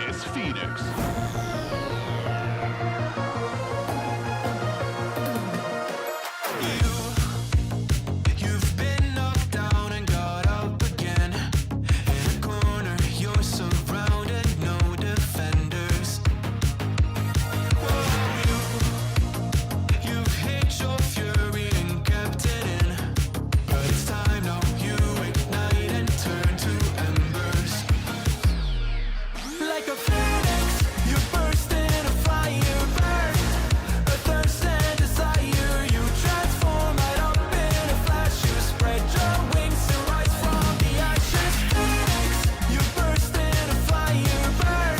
is Phoenix. You've been knocked down and got up again. In a corner, you're surrounded, no defenders. You've hid your fury and kept it in. But it's time now, you ignite and turn to embers. Like a phoenix, you burst in a fire burn. A thirst and desire, you transform right up in a flash. You spread your wings to rise from the ashes. Phoenix, you burst in a fire burn.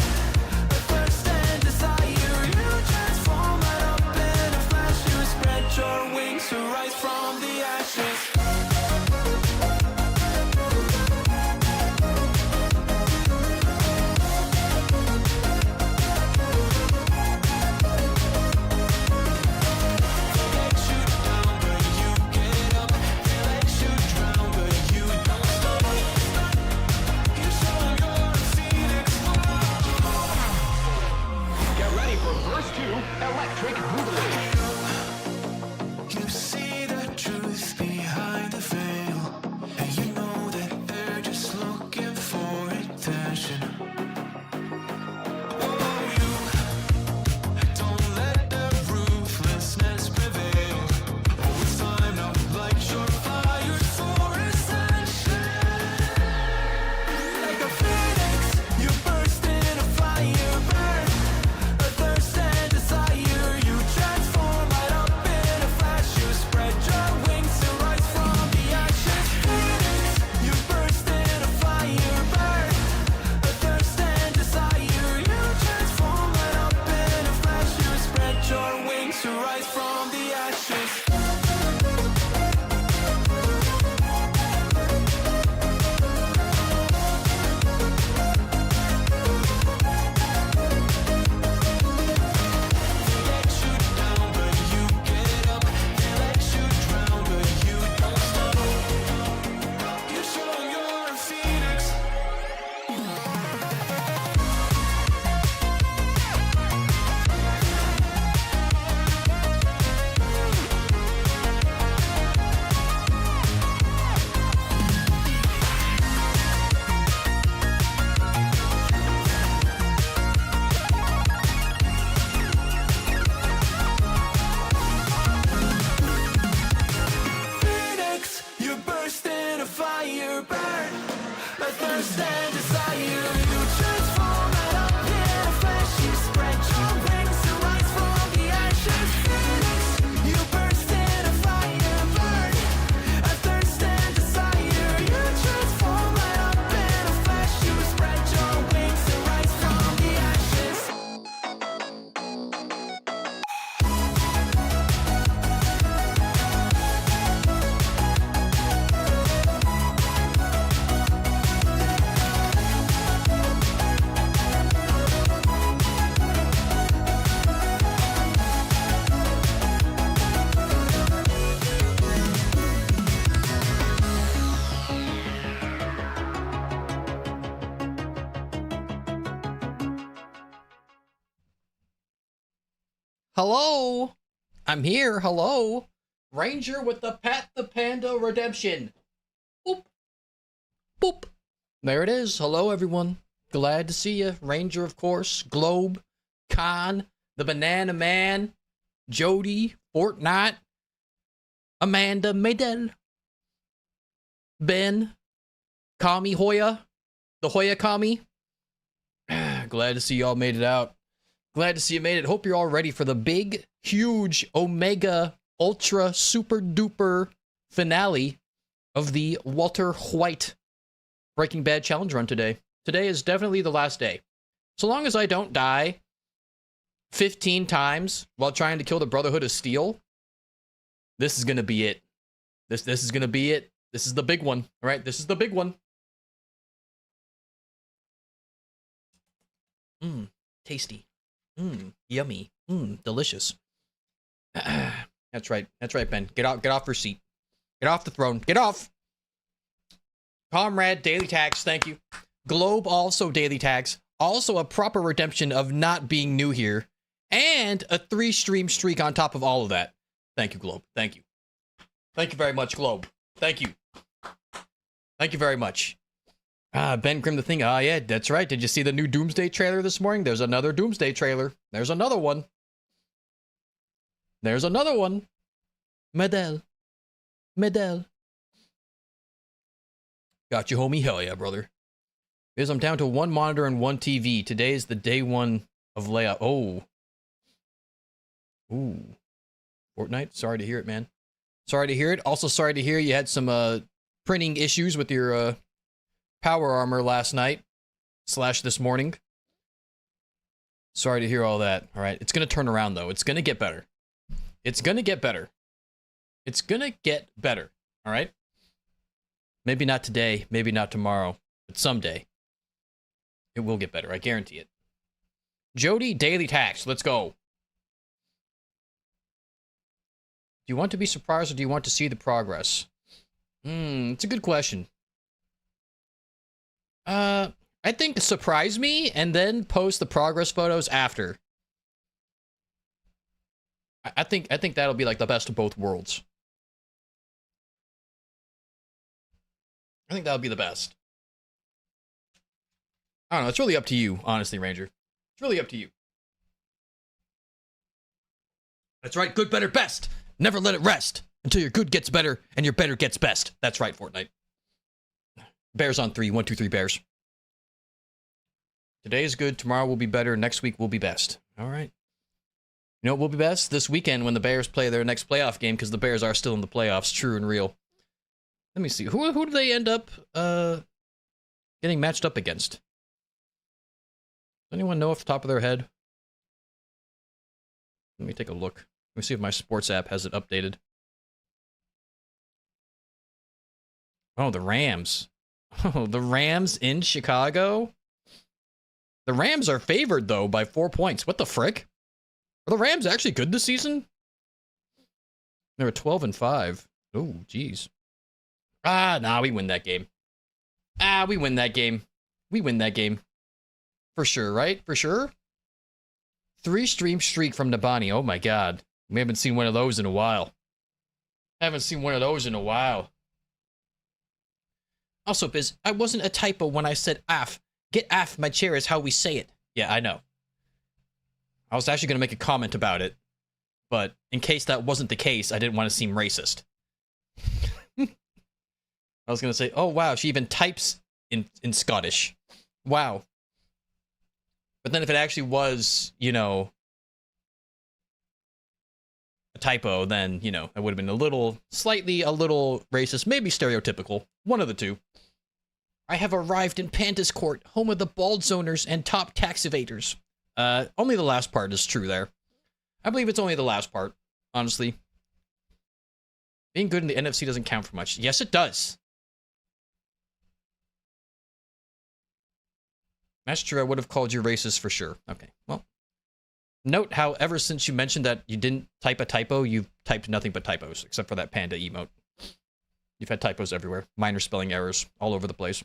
A thirst and desire, you transform right up in a flash. You spread your wings to rise from the ashes. Get ready for verse 2, Electric Boogaloo. You see the truth behind the veil, and you know that they're just looking for attention. Oh, you don't let their ruthlessness prevail. Oh, it's time now, light your fires for ascension. Like a phoenix, you burst in a fire burn. A thirst and desire, you transform right up in a flash. You spread your wings to rise from the ashes. Phoenix, you burst in a fire burn. A thirst and desire, you transform right up in a flash. You spread your wings to rise from the ashes. Let you down, but you get up. They let you drown, but you don't stop. You show 'em you're a phoenix. Phoenix, you burst in a fire burn. A thirst and desire, you transform right up in a flash. You spread your wings to rise from the ashes. Phoenix, you burst in a fire burn. A thirst and desire, you transform right up in a flash. You spread your wings to rise from the ashes. Hello? I'm here. Hello? Ranger with the Pat the Panda redemption. Boop. Boop. There it is. Hello, everyone. Glad to see you. Ranger, of course. Globe. Khan. The Banana Man. Jody. Fortnite. Amanda Maydell. Ben. Kami Hoya. The Hoya Kami. Glad to see y'all made it out. Glad to see you made it. Hope you're all ready for the big, huge, omega, ultra, super duper finale of the Walter White Breaking Bad challenge run today. Today is definitely the last day. So long as I don't die 15 times while trying to kill the Brotherhood of Steel, this is going to be it. This is going to be it. This is the big one. All right, this is the big one. Tasty. Yummy. Delicious. That's right. That's right, Ben. Get off your seat. Get off the throne. Get off. Comrade, daily tags. Thank you. Globe also daily tags. Also a proper redemption of not being new here. And a 3-stream streak on top of all of that. Thank you, Globe. Thank you. Thank you very much, Globe. Thank you. Thank you very much. Ben Grimm the Thing. Yeah, that's right. Did you see the new Doomsday trailer this morning? There's another Doomsday trailer. There's another one. There's another one. Medel. Got you, homie. Hell yeah, brother. Because I'm down to 1 monitor and 1 TV. Today is the day 1 of layout. Oh. Ooh. Fortnite? Sorry to hear it, man. Sorry to hear it. Also sorry to hear you had some printing issues with your power armor last night / this morning. Sorry to hear all that. All right. It's going to turn around, though. It's going to get better. It's going to get better. It's going to get better. All right? Maybe not today. Maybe not tomorrow. But someday. It will get better. I guarantee it. Jody, daily tax. Let's go. Do you want to be surprised or do you want to see the progress? It's a good question. I think surprise me and then post the progress photos after. I think that'll be like the best of both worlds. I think that'll be the best. I don't know. It's really up to you, honestly, Ranger. It's really up to you. That's right. Good, better, best. Never let it rest until your good gets better and your better gets best. That's right, Fortnite. Bears on 3. 1, 2, 3 bears. Today is good. Tomorrow will be better. Next week will be best. All right. You know what will be best? This weekend when the Bears play their next playoff game, because the Bears are still in the playoffs. True and real. Let me see. Who do they end up getting matched up against? Does anyone know off the top of their head? Let me take a look. Let me see if my sports app has it updated. Oh, the Rams. Oh, the Rams in Chicago? The Rams are favored, though, by 4 points. What the frick? Are the Rams actually good this season? They were 12-5. Oh, jeez. Nah, we win that game. We win that game. We win that game. For sure, right? For sure? 3-stream streak from Nabani. Oh, my God. We haven't seen one of those in a while. Haven't seen one of those in a while. Also, Biz, I wasn't a typo when I said "af." Get "af" my chair is how we say it. Yeah, I know. I was actually going to make a comment about it, but in case that wasn't the case, I didn't want to seem racist. I was going to say, oh, wow, she even types in Scottish. Wow. But then if it actually was, you know, a typo, then, you know, it would have been a little racist, maybe stereotypical. One of the two. I have arrived in Panda's Court, home of the bald zoners and top tax evaders. Only the last part is true there. I believe it's only the last part, honestly. Being good in the NFC doesn't count for much. Yes, it does. That's true. I would have called you racist for sure. Okay, well. Note how ever since you mentioned that you didn't type a typo, you've typed nothing but typos, except for that panda emote. You've had typos everywhere. Minor spelling errors all over the place.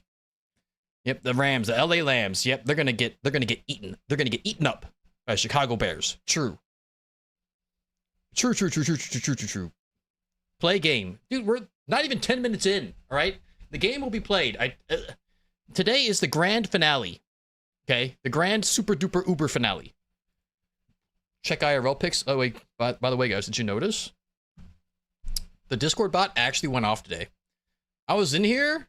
Yep, the Rams, the LA Lambs. Yep, they're gonna get eaten. They're gonna get eaten up by Chicago Bears. True. True. Play game. Dude, we're not even 10 minutes in, all right? The game will be played. Today is the grand finale. Okay? The grand super duper uber finale. Check IRL pics. Oh, wait. By the way, guys, did you notice? The Discord bot actually went off today. I was in here,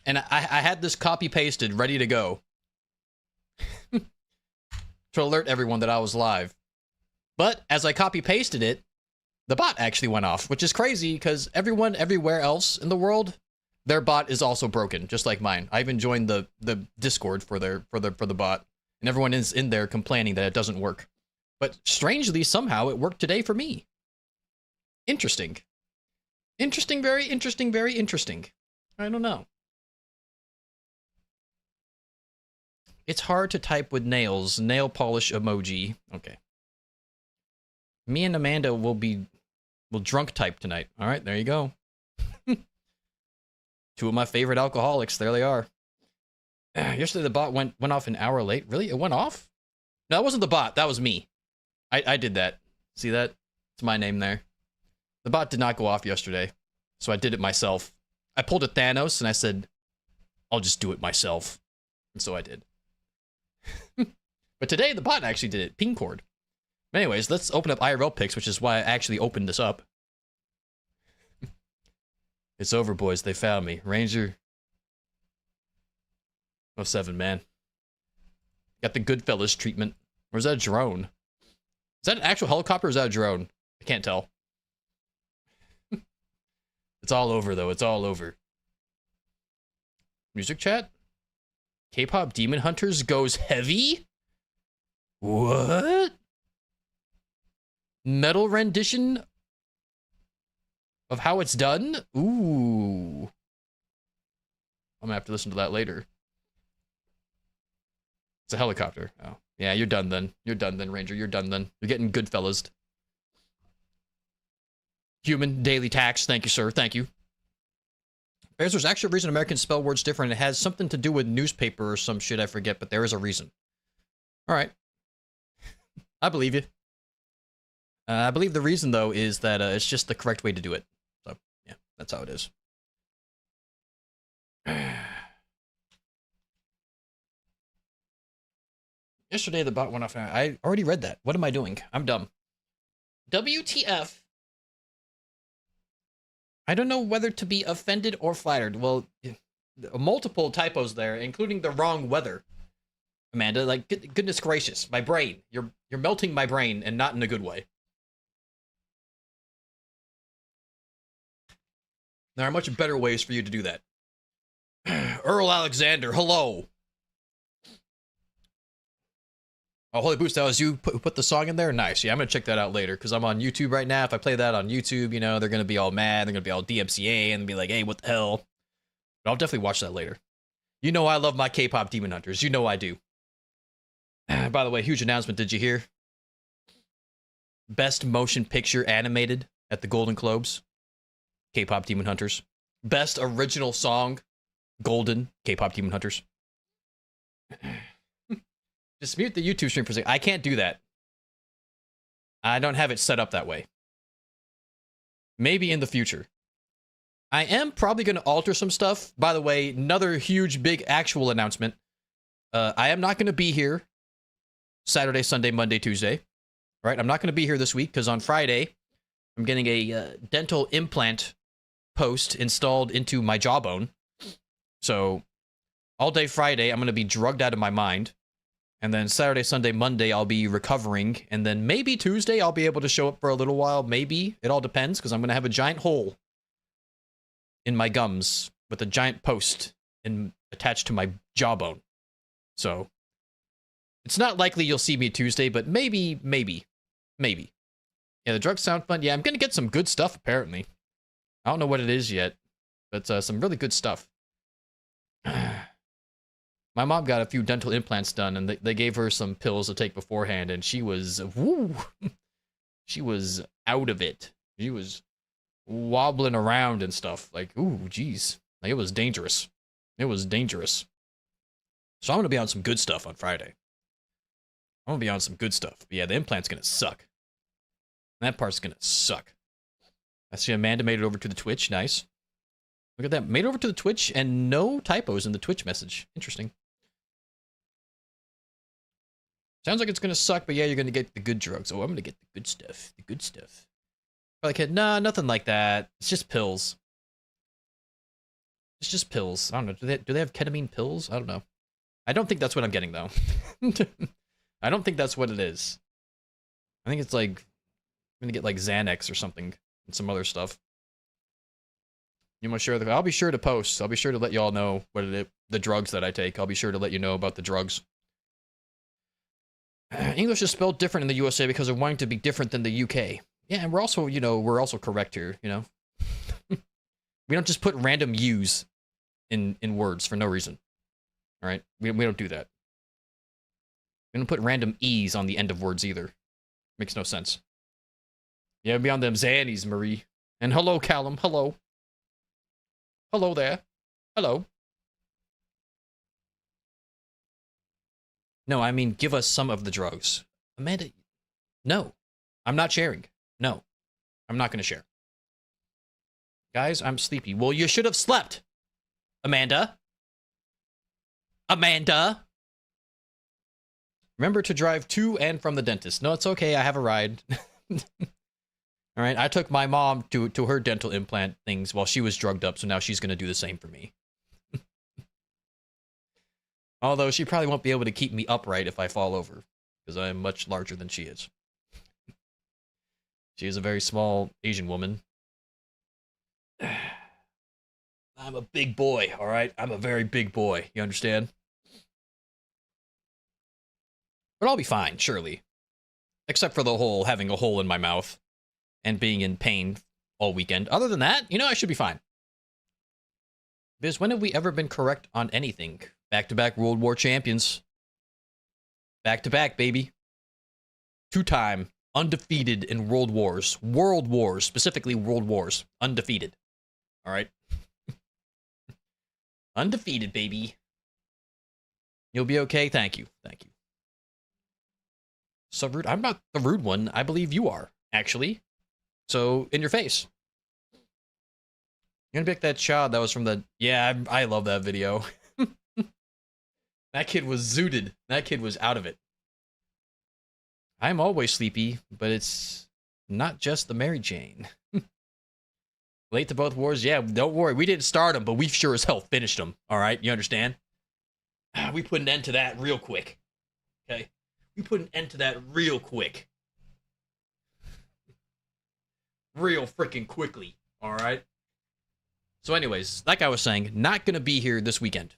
and I had this copy-pasted, ready to go. To alert everyone that I was live. But as I copy-pasted it, the bot actually went off, which is crazy, because everyone everywhere else in the world, their bot is also broken, just like mine. I even joined the Discord for the bot, and everyone is in there complaining that it doesn't work. But strangely, somehow, it worked today for me. Interesting. Interesting, very interesting, very interesting. I don't know. It's hard to type with nails. Nail polish emoji. Okay. Me and Amanda will drunk type tonight. All right, there you go. Two of my favorite alcoholics. There they are. Yesterday the bot went off an hour late. Really? It went off? No, that wasn't the bot. That was me. I did that. See that? It's my name there. The bot did not go off yesterday, so I did it myself. I pulled a Thanos and I said, I'll just do it myself. And so I did. But today the bot actually did it. Ping cord. Anyways, let's open up IRL picks, which is why I actually opened this up. It's over, boys. They found me. Ranger 07, man. Got the Goodfellas treatment. Or is that a drone? Is that an actual helicopter or is that a drone? I can't tell. It's all over, though. It's all over. Music chat? K-pop Demon Hunters goes heavy? What? Metal rendition of how it's done? Ooh. I'm gonna have to listen to that later. It's a helicopter. Oh. Yeah, you're done then. You're done then, Ranger. You're done then. You're getting Goodfellas. Human daily tax. Thank you, sir. Thank you. There's actually a reason Americans spell words different. It has something to do with newspaper or some shit I forget, but there is a reason. All right. I believe you. I believe the reason, though, is that it's just the correct way to do it. So, yeah, that's how it is. Yesterday, the bot went off. I already read that. What am I doing? I'm dumb. WTF? I don't know whether to be offended or flattered. Well, multiple typos there, including the wrong weather. Amanda, like, goodness gracious, my brain. You're melting my brain, and not in a good way. There are much better ways for you to do that. Earl Alexander, hello. Oh, Holy Boost, that was you who put the song in there? Nice. Yeah, I'm going to check that out later, because I'm on YouTube right now. If I play that on YouTube, you know, they're going to be all mad. They're going to be all DMCA and be like, hey, what the hell? But I'll definitely watch that later. You know I love my K-pop Demon Hunters. You know I do. By the way, huge announcement. Did you hear? Best Motion Picture Animated at the Golden Globes. K-pop Demon Hunters. Best Original Song. Golden. K-pop Demon Hunters. Just mute the YouTube stream for a second. I can't do that. I don't have it set up that way. Maybe in the future. I am probably going to alter some stuff. By the way, another huge, big actual announcement. I am not going to be here Saturday, Sunday, Monday, Tuesday. Right? I'm not going to be here this week because on Friday, I'm getting a dental implant post installed into my jawbone. So all day Friday, I'm going to be drugged out of my mind. And then Saturday, Sunday, Monday, I'll be recovering. And then maybe Tuesday, I'll be able to show up for a little while. Maybe. It all depends, because I'm going to have a giant hole in my gums with a giant post attached to my jawbone. So, it's not likely you'll see me Tuesday, but maybe. Yeah, the drugs sound fun. Yeah, I'm going to get some good stuff, apparently. I don't know what it is yet, but some really good stuff. My mom got a few dental implants done, and they gave her some pills to take beforehand, and she was, woo, she was out of it. She was wobbling around and stuff. Like, ooh, geez. Like, it was dangerous. It was dangerous. So I'm going to be on some good stuff on Friday. I'm going to be on some good stuff. But yeah, the implant's going to suck. That part's going to suck. I see Amanda made it over to the Twitch. Nice. Look at that. Made it over to the Twitch, and no typos in the Twitch message. Interesting. Sounds like it's going to suck, but yeah, you're going to get the good drugs. Oh, I'm going to get the good stuff. The good stuff. Like, nah, nothing like that. It's just pills. It's just pills. I don't know. Do they have ketamine pills? I don't know. I don't think that's what I'm getting, though. I don't think that's what it is. I think it's like, I'm going to get like Xanax or something and some other stuff. You want to share I'll be sure to post. I'll be sure to let y'all know what the drugs that I take. I'll be sure to let you know about the drugs. English is spelled different in the USA because of wanting to be different than the UK. Yeah, and we're also, we're also correct here, We don't just put random U's in words for no reason. All right? We don't do that. We don't put random E's on the end of words either. Makes no sense. Yeah, be on them Xannies, Marie. And hello, Callum. Hello. Hello there. Hello. No, I mean, give us some of the drugs. Amanda, no. I'm not sharing. No. I'm not going to share. Guys, I'm sleepy. Well, you should have slept. Amanda. Amanda. Remember to drive to and from the dentist. No, it's okay. I have a ride. All right. I took my mom to her dental implant things while she was drugged up, so now she's going to do the same for me. Although she probably won't be able to keep me upright if I fall over, because I am much larger than she is. She is a very small Asian woman. I'm a big boy, all right? I'm a very big boy. You understand? But I'll be fine, surely. Except for the whole having a hole in my mouth and being in pain all weekend. Other than that, you know, I should be fine. Biz, when have we ever been correct on anything? Back-to-back World War champions. Back-to-back, baby. Two-time, undefeated in World Wars. World Wars, specifically World Wars. Undefeated. All right? Undefeated, baby. You'll be okay? Thank you. Thank you. So rude. I'm not the rude one. I believe you are, actually. So, in your face. You're gonna pick that child that was from the... Yeah, I love that video. That kid was zooted. That kid was out of it. I'm always sleepy, but it's not just the Mary Jane. Late to both wars? Yeah, don't worry. We didn't start them, but we sure as hell finished them. All right? You understand? We put an end to that real quick. Okay? We put an end to that real quick. Real freaking quickly. All right? So anyways, like I was saying, not going to be here this weekend.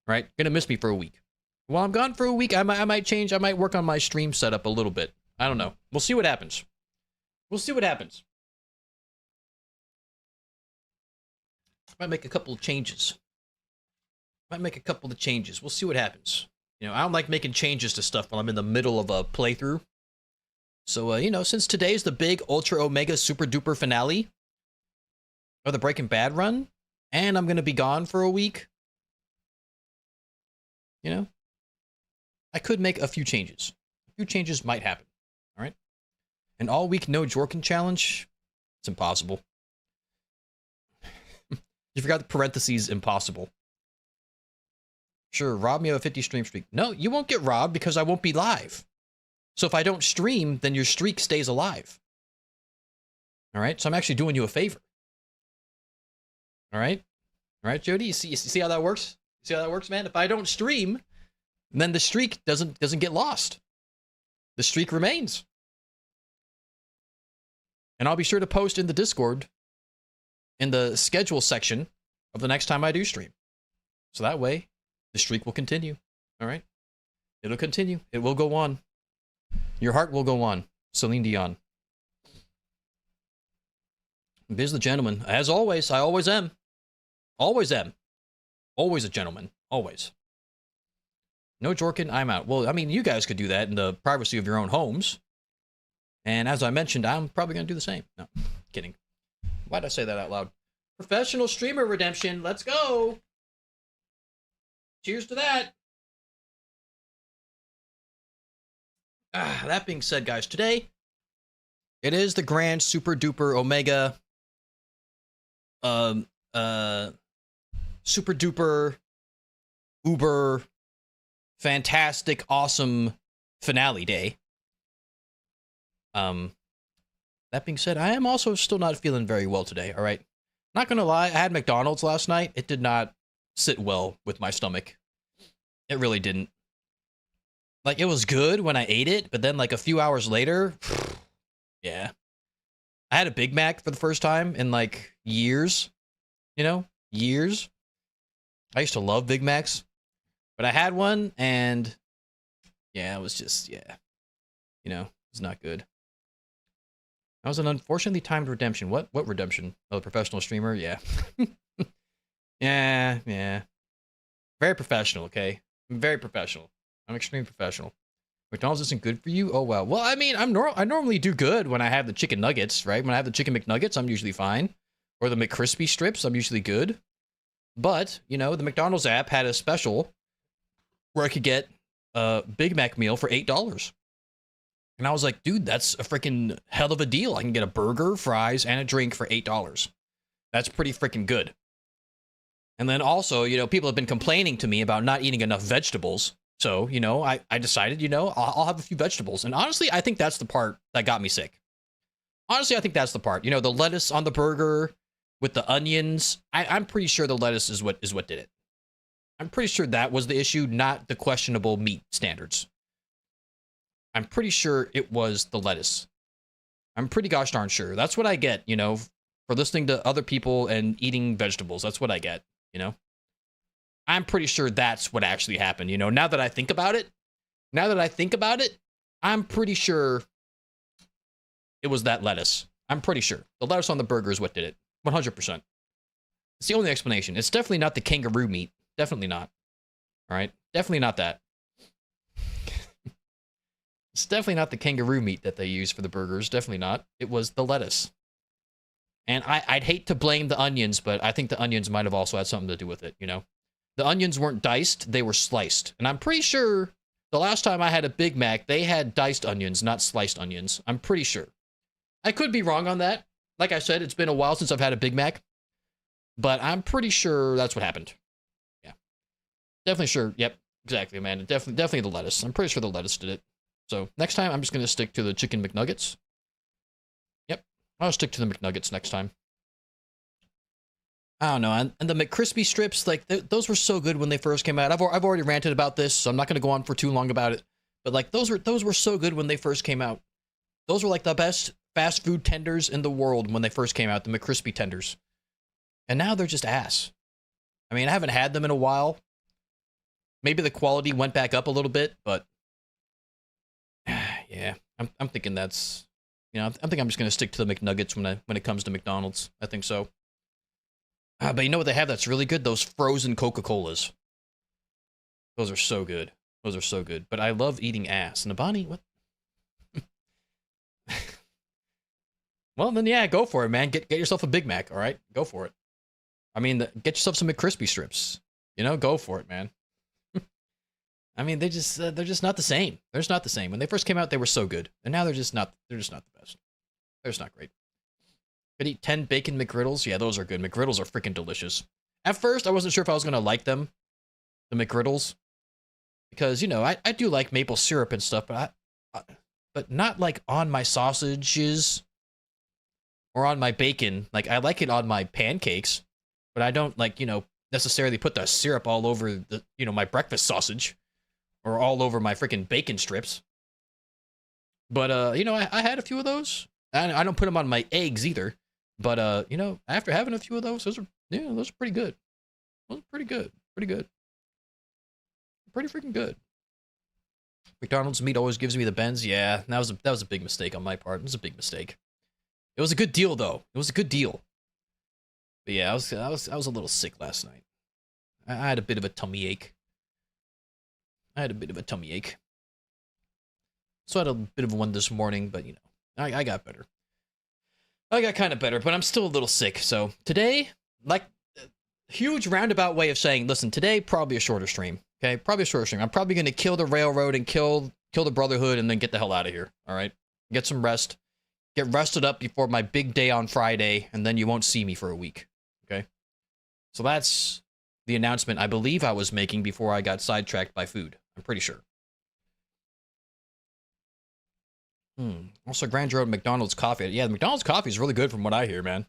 Right? Gonna miss me for a week. While I'm gone for a week, I might change. I might work on my stream setup a little bit. I don't know. We'll see what happens. We'll see what happens. Might make a couple of changes. Might make a couple of changes. We'll see what happens. You know, I don't like making changes to stuff while I'm in the middle of a playthrough. So, you know, since today's the big Ultra Omega Super Duper finale of the Breaking Bad run, and I'm gonna be gone for a week, you know, I could make a few changes. A few changes might happen. All right? An all-week no Jorkin challenge? It's impossible. You forgot the parentheses, impossible. Sure, rob me of a 50 stream streak. No, you won't get robbed because I won't be live. So if I don't stream, then your streak stays alive. All right? So I'm actually doing you a favor. All right? All right, Jody? You see how that works? See how that works, man? If I don't stream, then the streak doesn't get lost. The streak remains. And I'll be sure to post in the Discord in the schedule section of the next time I do stream. So that way, the streak will continue. All right? It'll continue. It will go on. Your heart will go on. Celine Dion. Biz the gentleman. As always, I always am. Always am. Always a gentleman. Always. No Jorkin, I'm out. Well, I mean, you guys could do that in the privacy of your own homes. And as I mentioned, I'm probably going to do the same. No, kidding. Why'd I say that out loud? Professional streamer redemption. Let's go. Cheers to that. That being said, guys, today it is the grand super duper omega super duper uber fantastic awesome finale day. That being said, I am also still not feeling very well today. All right, not gonna lie, I had McDonald's last night. It did not sit well with my stomach. It really didn't. Like, it was good when I ate it, but then like a few hours later, yeah. I had a Big Mac for the first time in like years, you know, years. I used to love Big Macs, but I had one and yeah, it was just, yeah, you know, it's not good. That was an unfortunately timed redemption. What redemption? Oh, the professional streamer? Yeah. Yeah. Very professional, okay? I'm very professional. I'm extremely professional. McDonald's isn't good for you? Oh, wow. Well, I mean, I normally do good when I have the chicken nuggets, right? When I have the chicken McNuggets, I'm usually fine. Or the McCrispy strips, I'm usually good. But, you know, the McDonald's app had a special where I could get Big Mac meal for $8. And I was like, dude, that's a freaking hell of a deal. I can get a burger, fries, and a drink for $8. That's pretty freaking good. And then also, people have been complaining to me about not eating enough vegetables. So, I decided, I'll have a few vegetables. And honestly, I think that's the part that got me sick. Honestly, I think that's the part. The lettuce on the burger with the onions. I'm pretty sure the lettuce is what did it. I'm pretty sure that was the issue, not the questionable meat standards. I'm pretty sure it was the lettuce. I'm pretty gosh darn sure. That's what I get, for listening to other people and eating vegetables. That's what I get, I'm pretty sure that's what actually happened, Now that I think about it, I'm pretty sure it was that lettuce. I'm pretty sure. The lettuce on the burger is what did it. 100%. It's the only explanation. It's definitely not the kangaroo meat. Definitely not. All right? Definitely not that. It's definitely not the kangaroo meat that they use for the burgers. Definitely not. It was the lettuce. And I'd hate to blame the onions, but I think the onions might have also had something to do with it, The onions weren't diced, they were sliced. And I'm pretty sure the last time I had a Big Mac, they had diced onions, not sliced onions. I'm pretty sure. I could be wrong on that. Like I said, it's been a while since I've had a Big Mac. But I'm pretty sure that's what happened. Yeah. Definitely sure. Yep. Exactly, Amanda. Definitely the lettuce. I'm pretty sure the lettuce did it. So next time, I'm just going to stick to the chicken McNuggets. Yep. I'll stick to the McNuggets next time. I don't know. And the McCrispy strips, like, those were so good when they first came out. I've already ranted about this, so I'm not going to go on for too long about it. But, like, those were so good when they first came out. Those were, like, the best fast food tenders in the world when they first came out, the McCrispy tenders. And now they're just ass. I mean, I haven't had them in a while. Maybe the quality went back up a little bit, but yeah, I'm thinking that's, I think I'm just gonna stick to the McNuggets when it comes to McDonald's. I think so. But you know what they have that's really good? Those frozen Coca-Colas. Those are so good. Those are so good. But I love eating ass. And Abani, what? Well, then yeah, go for it, man. Get yourself a Big Mac. All right, go for it. I mean, get yourself some McCrispy strips. Go for it, man. I mean, they're just not the same. They're just not the same. When they first came out, they were so good, and now they're just not the best. They're just not great. Could eat 10 bacon McGriddles. Yeah, those are good. McGriddles are freaking delicious. At first, I wasn't sure if I was gonna like them, the McGriddles, because I do like maple syrup and stuff, but but not like on my sausages or on my bacon. Like, I like it on my pancakes, but I don't like necessarily put the syrup all over the my breakfast sausage. Or all over my freaking bacon strips. But, I had a few of those. I don't put them on my eggs either. But, after having a few of those are pretty good. Those are pretty good. Pretty good. Pretty freaking good. McDonald's meat always gives me the bends. Yeah, that was a big mistake on my part. It was a big mistake. It was a good deal, though. It was a good deal. But yeah, I was a little sick last night. I had a bit of a tummy ache. So I had a bit of one this morning, but I got better. I got kind of better, but I'm still a little sick. So today, like, huge roundabout way of saying, listen, today probably a shorter stream. Okay, probably a shorter stream. I'm probably gonna kill the railroad and kill the Brotherhood and then get the hell out of here. All right, get some rest, get rested up before my big day on Friday, and then you won't see me for a week. Okay, so that's the announcement I believe I was making before I got sidetracked by food. I'm pretty sure. Also, Grand Road McDonald's coffee. Yeah, the McDonald's coffee is really good from what I hear, man.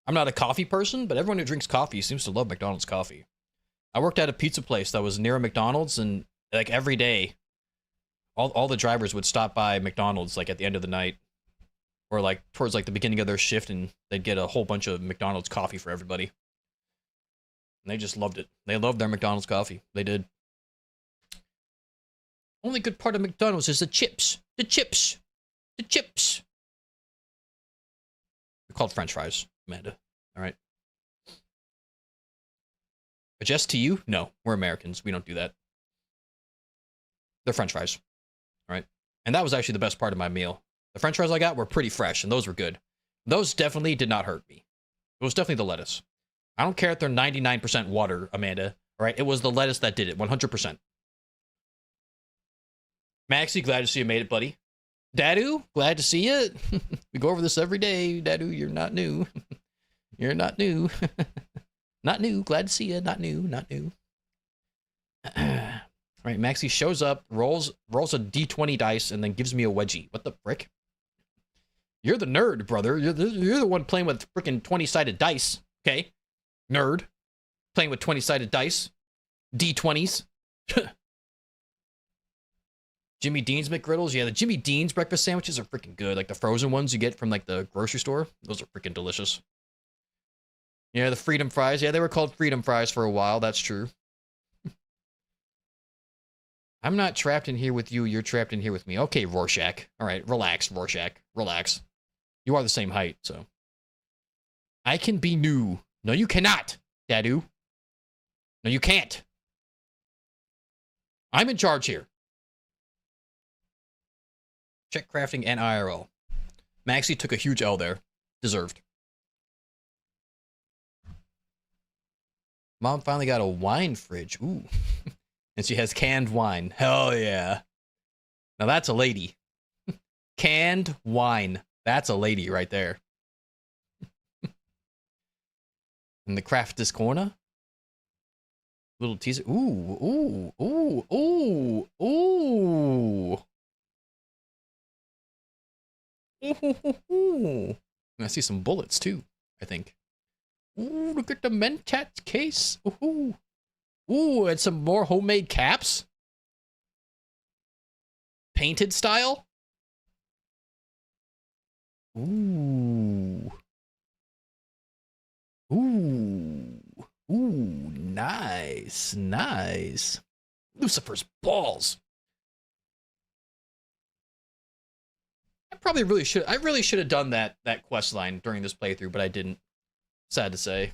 I'm not a coffee person, but everyone who drinks coffee seems to love McDonald's coffee. I worked at a pizza place that was near a McDonald's, and like every day, all the drivers would stop by McDonald's like at the end of the night, or like towards like the beginning of their shift, and they'd get a whole bunch of McDonald's coffee for everybody. And they just loved it. They loved their McDonald's coffee. They did. Only good part of McDonald's is the chips. The chips. The chips. They're called French fries, Amanda. All right. Adjust to you? No, we're Americans. We don't do that. They're French fries. All right. And that was actually the best part of my meal. The French fries I got were pretty fresh, and those were good. Those definitely did not hurt me. It was definitely the lettuce. I don't care if they're 99% water, Amanda. All right. It was the lettuce that did it, 100%. Maxie, glad to see you made it, buddy. Dadu, glad to see you. We go over this every day. Dadu, you're not new. You're not new. Not new. Glad to see you. Not new. Not new. All right, Maxie shows up, rolls a d20 dice, and then gives me a wedgie. What the frick? You're the nerd, brother. You're the one playing with freaking 20-sided dice. Okay, nerd, playing with 20-sided dice, d20s. Jimmy Dean's McGriddles. Yeah, the Jimmy Dean's breakfast sandwiches are freaking good. Like the frozen ones you get from like the grocery store. Those are freaking delicious. Yeah, the Freedom Fries. Yeah, they were called Freedom Fries for a while. That's true. I'm not trapped in here with you. You're trapped in here with me. Okay, Rorschach. All right, relax, Rorschach. Relax. You are the same height, so. I can be new. No, you cannot, Dadu. No, you can't. I'm in charge here. Check crafting and IRL. Maxie took a huge L there. Deserved. Mom finally got a wine fridge. Ooh. And she has canned wine. Hell yeah. Now that's a lady. Canned wine. That's a lady right there. In the crafters corner. Little teaser. Ooh, ooh, ooh, ooh, ooh. Ooh. I see some bullets too, I think. Ooh, look at the Mentat case. Ooh. Ooh, and some more homemade caps. Painted style. Ooh. Ooh. Ooh, nice. Nice. Lucifer's balls. I really should have done that quest line during this playthrough, but I didn't. Sad to say.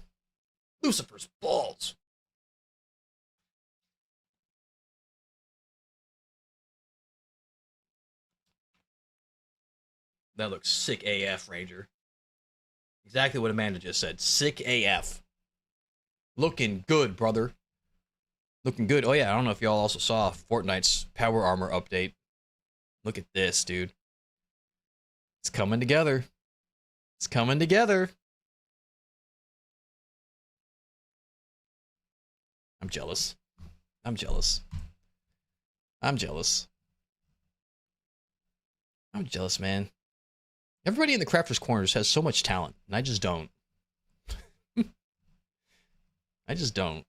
Lucifer's balls. That looks sick AF, Ranger. Exactly what Amanda just said. Sick AF. Looking good, brother. Looking good. Oh yeah, I don't know if y'all also saw Fortnite's power armor update. Look at this, dude. It's coming together. It's coming together. I'm jealous. I'm jealous. I'm jealous. I'm jealous, man. Everybody in the Crafters Corners has so much talent, and I just don't. I just don't.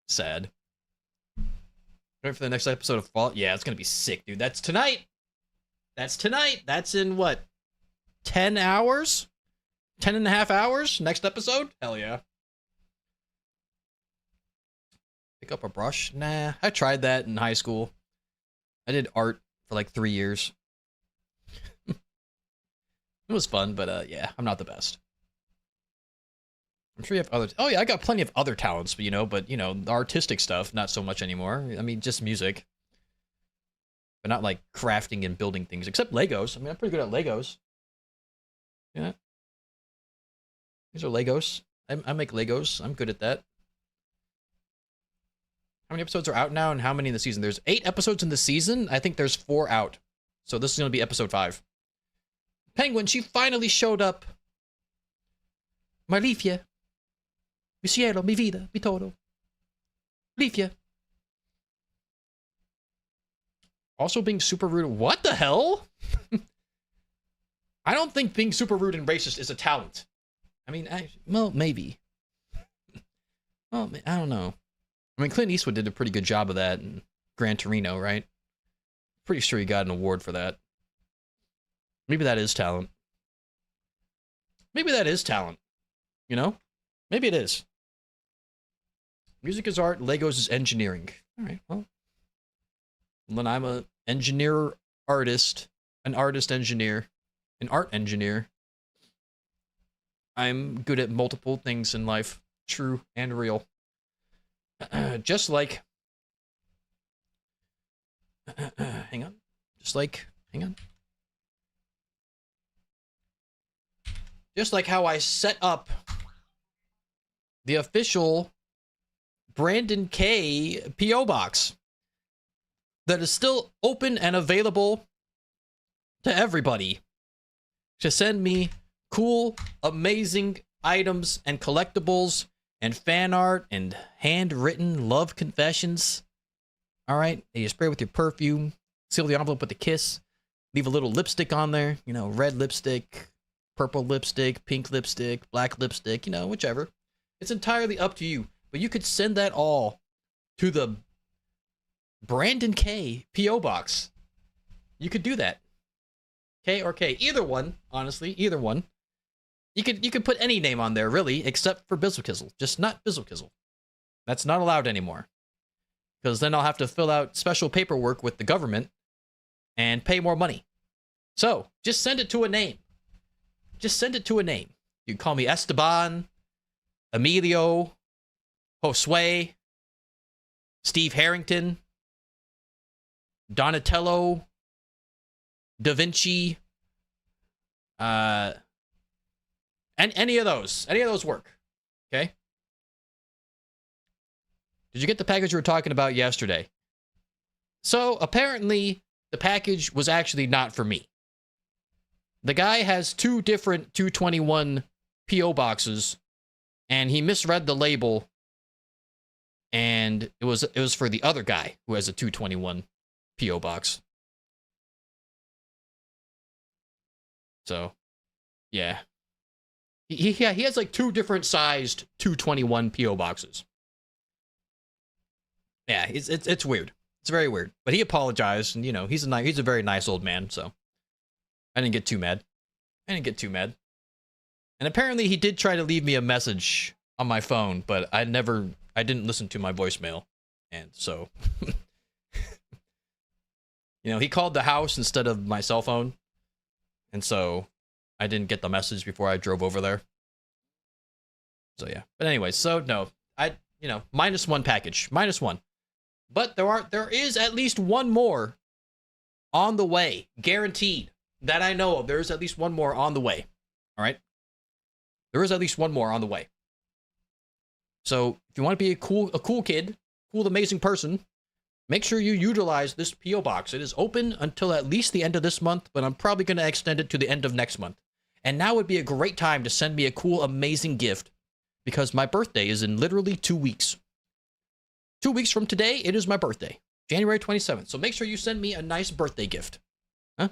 Sad. Ready for the next episode of Fallout? Yeah, it's gonna be sick, dude. That's tonight. That's tonight. That's in what? 10 hours? 10 and a half hours? Next episode? Hell yeah. Pick up a brush? Nah, I tried that in high school. I did art for like 3 years. It was fun, but yeah, I'm not the best. I'm sure you have other... Oh yeah, I got plenty of other talents, but the artistic stuff, not so much anymore. I mean, just music. But not like crafting and building things, except Legos. I mean, I'm pretty good at Legos. Yeah. These are Legos. I make Legos. I'm good at that. How many episodes are out now, and how many in the season? There's 8 episodes in the season. I think there's 4 out. So this is going to be episode 5. Penguin, she finally showed up. Marlifia. Mi cielo, mi vida, mi todo. Lifia. Also being super rude. What the hell? I don't think being super rude and racist is a talent. I mean, well, maybe. Well, I don't know. I mean, Clint Eastwood did a pretty good job of that in Gran Torino, right? Pretty sure he got an award for that. Maybe that is talent. Maybe that is talent. You know? Maybe it is. Music is art, Legos is engineering. All right, well. Then I'm an engineer artist, an artist engineer, an art engineer. I'm good at multiple things in life, true and real. Just like... hang on. Hang on. Just like how I set up the official Brandon K P.O. box that is still open and available to everybody to send me cool, amazing items and collectibles and fan art and handwritten love confessions. All right, and you spray with your perfume, seal the envelope with a kiss, leave a little lipstick on there, you know, red lipstick, purple lipstick, pink lipstick, black lipstick, you know, whichever. It's entirely up to you, but you could send that all to the Brandon K P.O. box. You could do that. K or K, either one, honestly, either one. You could put any name on there, really, except for Bizzlekizzle. Just not Bizzlekizzle. That's not allowed anymore. Because then I'll have to fill out special paperwork with the government and pay more money. So, just send it to a name. Just send it to a name. You can call me Esteban, Emilio, Josue, Steve Harrington, Donatello, Da Vinci, and any of those work. Okay. Did you get the package we were talking about yesterday? So apparently the package was actually not for me. The guy has two different 221 PO boxes, and he misread the label, and it was for the other guy who has a 221 PO box. So, yeah. He has like two different sized 221 PO boxes. Yeah, it's weird. It's very weird. But he apologized, and you know, he's a very nice old man, so I didn't get too mad. And apparently he did try to leave me a message on my phone, but I didn't listen to my voicemail. And so you know, he called the house instead of my cell phone. And so I didn't get the message before I drove over there. So yeah. But anyway, so no, -1 package, -1. But there is at least one more on the way, guaranteed, that I know of. There's at least one more on the way. All right? There is at least one more on the way. So if you want to be a cool kid, cool, amazing person, make sure you utilize this P.O. box. It is open until at least the end of this month, but I'm probably going to extend it to the end of next month. And now would be a great time to send me a cool, amazing gift, because my birthday is in literally 2 weeks. 2 weeks from today, it is my birthday, January 27th. So make sure you send me a nice birthday gift. Huh?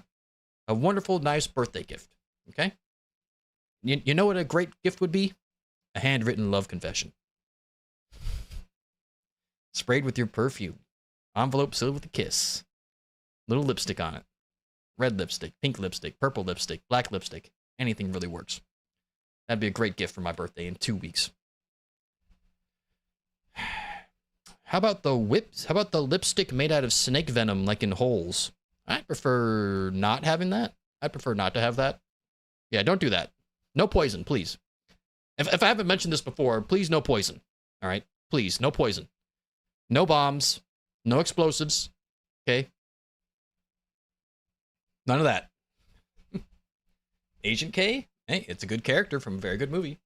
A wonderful, nice birthday gift. Okay? You know what a great gift would be? A handwritten love confession. Sprayed with your perfume. Envelope sealed with a kiss. Little lipstick on it. Red lipstick, pink lipstick, purple lipstick, black lipstick. Anything really works. That'd be a great gift for my birthday in 2 weeks. How about the whips? How about the lipstick made out of snake venom, like in holes? I prefer not having that. I prefer not to have that. Yeah, don't do that. No poison, please. If I haven't mentioned this before, please no poison. All right? Please, no poison. No bombs. No explosives. Okay? None of that. Agent K? Hey, it's a good character from a very good movie.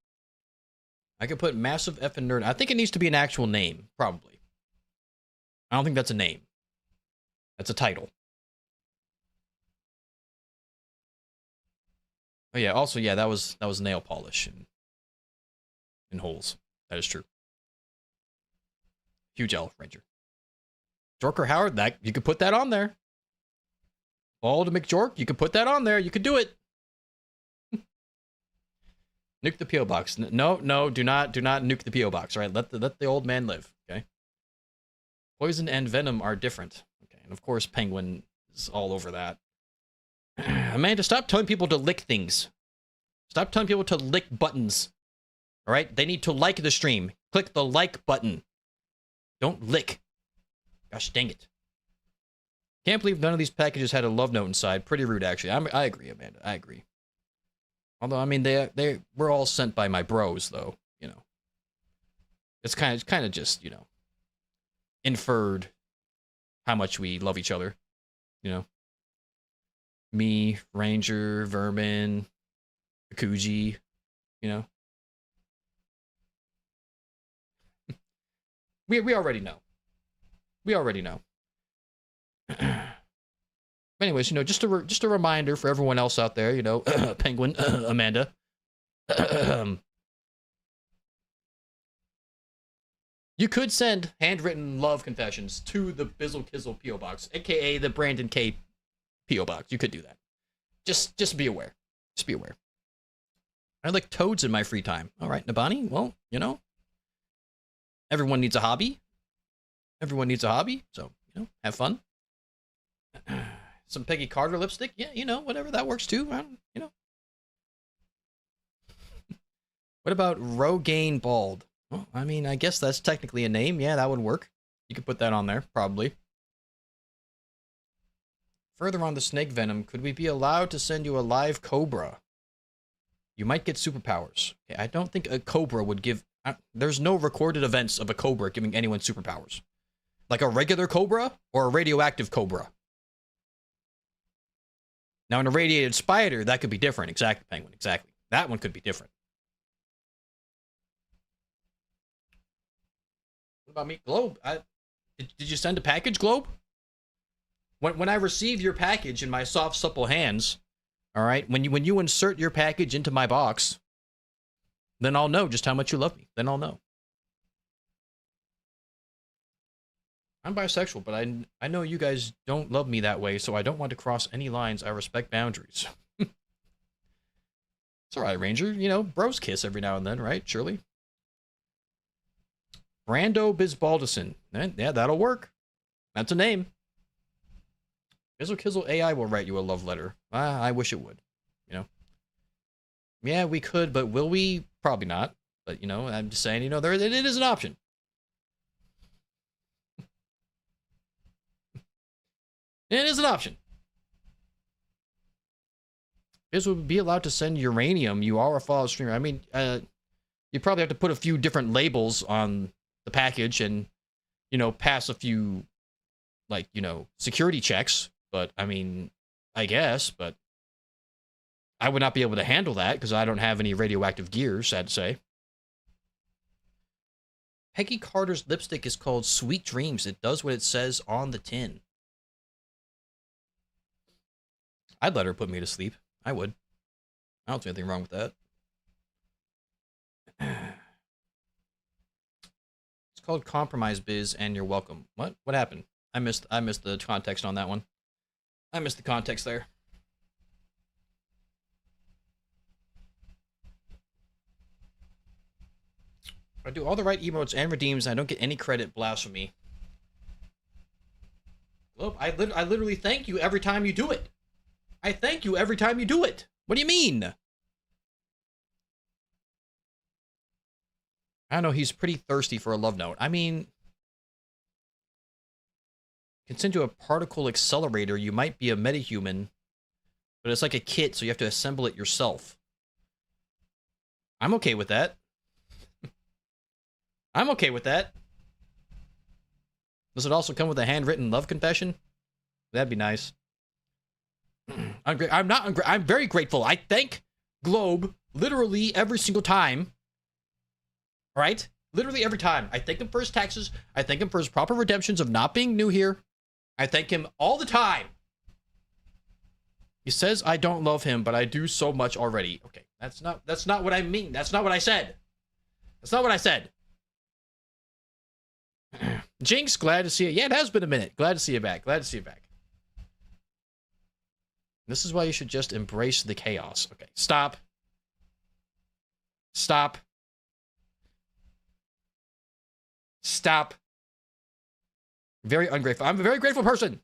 I could put Massive Effing Nerd. I think it needs to be an actual name, probably. I don't think that's a name. That's a title. Oh yeah, also, yeah, that was nail polish in holes. That is true. Huge Elf Ranger. Jorker Howard, that you could put that on there. Bald McJork, you could put that on there. You could do it. Nuke the P.O. box. No, do not nuke the P.O. box. All right, let the old man live. Okay. Poison and venom are different. Okay, and of course, Penguin is all over that. Amanda, stop telling people to lick things. Stop telling people to lick buttons. All right, they need to like the stream. Click the like button. Don't lick. Gosh dang it. Can't believe none of these packages had a love note inside. Pretty rude, actually. I agree, Amanda. I agree. Although, I mean, they were all sent by my bros, though. You know, it's kind of just, you know, inferred how much we love each other. You know, me, Ranger, Vermin, Akuji. You know, We already know. We already know. Anyways, you know, just a reminder for everyone else out there, you know, Penguin, Amanda. You could send handwritten love confessions to the Bizzle Kizzle P.O. Box, aka the Brandon K. P.O. Box. You could do that. Just be aware. Just be aware. I like toads in my free time. All right, Nabani. Well, you know, everyone needs a hobby. Everyone needs a hobby. So, you know, have fun. Some Peggy Carter lipstick. Yeah, you know, whatever. That works too. You know. What about Rogaine Bald? Well, I mean, I guess that's technically a name. Yeah, that would work. You could put that on there, probably. Further on the snake venom, could we be allowed to send you a live cobra? You might get superpowers. Okay, I don't think a cobra would give... there's no recorded events of a cobra giving anyone superpowers. Like a regular cobra or a radioactive cobra. Now, an irradiated spider, that could be different. Exactly, Penguin. Exactly. That one could be different. What about me? Globe? Did you send a package, Globe? When I receive your package in my soft, supple hands, all right, when you insert your package into my box, then I'll know just how much you love me. Then I'll know. I'm bisexual, but I know you guys don't love me that way, so I don't want to cross any lines. I respect boundaries. It's all right, Ranger. You know, bros kiss every now and then, right? Surely. Brando Bisbaldison. Yeah, that'll work. That's a name. Bizzle Kizzle AI will write you a love letter. I wish it would. You know? Yeah, we could, but will we? Probably not. But, you know, I'm just saying, you know, it is an option. It is an option. Biz would be allowed to send uranium. You are a follow streamer. I mean, you probably have to put a few different labels on the package and, you know, pass a few, like, you know, security checks. But, I mean, I guess, but I would not be able to handle that because I don't have any radioactive gear, sad to say. Peggy Carter's lipstick is called Sweet Dreams. It does what it says on the tin. I'd let her put me to sleep. I would. I don't see anything wrong with that. It's called Compromise Biz, and you're welcome. What? What happened? I missed the context on that one. I missed the context there. I do all the right emotes and redeems, and I don't get any credit. Blasphemy. Look, I literally thank you every time you do it. I thank you every time you do it. What do you mean? I don't know, he's pretty thirsty for a love note. I mean, can send you a particle accelerator. You might be a metahuman, but it's like a kit, so you have to assemble it yourself. I'm okay with that. I'm okay with that. Does it also come with a handwritten love confession? That'd be nice. I'm very grateful. I thank Globe literally every single time. All right? Literally every time. I thank him for his taxes. I thank him for his proper redemptions of not being new here. I thank him all the time. He says I don't love him, but I do so much already. Okay, that's not what I mean. That's not what I said. That's not what I said. Jinx, glad to see you. Yeah, it has been a minute. Glad to see you back. Glad to see you back. This is why you should just embrace the chaos. Okay, stop. Stop. Stop. Very ungrateful. I'm a very grateful person.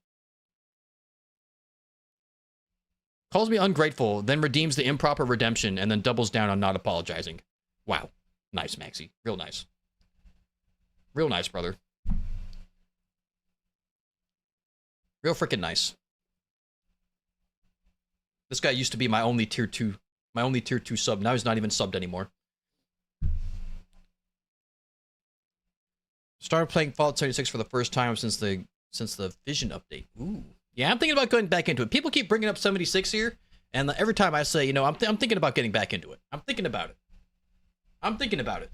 Calls me ungrateful, then redeems the improper redemption, and then doubles down on not apologizing. Wow. Nice, Maxi. Real nice. Real nice, brother. Real freaking nice. This guy used to be my only tier 2 sub. Now he's not even subbed anymore. Started playing Fallout 76 for the first time since the Vision update. Ooh. Yeah, I'm thinking about going back into it. People keep bringing up 76 here, and every time I say, you know, I'm thinking about getting back into it. I'm thinking about it. I'm thinking about it.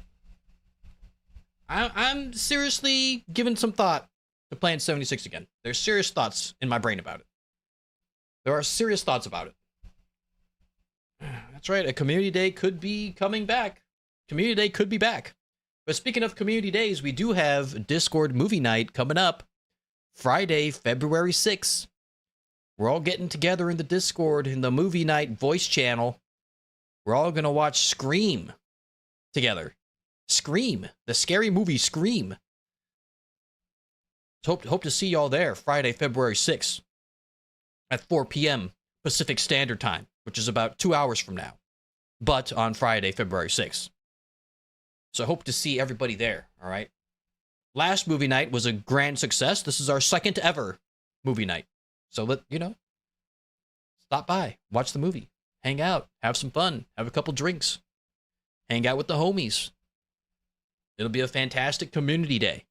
I'm seriously giving some thought to playing 76 again. There's serious thoughts in my brain about it. There are serious thoughts about it. That's right, a community day could be coming back. Community day could be back. But speaking of community days, we do have Discord movie night coming up Friday, February 6th. We're all getting together in the Discord in the movie night voice channel. We're all going to watch Scream together. Scream, the scary movie Scream. Hope to see y'all there Friday, February 6th at 4 p.m. Pacific Standard Time, which is about 2 hours from now, but on Friday, February 6th. So hope to see everybody there, all right? Last movie night was a grand success. This is our second ever movie night. So stop by, watch the movie, hang out, have some fun, have a couple drinks, hang out with the homies. It'll be a fantastic community day.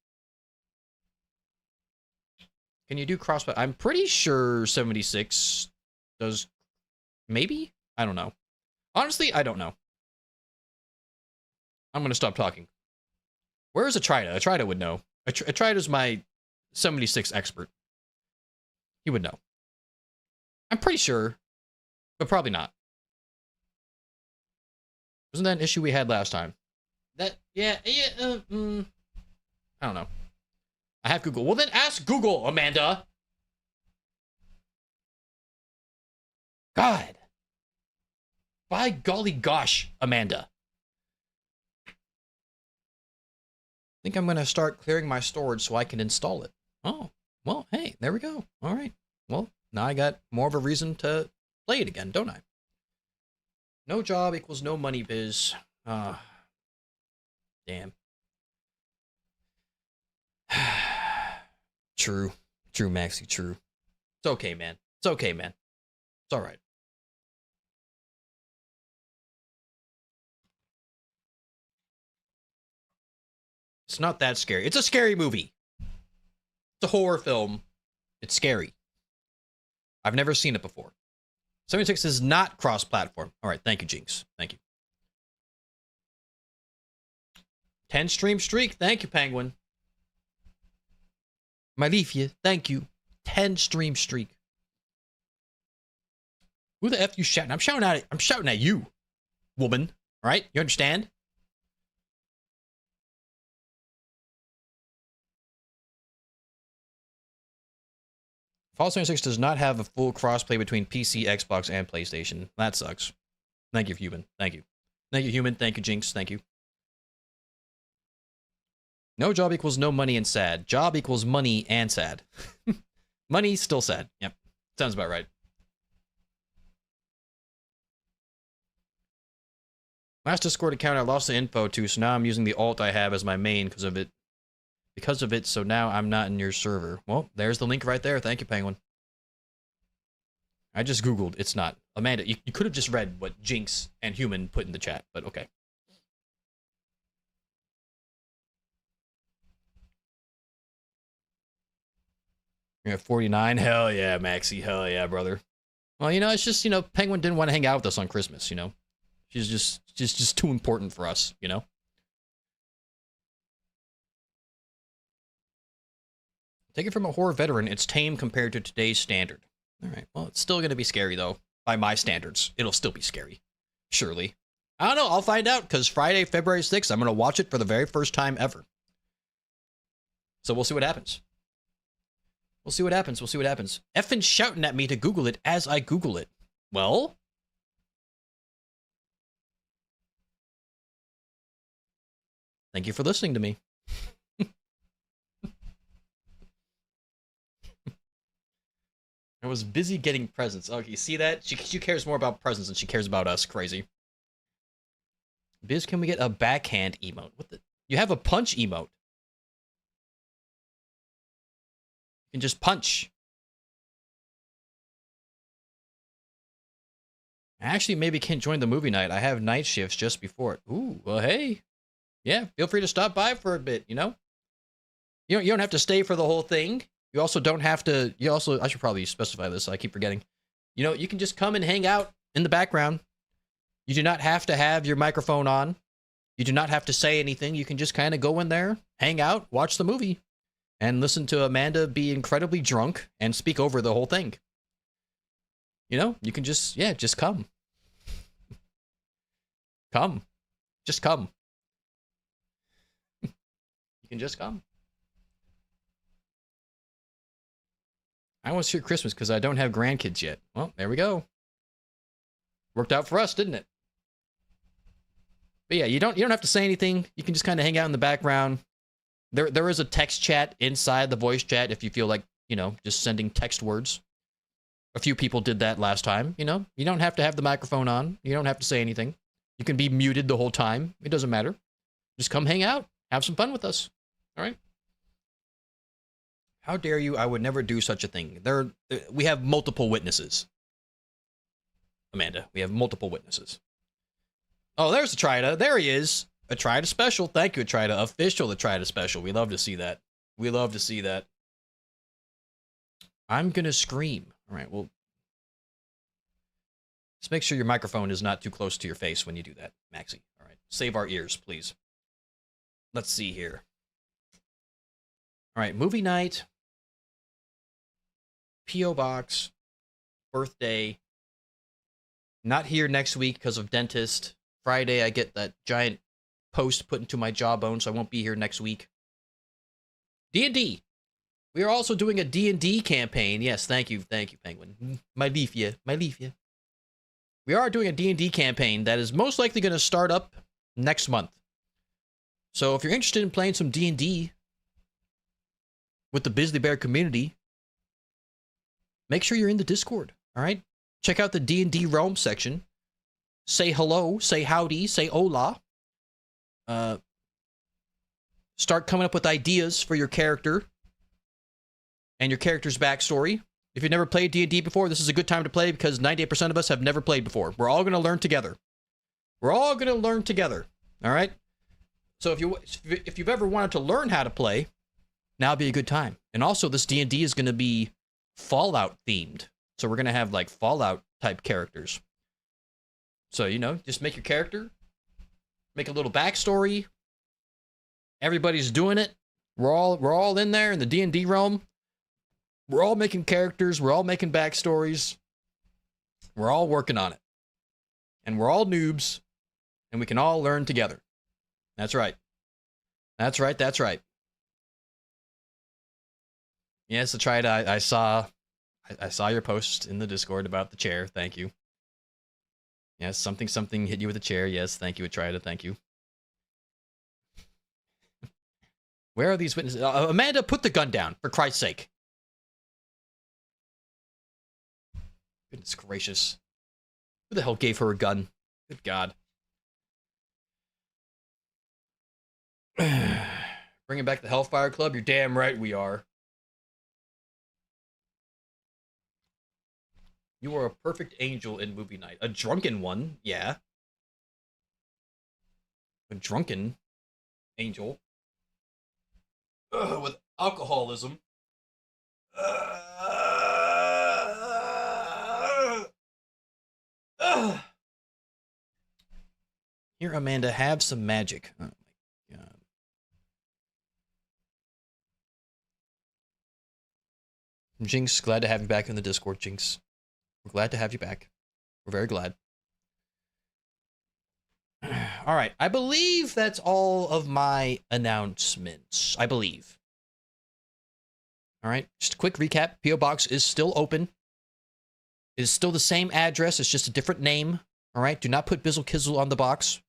Can you do crossplay? I'm pretty sure 76 does. Maybe? I don't know. Honestly, I don't know. I'm going to stop talking. Where is Atrida? Atrida would know. Atrida's my 76 expert. He would know. I'm pretty sure, but probably not. Wasn't that an issue we had last time? I don't know. I have Google. Well, then ask Google, Amanda. God. By golly gosh, Amanda. I think I'm going to start clearing my storage so I can install it. Oh, well, hey, there we go. All right. Well, now I got more of a reason to play it again, don't I? No job equals no money, biz. Damn. True, Maxie, true. It's okay, man. It's okay, man. It's all right. It's not that scary. It's a scary movie. It's a horror film. It's scary. I've never seen it before. 76 is not cross-platform. All right, thank you, Jinx. Thank you. 10 stream streak. Thank you, Penguin. Malifia, thank you. 10 stream streak. Who the F you shouting? I'm shouting at you, woman. All right? You understand? Fallout 76 does not have a full crossplay between PC, Xbox, and PlayStation. That sucks. Thank you, human. Thank you. Thank you, human. Thank you, Jinx. Thank you. No job equals no money and sad. Job equals money and sad. Money, still sad. Yep. Sounds about right. Last Discord account I lost the info to, so now I'm using the alt I have as my main because of it, so now I'm not in your server. Well, there's the link right there. Thank you, Penguin. I just Googled. It's not. Amanda, you could have just read what Jinx and Human put in the chat, but okay. You're at 49? Hell yeah, Maxie. Hell yeah, brother. Well, it's just, Penguin didn't want to hang out with us on Christmas, She's just too important for us, Take it from a horror veteran, it's tame compared to today's standard. All right, well, it's still going to be scary, though. By my standards, it'll still be scary. Surely. I don't know, I'll find out, because Friday, February 6th, I'm going to watch it for the very first time ever. So we'll see what happens. We'll see what happens. Effing shouting at me to Google it as I Google it. Well? Thank you for listening to me. I was busy getting presents. Oh, you see that? She cares more about presents than she cares about us. Crazy. Biz, can we get a backhand emote? What the? You have a punch emote. You can just punch. I actually maybe can't join the movie night. I have night shifts just before it. Ooh, well, hey. Yeah, feel free to stop by for a bit, You don't have to stay for the whole thing. You also don't have to, I should probably specify this, I keep forgetting. You can just come and hang out in the background. You do not have to have your microphone on. You do not have to say anything. You can just kind of go in there, hang out, watch the movie, and listen to Amanda be incredibly drunk and speak over the whole thing. You know, you can just, yeah, just come. Come. Just come. You can just come. I want to see Christmas because I don't have grandkids yet. Well, there we go. Worked out for us, didn't it? But yeah, you don't have to say anything. You can just kind of hang out in the background. There is a text chat inside the voice chat if you feel like, you know, just sending text words. A few people did that last time, you know. You don't have to have the microphone on. You don't have to say anything. You can be muted the whole time. It doesn't matter. Just come hang out. Have some fun with us. All right? How dare you? I would never do such a thing. We have multiple witnesses. Amanda, we have multiple witnesses. Oh, there's Atrida. There he is. Atrida special. Thank you, Atrida. Official Atrida special. We love to see that. We love to see that. I'm going to scream. All right, well, just make sure your microphone is not too close to your face when you do that, Maxie. All right, save our ears, please. Let's see here. All right, movie night. P.O. Box. Birthday. Not here next week because of dentist. Friday, I get that giant post put into my jawbone, so I won't be here next week. D&D. We are also doing a D&D campaign. Yes, thank you, Penguin. My leaf, yeah. We are doing a D&D campaign that is most likely going to start up next month. So if you're interested in playing some D&D with the Bisley Bear community, make sure you're in the Discord, all right? Check out the D&D Realm section. Say hello, say howdy, say hola. Start coming up with ideas for your character and your character's backstory. If you've never played D&D before, this is a good time to play because 98% of us have never played before. We're all going to learn together. We're all going to learn together, all right? So if you've ever wanted to learn how to play, now would be a good time. And also, this D&D is going to be Fallout themed. So we're going to have like Fallout type characters. So, you know, just make your character, make a little backstory. Everybody's doing it. We're all in there in the D&D realm. We're all making characters. We're all making backstories. We're all working on it. And we're all noobs. And we can all learn together. That's right. That's right. That's right. Yes, that's right. I saw your post in the Discord about the chair. Thank you. Yes, something hit you with a chair. Yes, thank you, Atrida. Thank you. Where are these witnesses? Amanda, put the gun down, for Christ's sake. Goodness gracious. Who the hell gave her a gun? Good God. Bringing back the Hellfire Club? You're damn right we are. You are a perfect angel in movie night. A drunken one, yeah. A drunken angel. With alcoholism. Here, Amanda, have some magic. Oh my God. Jinx, glad to have you back in the Discord, Jinx. We're glad to have you back. We're very glad. All right. I believe that's all of my announcements. I believe. All right. Just a quick recap. P.O. Box is still open. It is still the same address. It's just a different name. All right. Do not put Bizzle Kizzle on the box.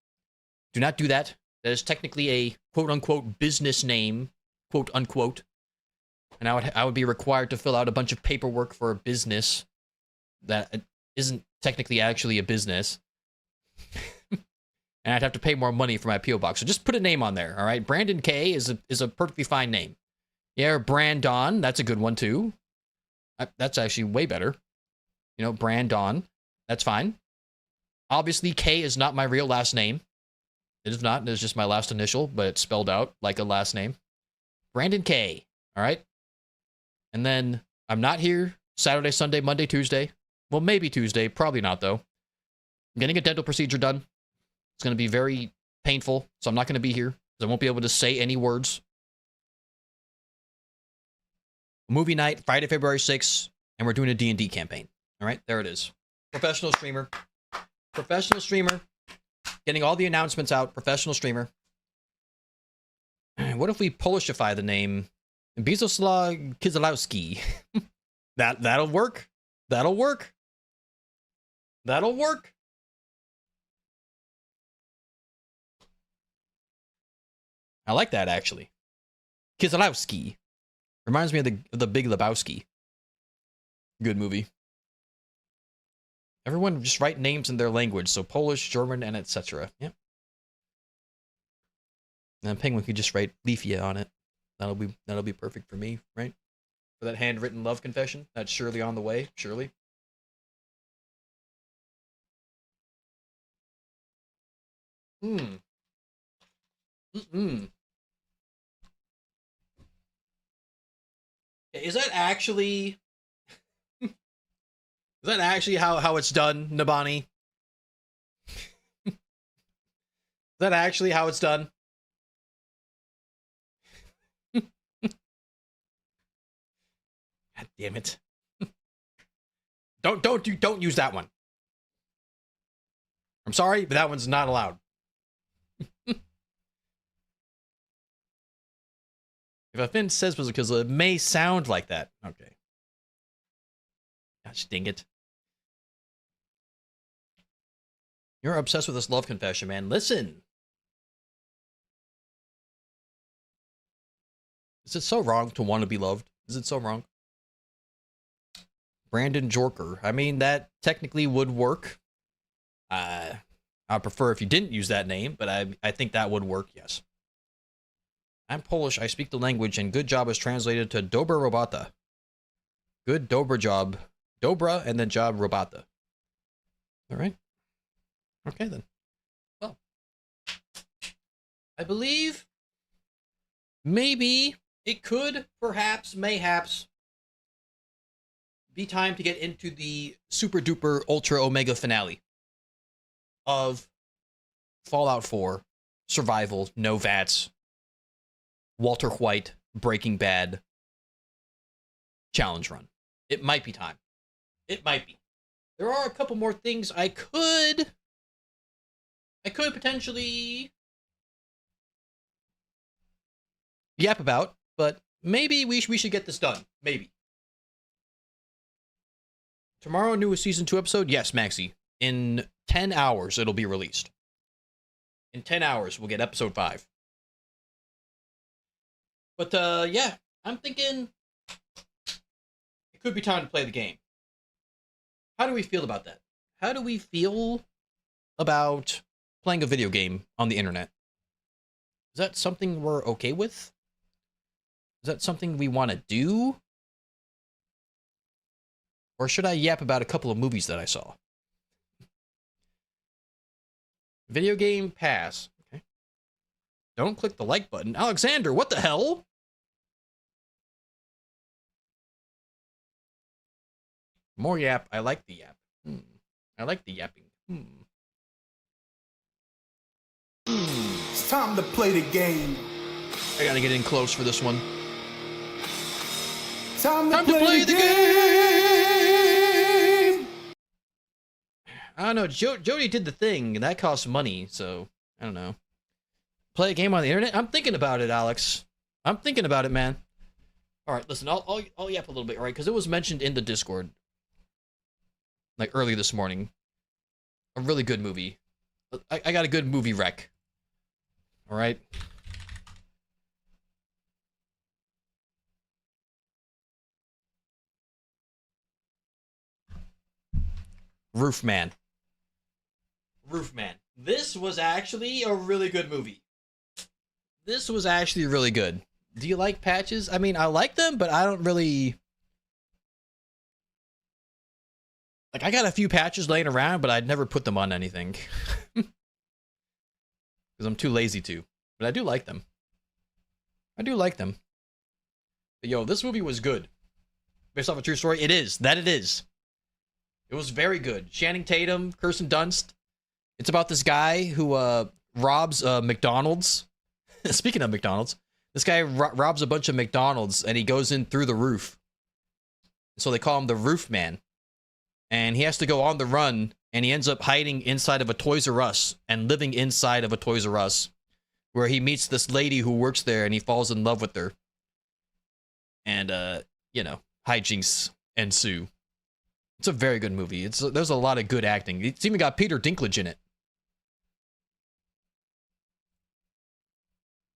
Do not do that. That is technically a quote-unquote business name. Quote-unquote. And I would be required to fill out a bunch of paperwork for a business that isn't technically actually a business. And I'd have to pay more money for my P.O. Box. So just put a name on there, all right? Brandon K is a perfectly fine name. Yeah, Brandon, that's a good one too. That's actually way better. You know, Brandon, that's fine. Obviously, K is not my real last name. It is not. It's just my last initial, but it's spelled out like a last name. Brandon K, all right? And then I'm not here Saturday, Sunday, Monday, Tuesday. Well, maybe Tuesday. Probably not, though. I'm getting a dental procedure done. It's going to be very painful, so I'm not going to be here, because I won't be able to say any words. Movie night, Friday, February 6th, and we're doing a D&D campaign. All right, there it is. Professional streamer. Professional streamer. Getting all the announcements out. Professional streamer. What if we Polishify the name? Bizoslaw Kizalowski. That'll work. That'll work. That'll work. I like that, actually. Kizalowski. Reminds me of the Big Lebowski. Good movie. Everyone just write names in their language, so Polish, German, and etc. Yep. And Penguin could just write Leafia on it. That'll be perfect for me, right? For that handwritten love confession. That's surely on the way, surely. Is that actually how it's done, Nabani? Is that actually how it's done? God damn it. Don't use that one. I'm sorry, but that one's not allowed. If a Finn says was because it may sound like that. Okay. Gosh dang it. You're obsessed with this love confession, man. Listen. Is it so wrong to want to be loved? Is it so wrong? Brandon Jorker. I mean, that technically would work. I prefer if you didn't use that name, but I think that would work, yes. I'm Polish, I speak the language, and good job is translated to dobra robota. Good dobra job. Dobra, and then job robota. Alright. Okay, then. Well. I believe maybe it could, perhaps, mayhaps, be time to get into the super duper ultra omega finale of Fallout 4 Survival No VATS Walter White Breaking Bad challenge run. It might be time. It might be. There are a couple more things I could potentially yap about, but maybe we should get this done. Maybe. Tomorrow, new season 2 episode? Yes, Maxi. In 10 hours, it'll be released. In 10 hours, we'll get episode 5. But, yeah, I'm thinking it could be time to play the game. How do we feel about that? How do we feel about playing a video game on the internet? Is that something we're okay with? Is that something we want to do? Or should I yap about a couple of movies that I saw? Video game pass. Okay. Don't click the like button. Alexander, what the hell? More yap. I like the yap. I like the yapping. It's time to play the game. I gotta get in close for this one. Time to play the game. I don't know. Jody did the thing, and that costs money, so I don't know. Play a game on the internet? I'm thinking about it, Alex. I'm thinking about it, man. All right, listen. I'll yap a little bit, all right? Because it was mentioned in the Discord, like early this morning. A really good movie. I got a good movie rec. All right. Roofman. Roofman. This was actually a really good movie. This was actually really good. Do you like patches? I mean, I like them, but I don't really... Like, I got a few patches laying around, but I'd never put them on anything. Because I'm too lazy to. But I do like them. I do like them. But yo, this movie was good. Based off a true story? It is. That it is. It was very good. Channing Tatum, Kirsten Dunst. It's about this guy who robs McDonald's. Speaking of McDonald's, this guy robs a bunch of McDonald's and he goes in through the roof. So they call him the Roof Man. And he has to go on the run, and he ends up hiding inside of a Toys R Us and living inside of a Toys R Us, where he meets this lady who works there and he falls in love with her. And, you know, hijinks ensue. It's a very good movie. There's a lot of good acting. It's even got Peter Dinklage in it.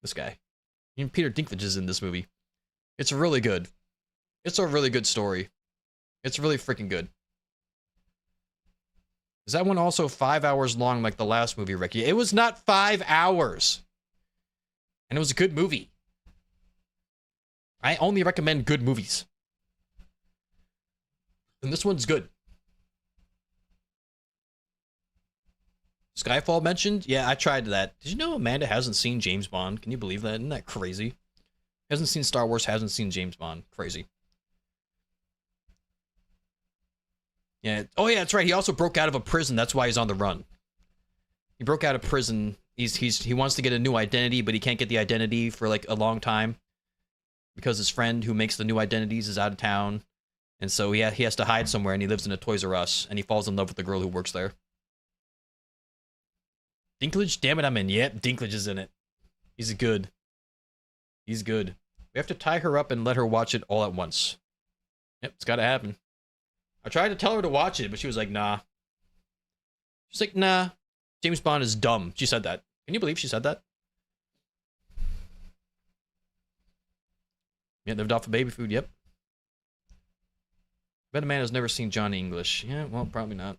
This guy. Even Peter Dinklage is in this movie. It's really good. It's a really good story. It's really freaking good. Is that one also 5 hours long like the last movie, Ricky? It was not 5 hours. And it was a good movie. I only recommend good movies. And this one's good. Skyfall mentioned? Yeah, I tried that. Did you know Amanda hasn't seen James Bond? Can you believe that? Isn't that crazy? Hasn't seen Star Wars, hasn't seen James Bond. Crazy. Yeah. Oh yeah, that's right. He also broke out of a prison. That's why he's on the run. He broke out of prison. He wants to get a new identity, but he can't get the identity for like a long time because his friend who makes the new identities is out of town, and so he has to hide somewhere. And he lives in a Toys R Us, and he falls in love with the girl who works there. Dinklage, damn it, I'm in. Yep, Dinklage is in it. He's good. He's good. We have to tie her up and let her watch it all at once. Yep, it's got to happen. I tried to tell her to watch it, but she was like, nah. She's like, nah. James Bond is dumb. She said that. Can you believe she said that? Yeah, lived off of baby food, yep. Bet a man has never seen Johnny English. Yeah, well, probably not.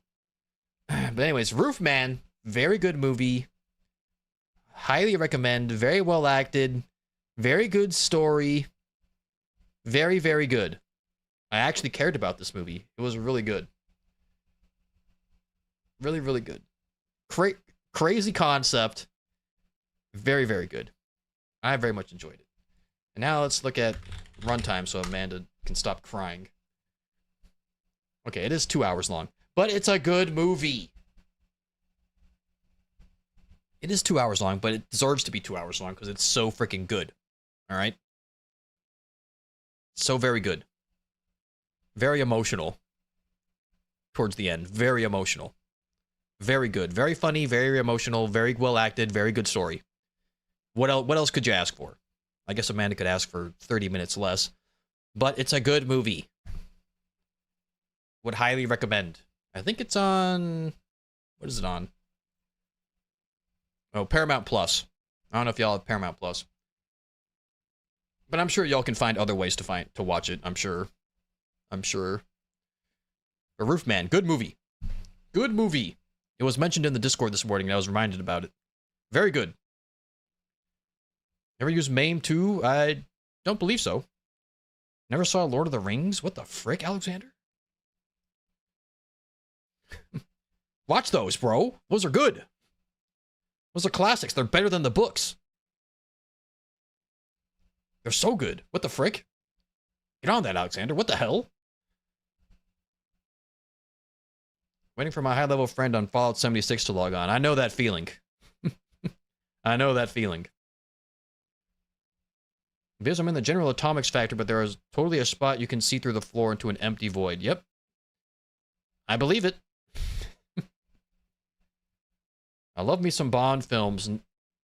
But anyways, Roof Man, very good movie. Highly recommend. Very well acted. Very good story. Very, very good. I actually cared about this movie. It was really good. Really, really good. Crazy concept. Very, very good. I very much enjoyed it. And now let's look at runtime so Amanda can stop crying. Okay, it is 2 hours long, but it's a good movie. It is 2 hours long, but it deserves to be 2 hours long because it's so freaking good. All right? So very good. Very emotional. Towards the end. Very emotional. Very good. Very funny, very emotional, very well acted, very good story. What else could you ask for? I guess Amanda could ask for 30 minutes less. But it's a good movie. Would highly recommend. I think it's on... What is it on? Oh, Paramount Plus. I don't know if y'all have Paramount Plus. But I'm sure y'all can find other ways to watch it. I'm sure. The Roof Man. Good movie. Good movie. It was mentioned in the Discord this morning and I was reminded about it. Very good. Ever used MAME 2? I don't believe so. Never saw Lord of the Rings? What the frick, Alexander? Watch those, bro. Those are good. Those are classics. They're better than the books. They're so good. What the frick? Get on that, Alexander. What the hell? Waiting for my high-level friend on Fallout 76 to log on. I know that feeling. I know that feeling. Because I'm in the General Atomics Factory, but there is totally a spot you can see through the floor into an empty void. Yep. I believe it. I love me some Bond films, and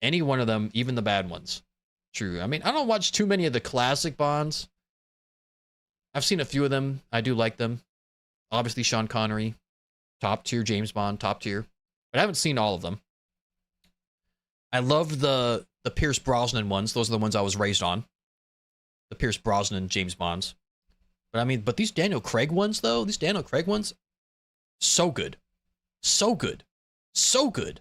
any one of them, even the bad ones. True. I mean, I don't watch too many of the classic Bonds. I've seen a few of them. I do like them. Obviously, Sean Connery. Top tier James Bond, top tier. But I haven't seen all of them. I love the Pierce Brosnan ones. Those are the ones I was raised on. The Pierce Brosnan James Bonds. But I mean, but these Daniel Craig ones, though, so good. So good. So good.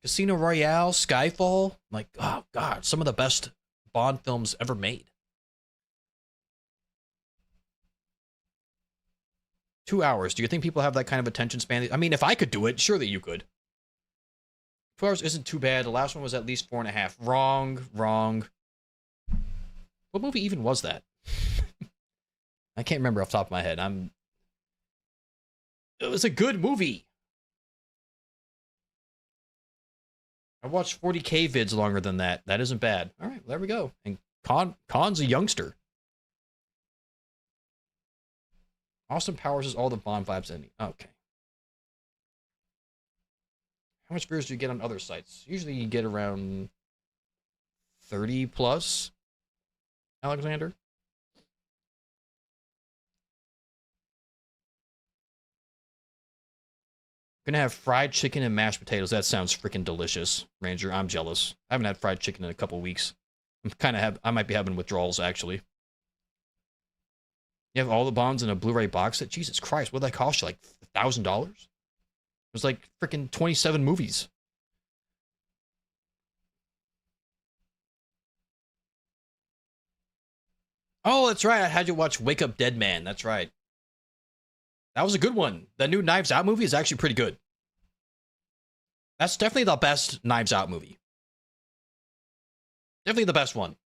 Casino Royale, Skyfall, like, oh God, some of the best Bond films ever made. 2 hours. Do you think people have that kind of attention span? I mean, if I could do it, surely you could. 2 hours isn't too bad. The last one was at least 4.5. Wrong. What movie even was that? I can't remember off the top of my head. It was a good movie. I watched 40K vids longer than that. That isn't bad. All right, there we go. And Khan's a youngster. Austin Powers is all the Bond vibes ending. Okay. How much viewers do you get on other sites? Usually you get around 30 plus, Alexander. Gonna have fried chicken and mashed potatoes. That sounds freaking delicious, Ranger. I'm jealous. I haven't had fried chicken in a couple weeks. I might be having withdrawals, actually. You have all the Bonds in a Blu-ray box set? Jesus Christ, what did that cost you? Like $1,000? It was like freaking 27 movies. Oh, that's right. I had you watch Wake Up Dead Man. That's right. That was a good one. The new Knives Out movie is actually pretty good. That's definitely the best Knives Out movie. Definitely the best one.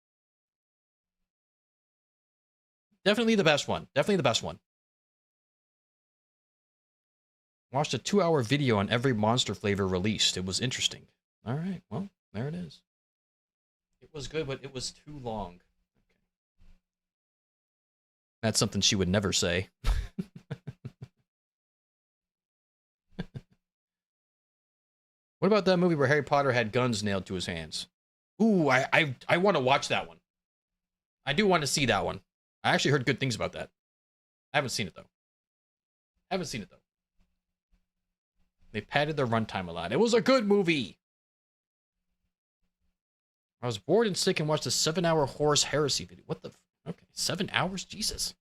Definitely the best one. Definitely the best one. Watched a 2-hour video on every monster flavor released. It was interesting. All right. Well, there it is. It was good, but it was too long. Okay. That's something she would never say. What about that movie where Harry Potter had guns nailed to his hands? Ooh, I want to watch that one. I do want to see that one. I actually heard good things about that. I haven't seen it, though. They padded their runtime a lot. It was a good movie. I was bored and sick and watched a 7-hour Horus Heresy video. What the? Okay, 7 hours? Jesus.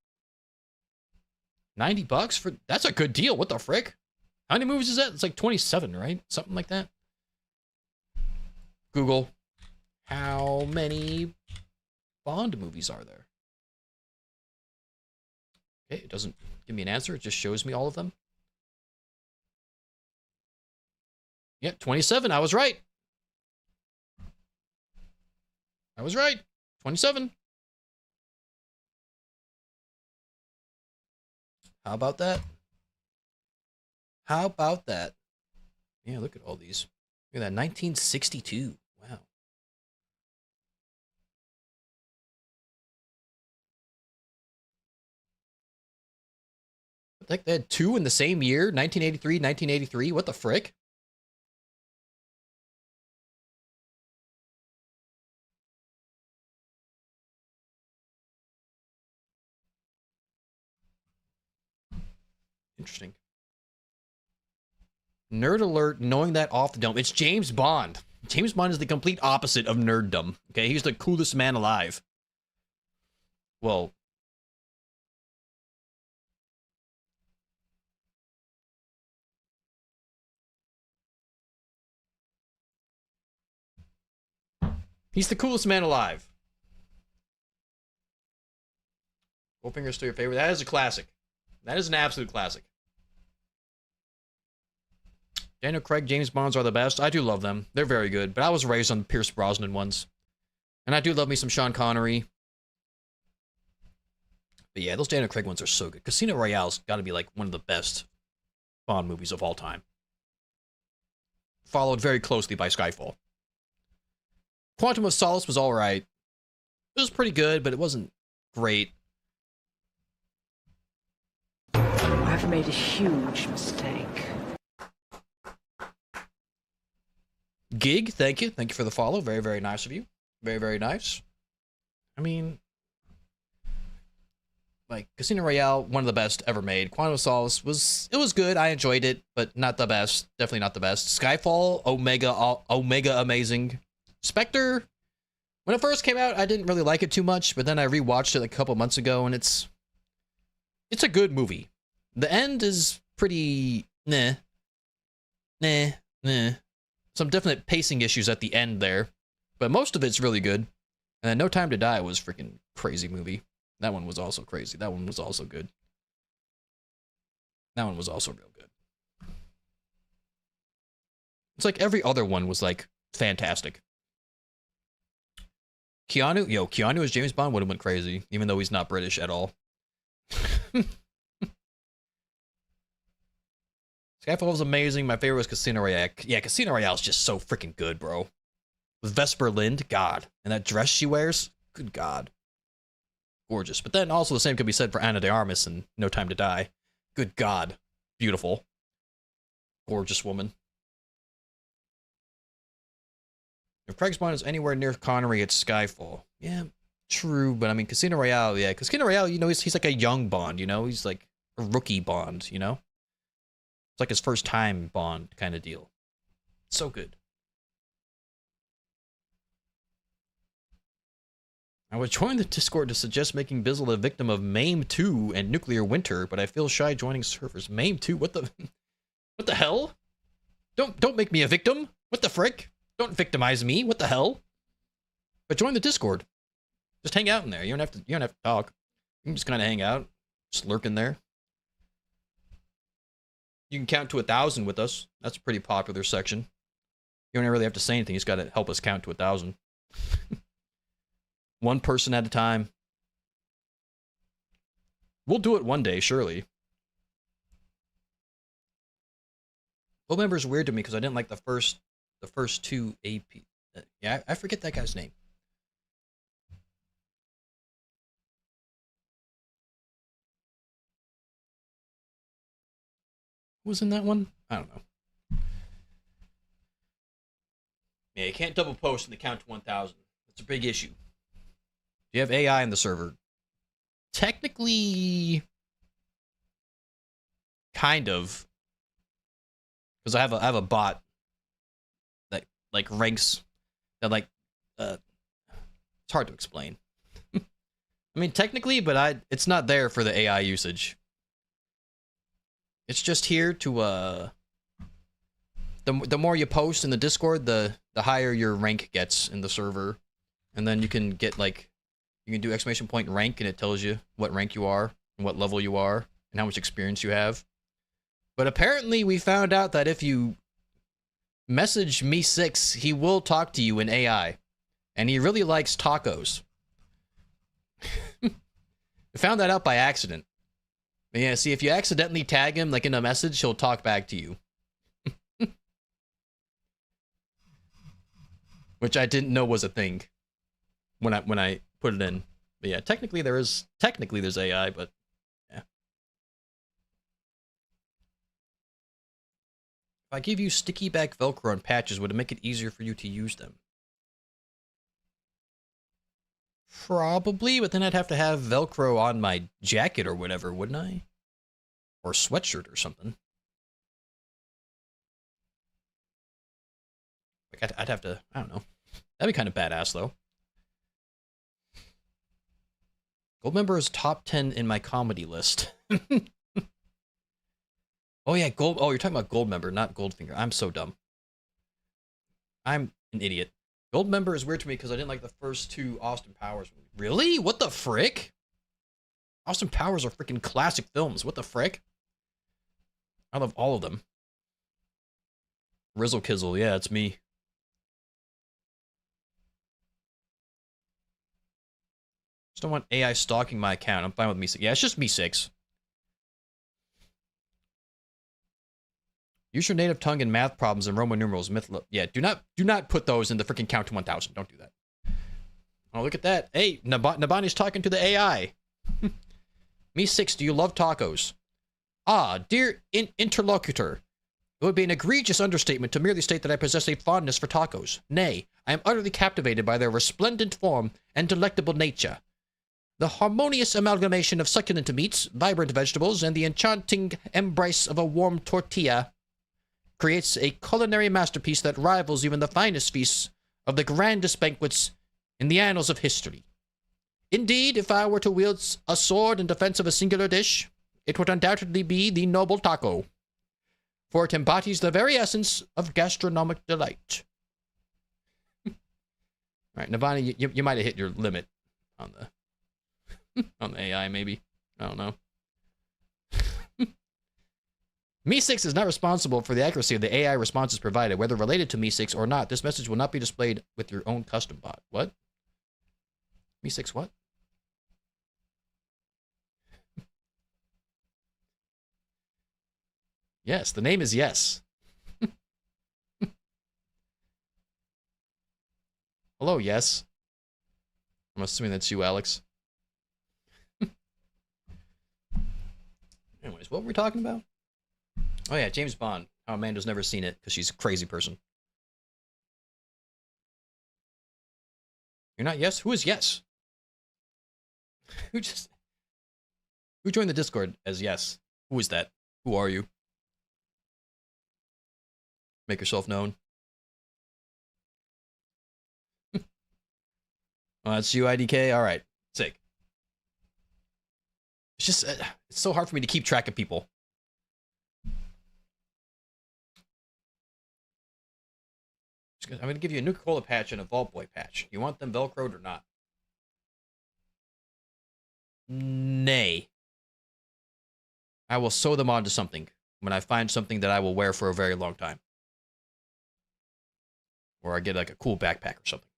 $90 for... That's a good deal. What the frick? How many movies is that? It's like 27, right? Something like that. Google. How many Bond movies are there? Okay, it doesn't give me an answer. It just shows me all of them. Yep, 27. I was right. 27. How about that? Yeah, look at all these. Look at that, 1962. Wow. What the heck? They had 2 in the same year? 1983, 1983? What the frick? Interesting. Nerd alert, knowing that off the dome. It's James Bond. James Bond is the complete opposite of nerddom. Okay, he's the coolest man alive. Well, he's the coolest man alive. Goldfinger's still your favorite? That is a classic. That is an absolute classic. Daniel Craig, James Bonds are the best. I do love them. They're very good. But I was raised on the Pierce Brosnan ones. And I do love me some Sean Connery. But yeah, those Daniel Craig ones are so good. Casino Royale's got to be like one of the best Bond movies of all time. Followed very closely by Skyfall. Quantum of Solace was alright. It was pretty good, but it wasn't great. I've made a huge mistake. Gig, thank you. Thank you for the follow. Very, very nice of you. Very, very nice. I mean, like, Casino Royale, one of the best ever made. Quantum of Solace was good. I enjoyed it, but not the best. Definitely not the best. Skyfall, Omega amazing. Spectre, when it first came out, I didn't really like it too much, but then I rewatched it like a couple months ago, and it's a good movie. The end is pretty nah. Some definite pacing issues at the end there, but most of it's really good. And then No Time to Die was freaking crazy movie. That one was also crazy. That one was also good. That one was also real good. It's like every other one was like fantastic. Keanu as James Bond would have went crazy, even though he's not British at all. Skyfall was amazing. My favorite was Casino Royale. Yeah, Casino Royale is just so freaking good, bro. With Vesper Lind, God. And that dress she wears, good God. Gorgeous. But then also the same could be said for Ana de Armas in No Time to Die. Good God. Beautiful. Gorgeous woman. If Craig's Bond is anywhere near Connery, it's Skyfall. Yeah, true. But I mean, Casino Royale, yeah. Casino Royale, you know, he's like a young Bond, you know? He's like a rookie Bond, you know? It's like his first time Bond kind of deal. So good. I would join the Discord to suggest making Bizzle a victim of MAME 2 and Nuclear Winter, but I feel shy joining servers. MAME 2? What the hell? Don't make me a victim. What the frick? Don't victimize me. What the hell? But join the Discord. Just hang out in there. You don't have to talk. You can just kind of hang out, just lurk in there. You can count to 1,000 with us. That's a pretty popular section. You don't really have to say anything. You just got to help us count to 1,000. One person at a time. We'll do it one day, surely. Gold member is weird to me because I didn't like the first two AP. Yeah, I forget that guy's name. Who was in that one? I don't know. Yeah, you can't double post in the count to 1,000. That's a big issue. Do you have AI in the server? Technically, kind of, because I have a bot that like ranks that like it's hard to explain. I mean, technically, but it's not there for the AI usage. It's just here to the more you post in the Discord, the higher your rank gets in the server, and then you can get like. You can do exclamation point rank and it tells you what rank you are and what level you are and how much experience you have. But apparently we found out that if you message me6, he will talk to you in AI. And he really likes tacos. I found that out by accident. But yeah, see, if you accidentally tag him like in a message, he'll talk back to you. Which I didn't know was a thing when I put it in. But yeah, technically there's AI, but yeah. If I give you sticky back Velcro and patches, would it make it easier for you to use them? Probably, but then I'd have to have Velcro on my jacket or whatever, wouldn't I? Or sweatshirt or something. Like I'd have to, I don't know. That'd be kind of badass though. Goldmember is top 10 in my comedy list. Oh yeah, Gold. Oh, you're talking about Goldmember, not Goldfinger. I'm so dumb. I'm an idiot. Goldmember is weird to me because I didn't like the first two Austin Powers movies. Really? What the frick? Austin Powers are freaking classic films. What the frick? I love all of them. Rizzle Kizzle, yeah, it's me. Just don't want AI stalking my account. I'm fine with me6. Yeah, it's just me6. Use your native tongue in math problems and Roman numerals. Yeah, do not put those in the freaking count to 1,000. Don't do that. Oh, look at that. Hey, Nabani's talking to the AI. Me6, do you love tacos? Ah, dear interlocutor. It would be an egregious understatement to merely state that I possess a fondness for tacos. Nay, I am utterly captivated by their resplendent form and delectable nature. The harmonious amalgamation of succulent meats, vibrant vegetables, and the enchanting embrace of a warm tortilla creates a culinary masterpiece that rivals even the finest feasts of the grandest banquets in the annals of history. Indeed, if I were to wield a sword in defense of a singular dish, it would undoubtedly be the noble taco, for it embodies the very essence of gastronomic delight. All right, Navani, you might have hit your limit on the on the AI, maybe. I don't know. Me6 is not responsible for the accuracy of the AI responses provided, whether related to Me6 or not. This message will not be displayed with your own custom bot. What? Me6 what? Yes, the name is Yes. Hello, Yes. I'm assuming that's you, Alex. Anyways, what were we talking about? Oh yeah, James Bond. How Amanda's never seen it because she's a crazy person. You're not Yes? Who is Yes? Who joined the Discord as Yes? Who is that? Who are you? Make yourself known. Oh, that's you, IDK? Alright. Sick. It's just, it's so hard for me to keep track of people. I'm going to give you a Nuka-Cola patch and a Vault Boy patch. You want them Velcroed or not? Nay. I will sew them onto something when I find something that I will wear for a very long time. Or I get like a cool backpack or something.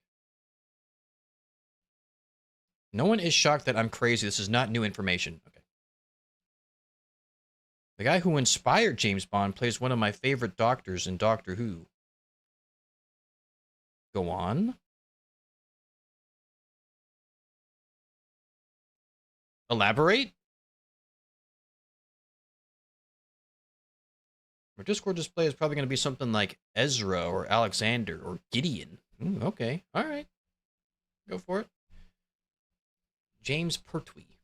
No one is shocked that I'm crazy. This is not new information. Okay. The guy who inspired James Bond plays one of my favorite doctors in Doctor Who. Go on. Elaborate? Our Discord display is probably going to be something like Ezra or Alexander or Gideon. Okay. All right. Go for it. James Pertwee.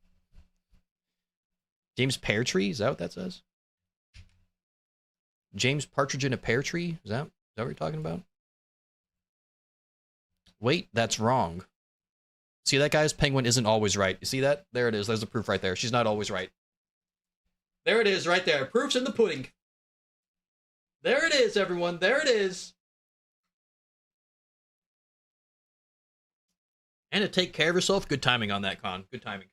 James Pear Tree? Is that what that says? James Partridge in a Pear Tree? Is that what you're talking about? Wait, that's wrong. See that, guys? Penguin isn't always right. You see that? There it is. There's the proof right there. She's not always right. There it is right there. Proof's in the pudding. There it is, everyone. There it is. And to take care of yourself, good timing on that, Con. Good timing.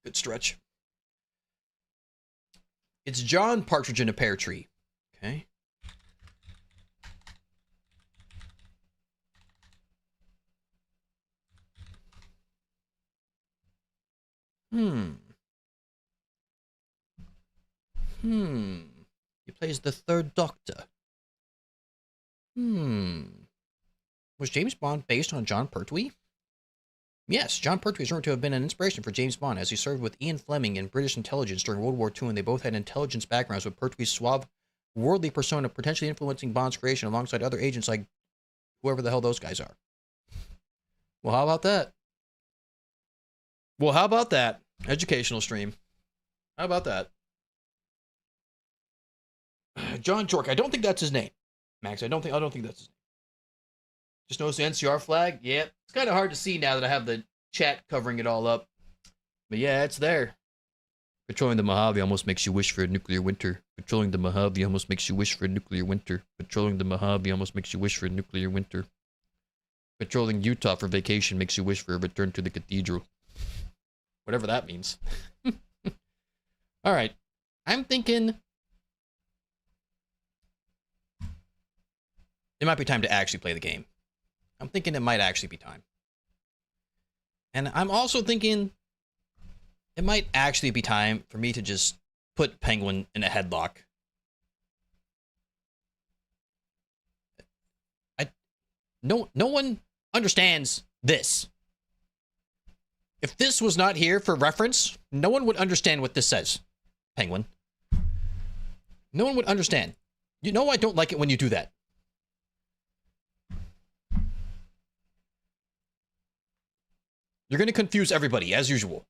Good stretch. It's John Partridge in a Pear Tree. Okay. He plays the Third Doctor. Was James Bond based on John Pertwee? Yes, John Pertwee is rumored to have been an inspiration for James Bond, as he served with Ian Fleming in British intelligence during World War II, and they both had intelligence backgrounds, with Pertwee's suave, worldly persona potentially influencing Bond's creation alongside other agents like whoever the hell those guys are. Well, how about that? Well, how about that? Educational stream. How about that? John Jork. I don't think that's his name, Max. I don't think that's his name. Just notice the NCR flag? Yep. It's kind of hard to see now that I have the chat covering it all up. But yeah, it's there. Patrolling the Mojave almost makes you wish for a nuclear winter. Patrolling the Mojave almost makes you wish for a nuclear winter. Patrolling the Mojave almost makes you wish for a nuclear winter. Patrolling Utah for vacation makes you wish for a return to the cathedral. Whatever that means. Alright. I'm thinking it might be time to actually play the game. I'm thinking it might actually be time. And I'm also thinking it might actually be time for me to just put Penguin in a headlock. No one understands this. If this was not here for reference, no one would understand what this says, Penguin. No one would understand. You know I don't like it when you do that. You're going to confuse everybody, as usual.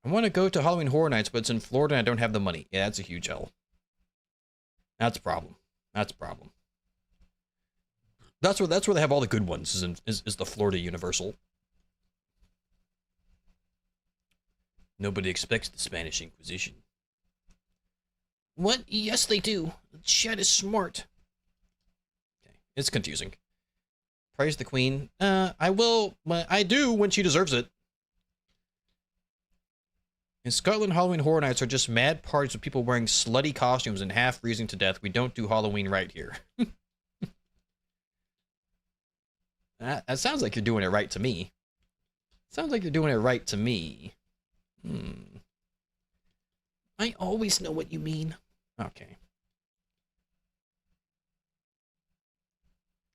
I want to go to Halloween Horror Nights, but it's in Florida and I don't have the money. Yeah, that's a huge L. That's a problem. That's a problem. That's where they have all the good ones, is the Florida Universal. Nobody expects the Spanish Inquisition. What? Yes, they do. Chat is smart. It's confusing. Praise the queen. I will. I do when she deserves it. In Scotland, Halloween Horror Nights are just mad parties with people wearing slutty costumes and half freezing to death. We don't do Halloween right here. That sounds like you're doing it right to me. Sounds like you're doing it right to me. I always know what you mean. Okay.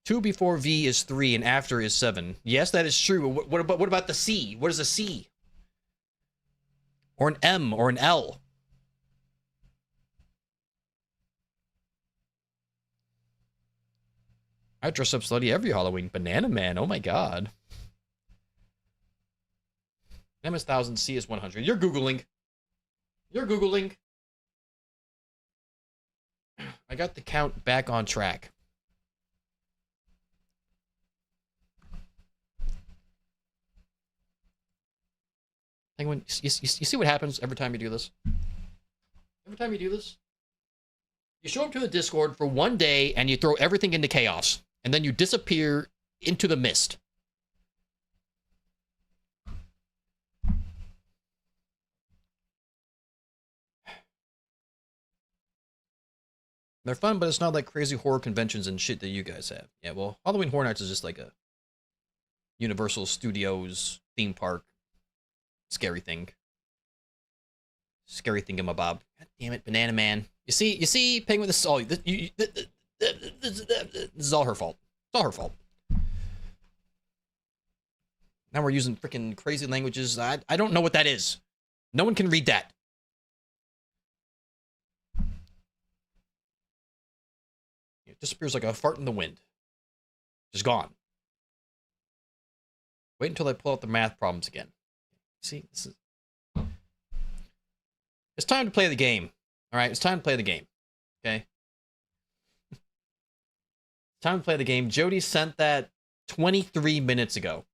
2 before V is 3 and after is 7. Yes, that is true. What about the C? What is a C? Or an M or an L? I dress up slutty every Halloween. Banana Man, oh my god. M is 1000, C is 100. You're Googling. You're Googling. I got the count back on track. Penguin, you see what happens every time you do this? Every time you do this? You show up to the Discord for one day and you throw everything into chaos. And then you disappear into the mist. They're fun, but it's not like crazy horror conventions and shit that you guys have. Yeah, well, Halloween Horror Nights is just like a Universal Studios theme park scary thing. Scary thingamabob. God damn it, Banana Man. You see, Penguin, this is all this is all her fault. It's all her fault. Now we're using freaking crazy languages. I don't know what that is. No one can read that. It disappears like a fart in the wind. Just gone. Wait until I pull out the math problems again. See, this is... It's time to play the game. All right, it's time to play the game. Okay? Time to play the game. Jody sent that 23 minutes ago.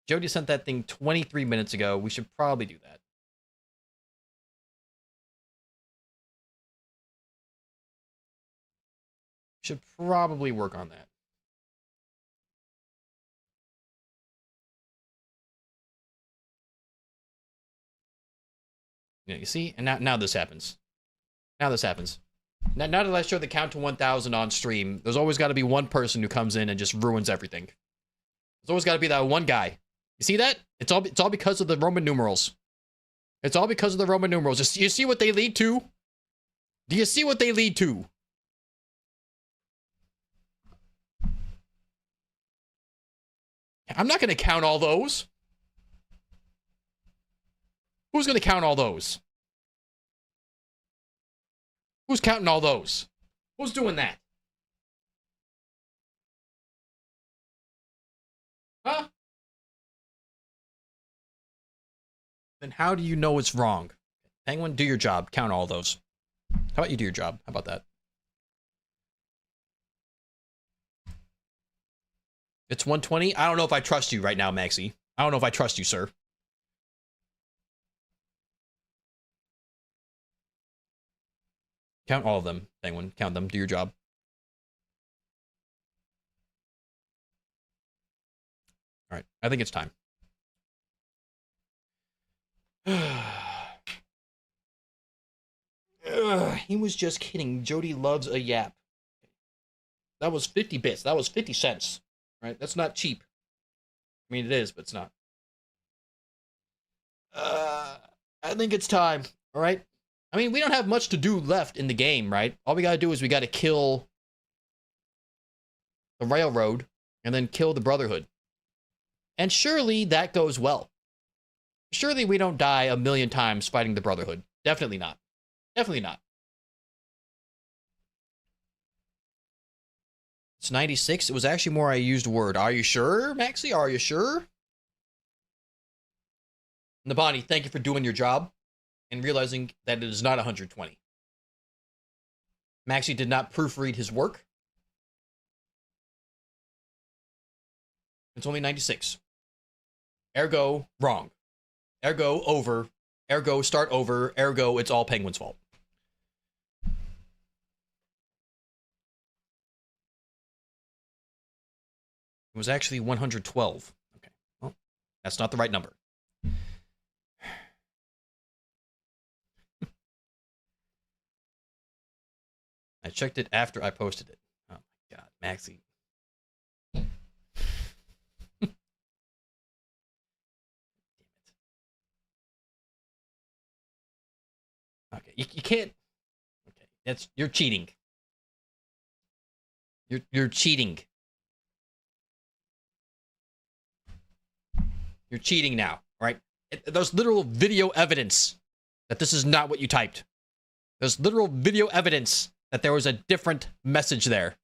Jody sent that thing 23 minutes ago. We should probably do that. Should probably work on that. Yeah, you see? And now this happens. Now this happens. Now that I show the count to 1,000 on stream, there's always got to be one person who comes in and just ruins everything. There's always got to be that one guy. You see that? It's all because of the Roman numerals. It's all because of the Roman numerals. You see what they lead to? Do you see what they lead to? I'm not going to count all those. Who's going to count all those? Who's counting all those? Who's doing that? Huh? Then how do you know it's wrong? Penguin, do your job. Count all those. How about you do your job? How about that? It's 120? I don't know if I trust you right now, Maxie. I don't know if I trust you, sir. Count all of them, Penguin. Count them. Do your job. All right. I think it's time. He was just kidding. Jody loves a yap. That was 50 bits. That was 50 cents. Right? That's not cheap. I mean, it is, but it's not. I think it's time. All right? I mean, we don't have much to do left in the game, right? All we gotta do is we gotta kill the railroad and then kill the Brotherhood. And surely that goes well. Surely we don't die a million times fighting the Brotherhood. Definitely not. Definitely not. It's 96. It was actually more I used word. Are you sure, Maxie? Are you sure? Nabani, thank you for doing your job and realizing that it is not 120. Maxie did not proofread his work. It's only 96. Ergo, wrong. Ergo, over. Ergo, start over. Ergo, it's all Penguin's fault. It was actually 112. Okay, well, that's not the right number. I checked it after I posted it. Oh my god, Maxie. Okay, you can't. Okay, you're cheating. You're cheating. You're cheating now, all right? There's literal video evidence that this is not what you typed. There's literal video evidence that there was a different message there.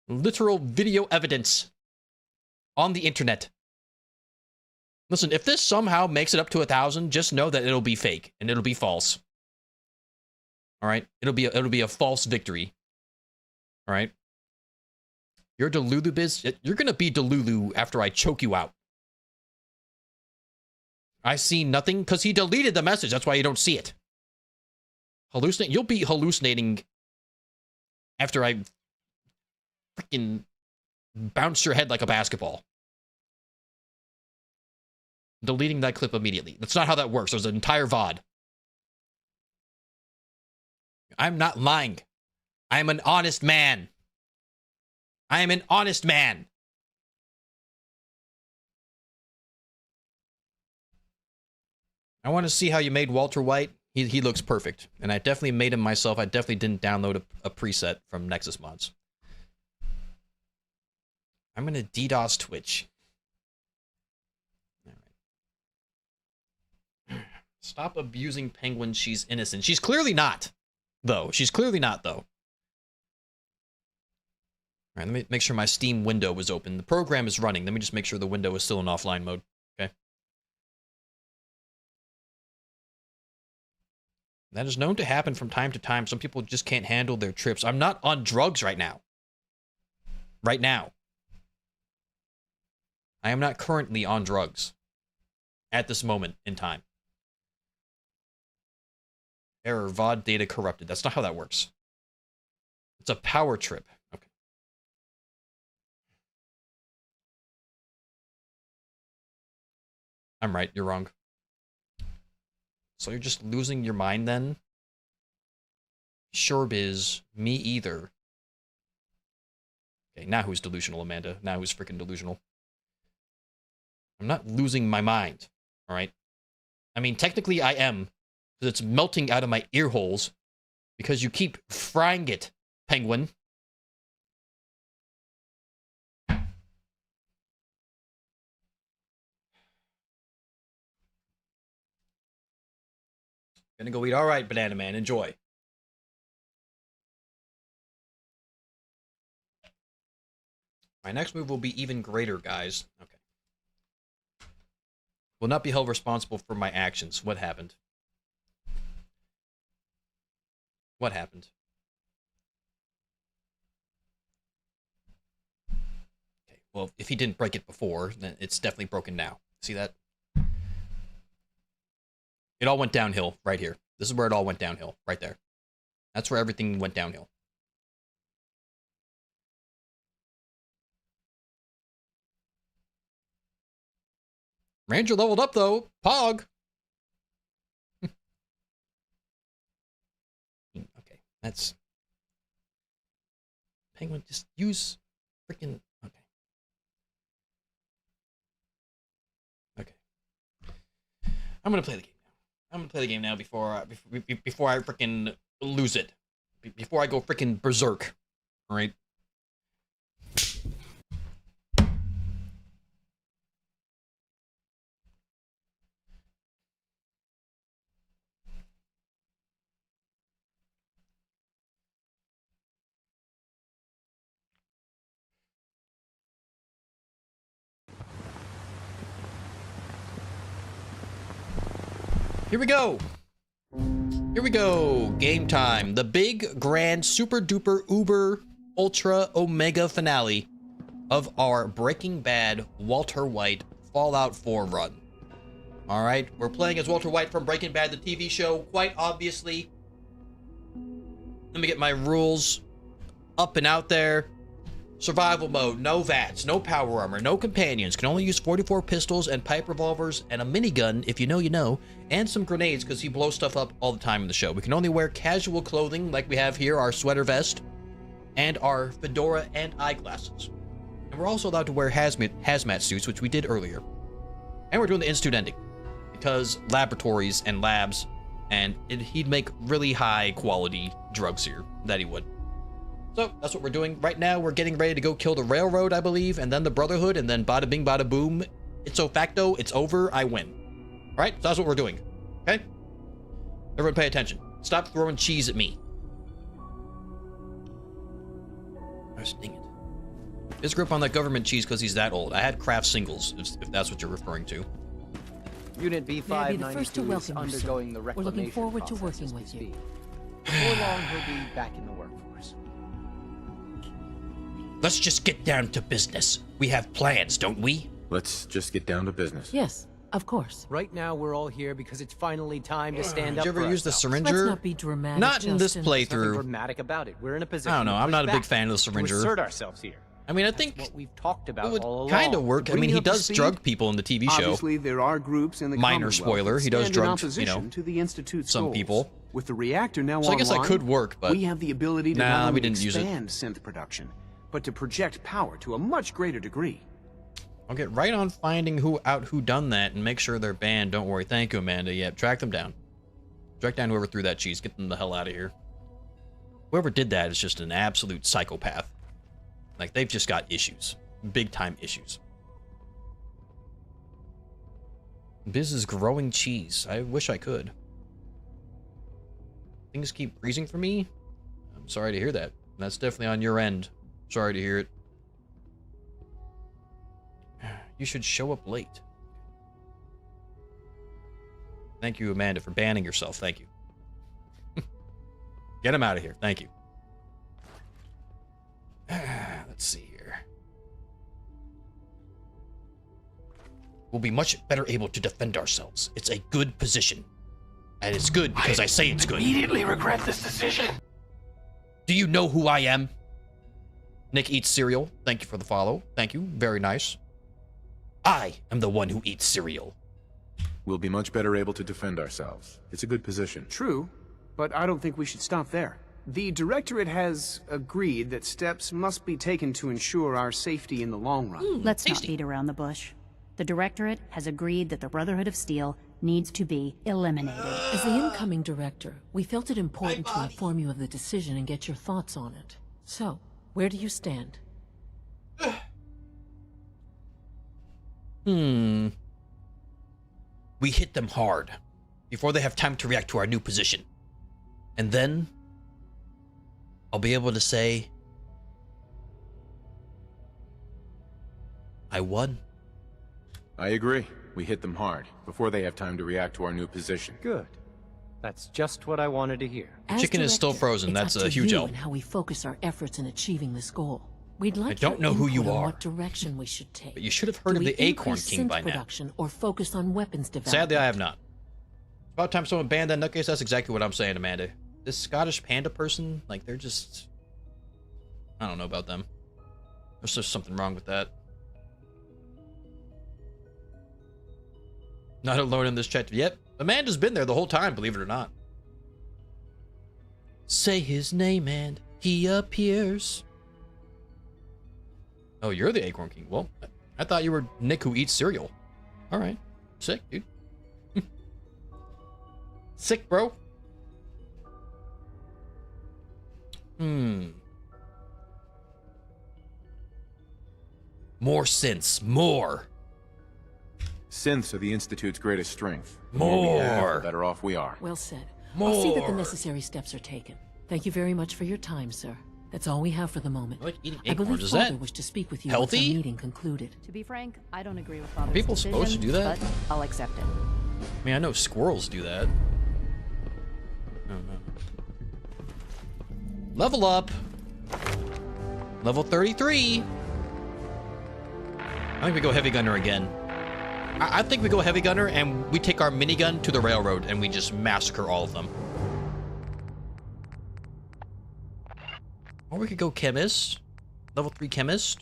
Literal video evidence on the internet. Listen, if this somehow makes it up to 1,000, just know that it'll be fake and it'll be false. All right, it'll be a false victory. All right, your Delulu biz, you're gonna be Delulu after I choke you out. I see nothing because he deleted the message. That's why you don't see it. Hallucinate. You'll be hallucinating after I freaking bounce your head like a basketball. Deleting that clip immediately. That's not how that works. There's an entire VOD. I'm not lying. I am an honest man. I am an honest man. I want to see how you made Walter White. He looks perfect. And I definitely made him myself. I definitely didn't download a preset from Nexus Mods. I'm going to DDoS Twitch. All right. Stop abusing Penguin. She's innocent. She's clearly not. Though. She's clearly not, though. Alright, let me make sure my Steam window is open. The program is running. Let me just make sure the window is still in offline mode. Okay. That is known to happen from time to time. Some people just can't handle their trips. I'm not on drugs right now. Right now. I am not currently on drugs. At this moment in time. Error, VOD data corrupted. That's not how that works. It's a power trip. Okay. I'm right, you're wrong. So you're just losing your mind then? Sure biz, me either. Okay, now who's delusional, Amanda? Now who's freaking delusional? I'm not losing my mind, alright? I mean, technically I am. Because it's melting out of my ear holes. Because you keep frying it, Penguin. Gonna go eat. All right, Banana Man. Enjoy. My next move will be even greater, guys. Okay. Will not be held responsible for my actions. What happened? What happened? Okay, well, if he didn't break it before, then it's definitely broken now. See that? It all went downhill right here. This is where it all went downhill, right there. That's where everything went downhill. Ranger leveled up, though. Pog. Okay, that's... Penguin, just use freaking... Okay. Okay. I'm gonna play the game now. I'm gonna play the game now before I freaking lose it. Before I go freaking berserk. All right? Here we go. Here we go. Game time. The big, grand, super duper, uber, ultra, omega finale of our Breaking Bad Walter White Fallout 4 run. All right, we're playing as Walter White from Breaking Bad, the TV show, quite obviously. Let me get my rules up and out there. Survival mode, no VATS, no power armor, no companions, can only use 44 pistols and pipe revolvers and a minigun, if you know you know, and some grenades because he blows stuff up all the time in the show. We can only wear casual clothing like we have here, our sweater vest, and our fedora and eyeglasses. And we're also allowed to wear hazmat suits, which we did earlier. And we're doing the institute ending because laboratories and labs, and he'd make really high quality drugs here, that he would. So that's what we're doing right now. We're getting ready to go kill the railroad, I believe, and then the Brotherhood, and then bada bing, bada boom. Ipso facto, it's over. I win. All right, so that's what we're doing. Okay, everyone, pay attention. Stop throwing cheese at me. Gosh, dang it. This grip on that government cheese because he's that old. I had Kraft singles, if that's what you're referring to. Unit May I be the first to B592 is welcome you, undergoing the sir. We're reclamation looking forward to process working as we with you. speak. Before long, he'll be back in the workforce. Let's just get down to business. We have plans, don't we? Let's just get down to business. Yes, of course. Right now, we're all here because it's finally time to stand Did up you ever for use the ourselves. Let's syringer? not be dramatic, Not in this Justin. There's nothing playthrough. dramatic about it. We're in a position. I don't know. to I'm push not a big back, fan of the to syringer. assert ourselves here. I mean, I think What we've talked about it would all along. kind of work. I Bring mean, you he up to does speed? drug people in the TV show. Obviously, there are groups in the Minor Commonwealth spoiler, that he does stand in drugs, you opposition know, to the Institute's some goals. people. With the reactor now So I guess that online, could work, but we have the ability to nah, not we only didn't use it. expand synth production, but to project power to a much greater degree. I'll get right on finding who done that and make sure they're banned. Don't worry. Thank you, Amanda. Yep, track them down. Track down whoever threw that cheese. Get them the hell out of here. Whoever did that is just an absolute psychopath. Like, they've just got issues. Big time issues. Biz is growing cheese. I wish I could. Things keep freezing for me. I'm sorry to hear that. That's definitely on your end. Sorry to hear it. You should show up late. Thank you, Amanda, for banning yourself. Thank you. Get him out of here. Thank you. Let's see here. We'll be much better able to defend ourselves. It's a good position. And it's good because I say it's good. Immediately regret this decision. Do you know who I am? Nick eats cereal. Thank you for the follow. Thank you. Very nice. I am the one who eats cereal. We'll be much better able to defend ourselves. It's a good position. True, but I don't think we should stop there. The Directorate has agreed that steps must be taken to ensure our safety in the long run. Let's not Tasty. beat around the bush. The Directorate has agreed that the Brotherhood of Steel needs to be eliminated. As the incoming director, we felt it important to inform you of the decision and get your thoughts on it. So, where do you stand? We hit them hard before they have time to react to our new position. And then I'll be able to say, I won. I agree. We hit them hard, before they have time to react to our new position. Good. That's just what I wanted to hear. As chicken is still director, frozen. it's That's up a to huge you L. and how we focus our efforts in achieving this goal. We'd like don't your know who you input on are. What direction we should take? But you should have heard Do of we the Acorn increase King synth by now. production or focus on weapons development? Sadly, I have not. About time someone banned that nutcase. That's exactly what I'm saying, Amanda. This Scottish panda person, like, they're just... I don't know about them. There's just something wrong with that. Not alone in this chat. Yep, Amanda's been there the whole time, believe it or not. Say his name and he appears. Oh, you're the Acorn King. Well, I thought you were Nick who eats cereal. All right. Sick, dude. Sick, bro. More synths. More. Synths are the Institute's greatest strength. The more we have, More. the better off we are. Well said. I'll see that the More. necessary steps are taken. Thank you very much for your time, sir. That's all we have for the moment. I like eating I believe acorns. Is Father that wished to speak with you healthy? once our meeting concluded. To be frank, I don't agree with Father's people supposed to do that? but I'll accept it. I mean, I know squirrels do that. I don't know. Level up. Level 33. I think we go heavy gunner again. I think we go heavy gunner and we take our minigun to the railroad and we just massacre all of them. Or we could go chemist. Level 3 chemist.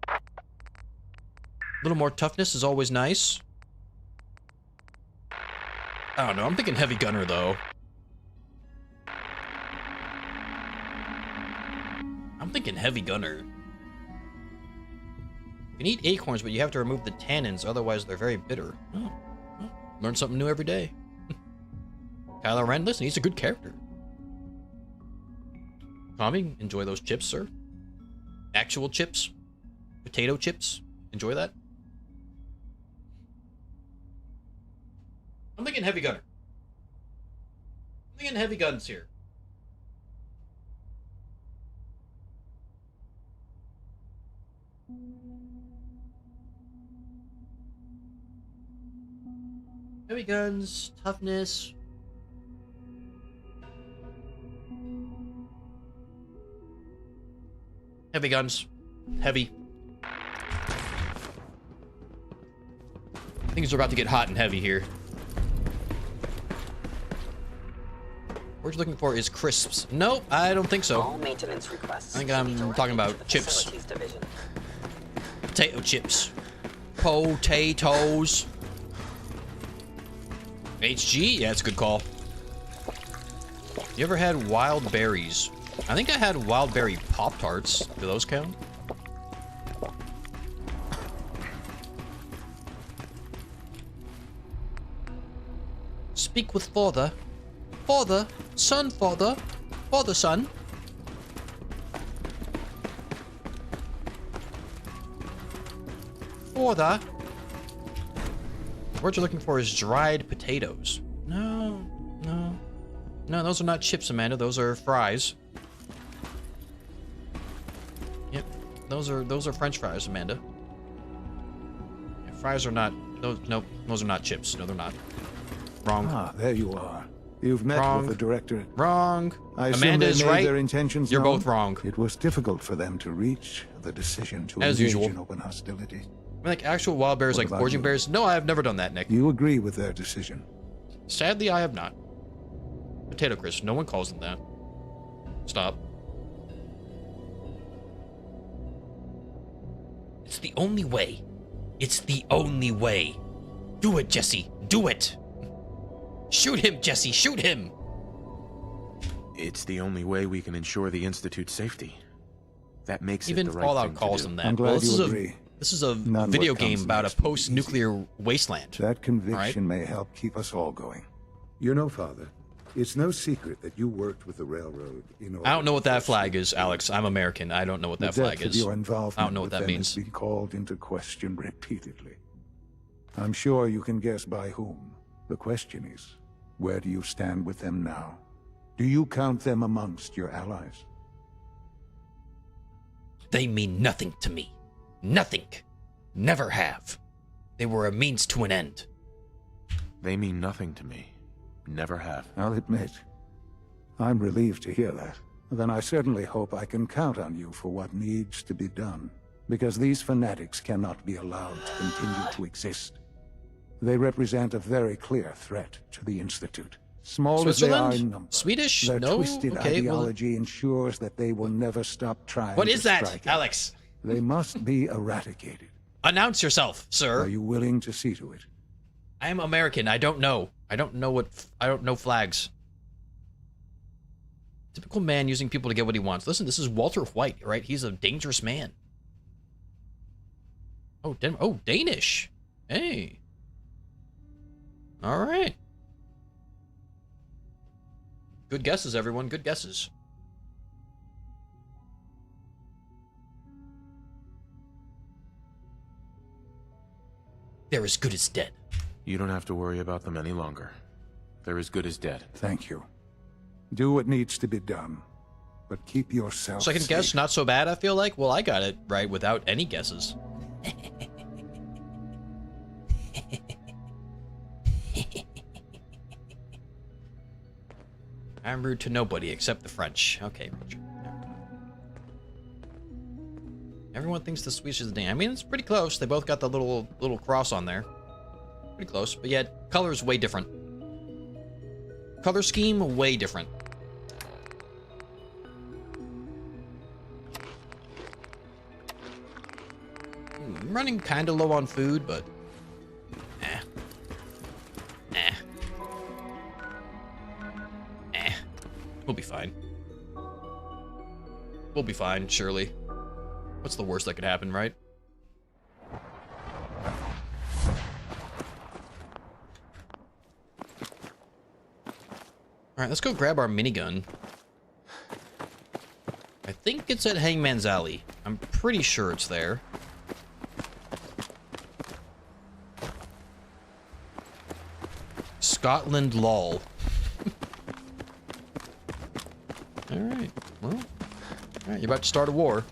A little more toughness is always nice. I don't know. I'm thinking heavy gunner, though. I'm thinking heavy gunner. You can eat acorns, but you have to remove the tannins, otherwise they're very bitter. Oh, well, learn something new every day. Kylo Ren, listen, he's a good character. Tommy, enjoy those chips, sir. Actual chips. Potato chips. Enjoy that. I'm thinking heavy gunner. I'm thinking heavy guns here. Heavy guns, toughness. Heavy guns. Heavy. Things are about to get hot and heavy here. What you're looking for is crisps. Nope, I don't think so. All maintenance requests. I think I'm talking about chips. Division. Potato chips. Potatoes. HG? Yeah, it's a good call. You ever had wild berries? I think I had wild berry Pop-Tarts. Do those count? Speak with father. Father, son, father. Father, son. Father. What you're looking for is dried potatoes. No, no. No, those are not chips, Amanda. Those are fries. Yep. Those are French fries, Amanda. Yeah, fries are not nope, those are not chips. No, they're not. Wrong. Ah, there you are. You've met Wrong. with the directorate. Wrong. I assume Amanda they is made right. their intentions You're known? both wrong. It was difficult for them to reach the decision to As engage usual. in open hostility. Like actual wild bears, What like about foraging you? bears? No, I have never done that, Nick. You agree with their decision? Sadly, I have not. Potato crisp. No one calls them that. Stop. It's the only way. It's the only way. Do it, Jesse. Do it. Shoot him, Jesse. Shoot him. It's the only way we can ensure the Institute's safety. That makes Even it the right Fallout thing calls to them do. that. I'm glad Well, you agree. this is a None video what comes game about a next will be post-nuclear wasteland. That conviction may help keep us all going. You know, Father, it's no secret that you worked with the railroad in order I don't know what to that force flag the is, Alex. I'm American. I don't know what The that flag depth of is. your involvement I don't know what with that them means. has been called into question repeatedly. I'm sure you can guess by whom. The question is, where do you stand with them now? Do you count them amongst your allies? They mean nothing to me. Nothing. Never have. They were a means to an end. They mean nothing to me. Never have. I'll admit, I'm relieved to hear that. Then I certainly hope I can count on you for what needs to be done, because these fanatics cannot be allowed to continue to exist. They represent a very clear threat to the Institute. Small as they are in number, Swedish? their No? twisted Okay, well- ideology ensures that they will never stop trying What to is that, strike Alex? us. They must be eradicated. Announce yourself, sir. Are you willing to see to it? I am American. I don't know. I don't know flags. Typical man using people to get what he wants. Listen, this is Walter White, right? He's a dangerous man. Oh, Danish. Hey. All right. Good guesses, everyone. Good guesses. They're as good as dead. You don't have to worry about them any longer. They're as good as dead. Thank you. Do what needs to be done, but keep yourself Second guess, safe. not so bad, I feel like. Well, I got it right without any guesses. I'm rude to nobody except the French. Okay, Roger. Everyone thinks the Swedish is the name. I mean, it's pretty close. They both got the little cross on there. Pretty close, but yet color's way different. Color scheme way different. I'm running kind of low on food, but... We'll be fine. We'll be fine, surely. What's the worst that could happen, right? Alright, let's go grab our minigun. I think it's at Hangman's Alley. I'm pretty sure it's there. Scotland lol. Alright, well. Alright, you're about to start a war.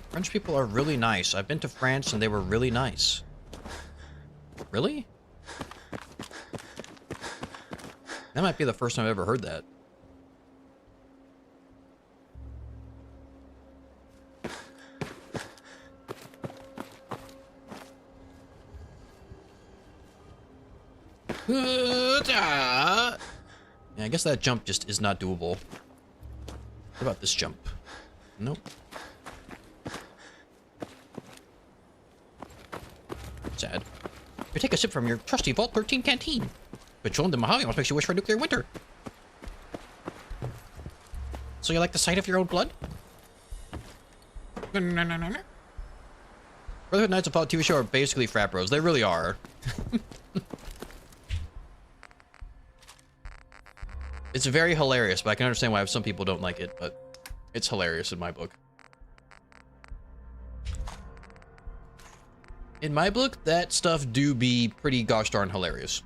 French people are really nice. I've been to France and they were really nice. Really? That might be the first time I've ever heard that. Yeah, I guess that jump just is not doable. What about this jump? Nope. Sad. You take a sip from your trusty Vault 13 canteen. Patrolling the Mojave almost makes you wish for a nuclear winter. So you like the sight of your own blood? Brotherhood Knights of Fallout TV show are basically frat bros. They really are. It's very hilarious, but I can understand why some people don't like it, but it's hilarious in my book. In my book, that stuff do be pretty gosh darn hilarious.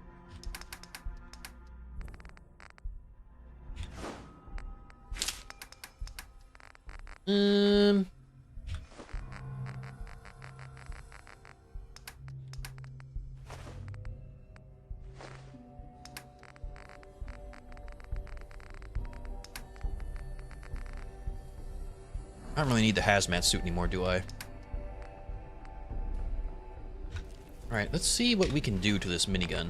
I don't really need the hazmat suit anymore, do I? Alright, let's see what we can do to this minigun.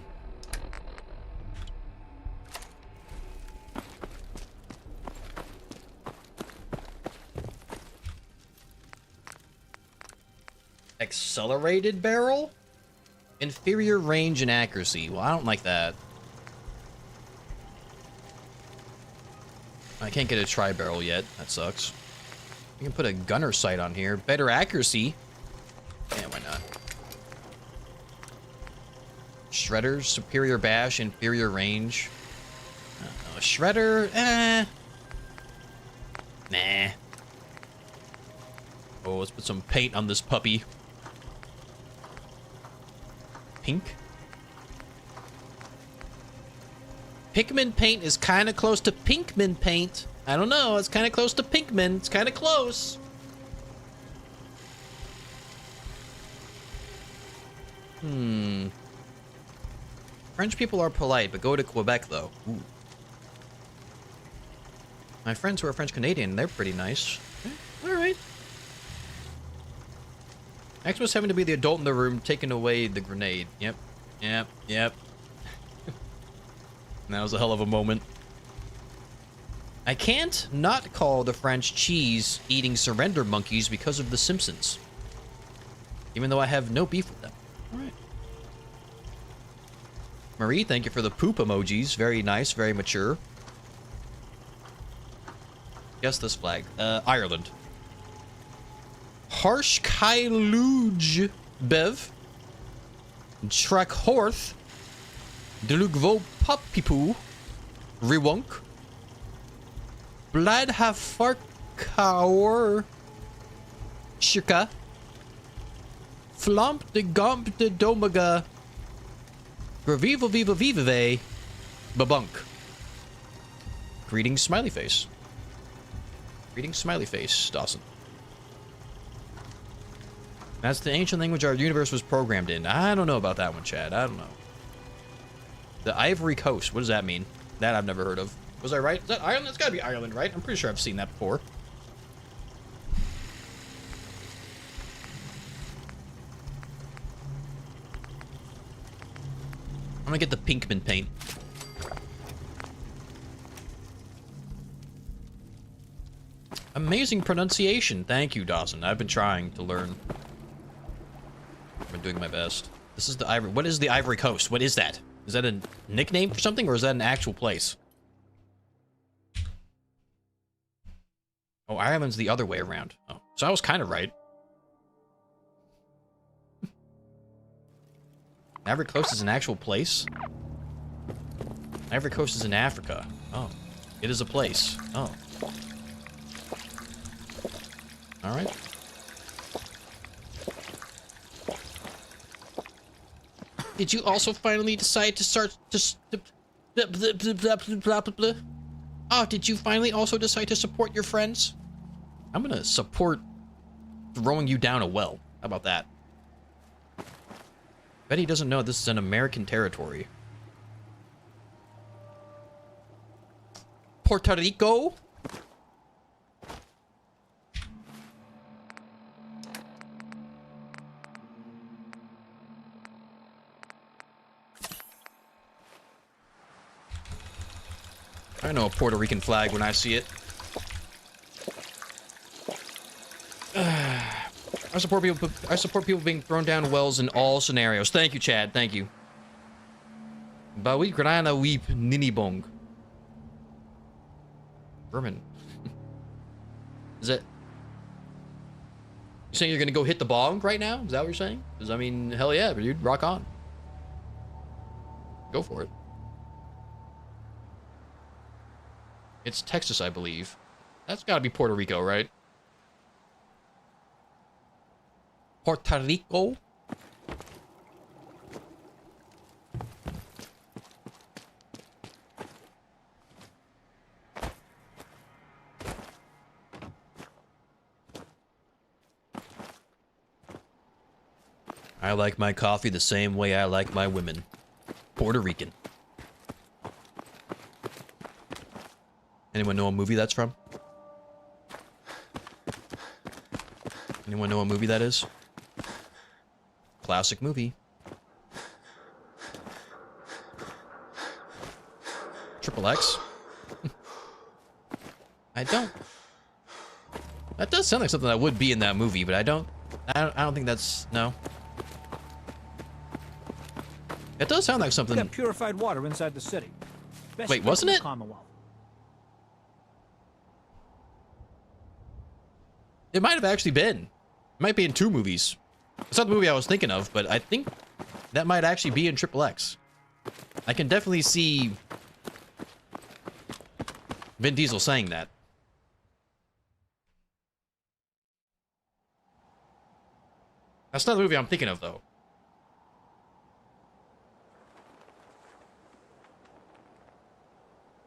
Accelerated barrel? Inferior range and accuracy. Well, I don't like that. I can't get a tri-barrel yet. That sucks. We can put a gunner sight on here. Better accuracy. Yeah, why not? Shredders, superior bash, inferior range. I don't know. Shredder, Nah. Oh, let's put some paint on this puppy. Pink. Pikmin paint is kind of close to Pinkman paint. I don't know. It's kind of close to Pinkman. It's kind of close. French people are polite, but go to Quebec, though. Ooh. My friends who are French-Canadian, they're pretty nice. Okay. Alright. X was having to be the adult in the room, taking away the grenade. Yep. Yep. Yep. That was a hell of a moment. I can't not call the French cheese-eating surrender monkeys because of The Simpsons. Even though I have no beef with them. Alright. Marie, thank you for the poop emojis. Very nice, very mature. Guess this flag. Ireland. Harsh Kailuj Bev. Trakhorth. Delugvo Popipu. Riwunk. Bladhafarkaur. Shika. Flump de Gump de Domaga. Graviva Viva Viva Babunk. Greetings, smiley face. Greetings, smiley face, Dawson. That's the ancient language our universe was programmed in. I don't know about that one, Chad. I don't know. The Ivory Coast. What does that mean? That I've never heard of. Was I right? Is that Ireland? It's gotta be Ireland, right? I'm pretty sure I've seen that before. I'm gonna get the Pinkman paint. Amazing pronunciation. Thank you, Dawson. I've been trying to learn. I've been doing my best. This is the Ivory... What is the Ivory Coast? What is that? Is that a nickname for something, or is that an actual place? Oh, Ireland's the other way around. Oh, so I was kind of right. Ivory Coast is an actual place? Ivory Coast is in Africa. Oh. It is a place. Oh. Alright. Did you also finally decide to start to... Oh, did you finally also decide to support your friends? I'm gonna support throwing you down a well. How about that? Bet he doesn't know this is an American territory. Puerto Rico? I know a Puerto Rican flag when I see it. I support people being thrown down wells in all scenarios. Thank you, Chad. Thank you. Bawi Grana Weep Ninibong. Vermin. Is it? You saying you're gonna go hit the bong right now? Is that what you're saying? Because, I mean, hell yeah, dude. Rock on. Go for it. It's Texas, I believe. That's gotta be Puerto Rico, right? Puerto Rico? I like my coffee the same way I like my women. Puerto Rican. Anyone know a movie that's from? Anyone know what movie that is? Classic movie. Triple X? I don't. That does sound like something that would be in that movie, but I don't think that's... No. It does sound like something... Got purified water inside the city. Best Wait, wasn't it? Commonwealth. It might have actually been. It might be in 2 movies. It's not the movie I was thinking of, but I think that might actually be in Triple X. I can definitely see Vin Diesel saying that. That's not the movie I'm thinking of, though.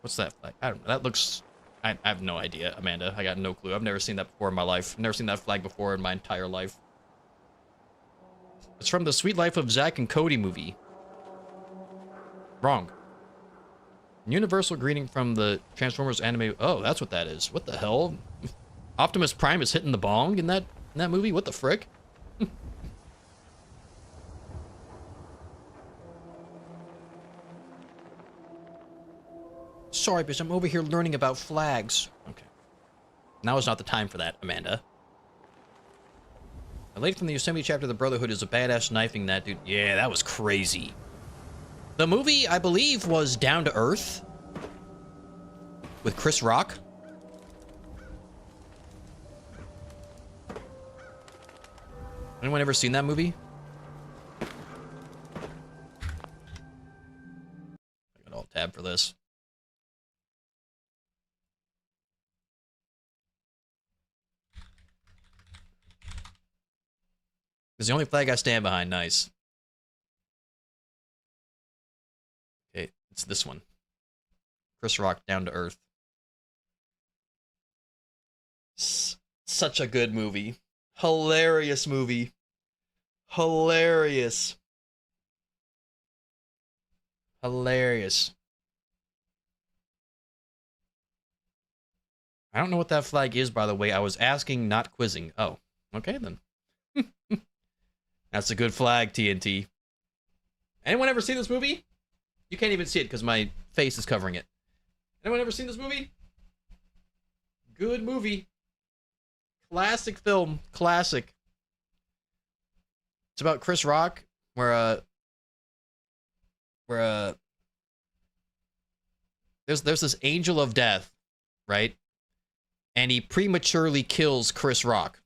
What's that flag? I don't know. That looks... I have no idea, Amanda. I got no clue. I've never seen that before in my life. I've never seen that flag before in my entire life. It's from the Sweet Life of Zack and Cody movie. Wrong. Universal greeting from the Transformers anime. Oh, that's what that is. What the hell? Optimus Prime is hitting the bong in that movie? What the frick? Sorry, because I'm over here learning about flags. Okay. Now is not the time for that, Amanda. A lady from the Yosemite chapter of the Brotherhood is a badass knifing that dude. Yeah, that was crazy. The movie, I believe, was Down to Earth. With Chris Rock. Anyone ever seen that movie? I got alt tab for this. It's the only flag I stand behind. Nice. Okay, it's this one. Chris Rock, Down to Earth. Such a good movie. Hilarious movie. Hilarious. Hilarious. I don't know what that flag is, by the way. I was asking, not quizzing. Oh, okay then. That's a good flag, TNT. Anyone ever seen this movie? You can't even see it because my face is covering it. Anyone ever seen this movie? Good movie. Classic film. Classic. It's about Chris Rock, where there's this angel of death, right? And he prematurely kills Chris Rock.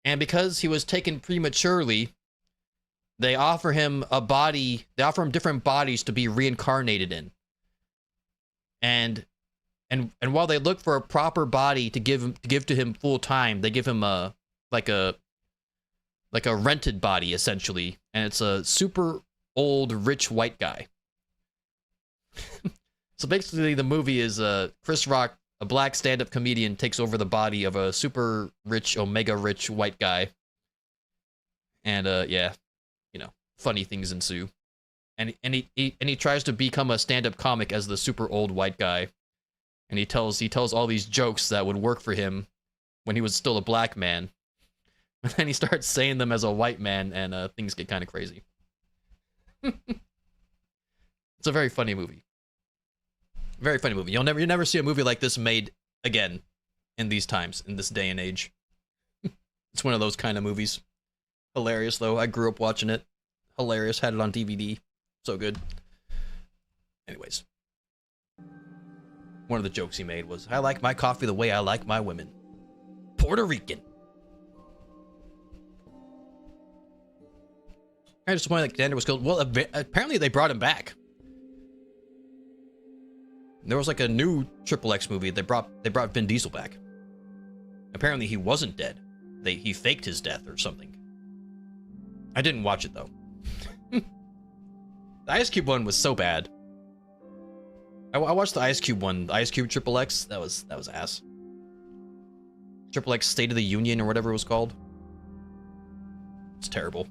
And because he was taken prematurely, they offer him a body, they offer him different bodies to be reincarnated in. And while they look for a proper body to give to him full time, they give him a rented body essentially, and it's a super old rich white guy. So basically the movie is Chris Rock, a black stand-up comedian, takes over the body of a super rich, omega rich white guy. And yeah, you know, funny things ensue. And he tries to become a stand-up comic as the super old white guy. And he tells all these jokes that would work for him when he was still a black man. And then he starts saying them as a white man, and things get kind of crazy. It's a very funny movie. Very funny movie. You'll never see a movie like this made again in these times, in this day and age. It's one of those kind of movies. Hilarious though. I grew up watching it. Hilarious. Had it on DVD. So good. Anyways. One of the jokes he made was, I like my coffee the way I like my women. Puerto Rican. I just wanted, like, Xander was killed. Well, apparently they brought him back. There was like a new XXX movie. They brought Vin Diesel back. Apparently he wasn't dead. He faked his death or something. I didn't watch it though. The Ice Cube one was so bad. I watched the Ice Cube one, the Ice Cube XXX. That was ass. XXX State of the Union or whatever it was called. It's terrible.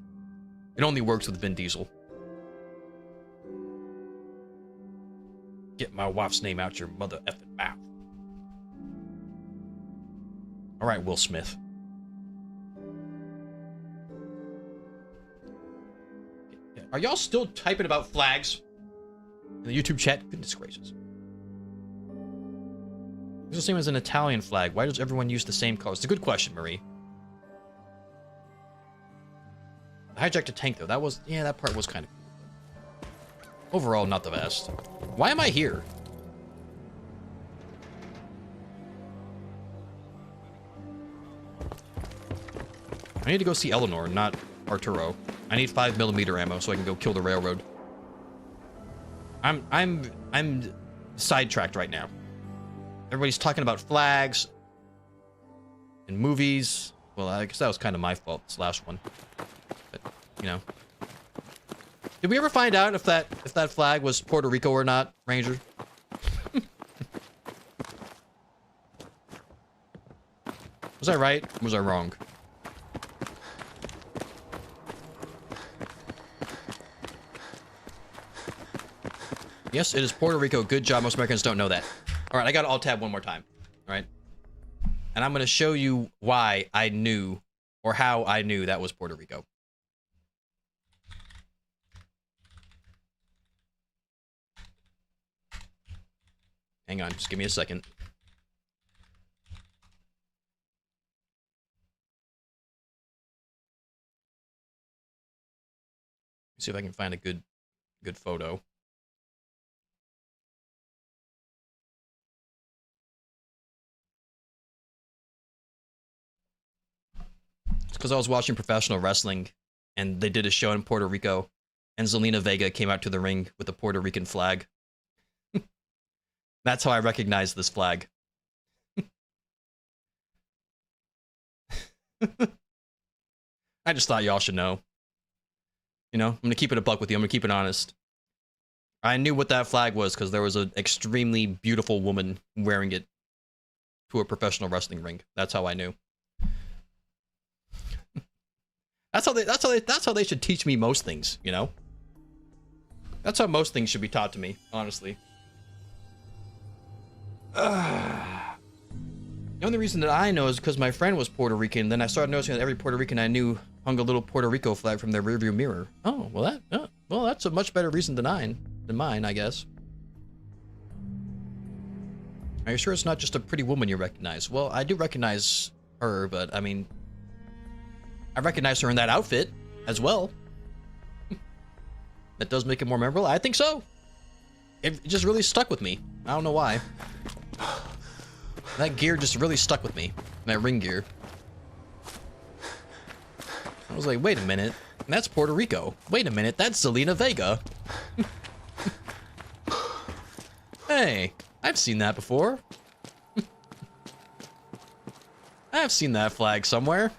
It only works with Vin Diesel. Get my wife's name out your mother effing mouth. All right, Will Smith. Are y'all still typing about flags in the YouTube chat? Goodness gracious. It's the same as an Italian flag. Why does everyone use the same colors? It's a good question, Marie. I hijacked a tank though. That part was kind of cool. Overall, not the best. Why am I here? I need to go see Eleanor, not Arturo. I need 5mm ammo so I can go kill the railroad. I'm sidetracked right now. Everybody's talking about flags and movies. Well, I guess that was kind of my fault, this last one. But, you know. Did we ever find out if that flag was Puerto Rico or not, Ranger? Was I right? Or was I wrong? Yes, it is Puerto Rico. Good job. Most Americans don't know that. All right, I got to alt tab one more time. All right. And I'm going to show you why I knew, or how I knew that was Puerto Rico. Hang on, just give me a second. See if I can find a good photo. It's because I was watching professional wrestling, and they did a show in Puerto Rico, and Zelina Vega came out to the ring with a Puerto Rican flag. That's how I recognized this flag. I just thought y'all should know. You know, I'm going to keep it a buck with you. I'm going to keep it honest. I knew what that flag was because there was an extremely beautiful woman wearing it to a professional wrestling ring. That's how I knew. That's how they should teach me most things, you know? That's how most things should be taught to me, honestly. The only reason that I know is because my friend was Puerto Rican. Then I started noticing that every Puerto Rican I knew hung a little Puerto Rico flag from their rearview mirror. Oh, well that's a much better reason than mine, I guess. Are you sure it's not just a pretty woman you recognize? Well, I do recognize her, but I mean, I recognize her in that outfit as well. That does make it more memorable. I think so. It just really stuck with me. I don't know why. That gear just really stuck with me. That ring gear. I was like, wait a minute. That's Puerto Rico. Wait a minute. That's Zelina Vega. Hey, I've seen that before. I've seen that flag somewhere.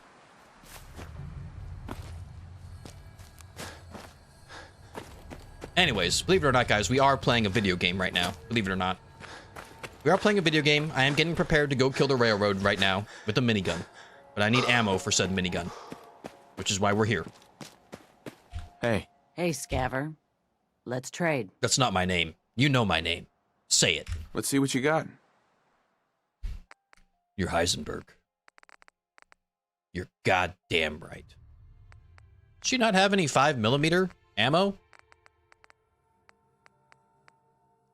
Anyways, believe it or not, guys, we are playing a video game right now. Believe it or not. We are playing a video game. I am getting prepared to go kill the railroad right now with a minigun. But I need ammo for said minigun. Which is why we're here. Hey. Hey, Scaver. Let's trade. That's not my name. You know my name. Say it. Let's see what you got. You're Heisenberg. You're goddamn right. Does she not have any 5mm ammo?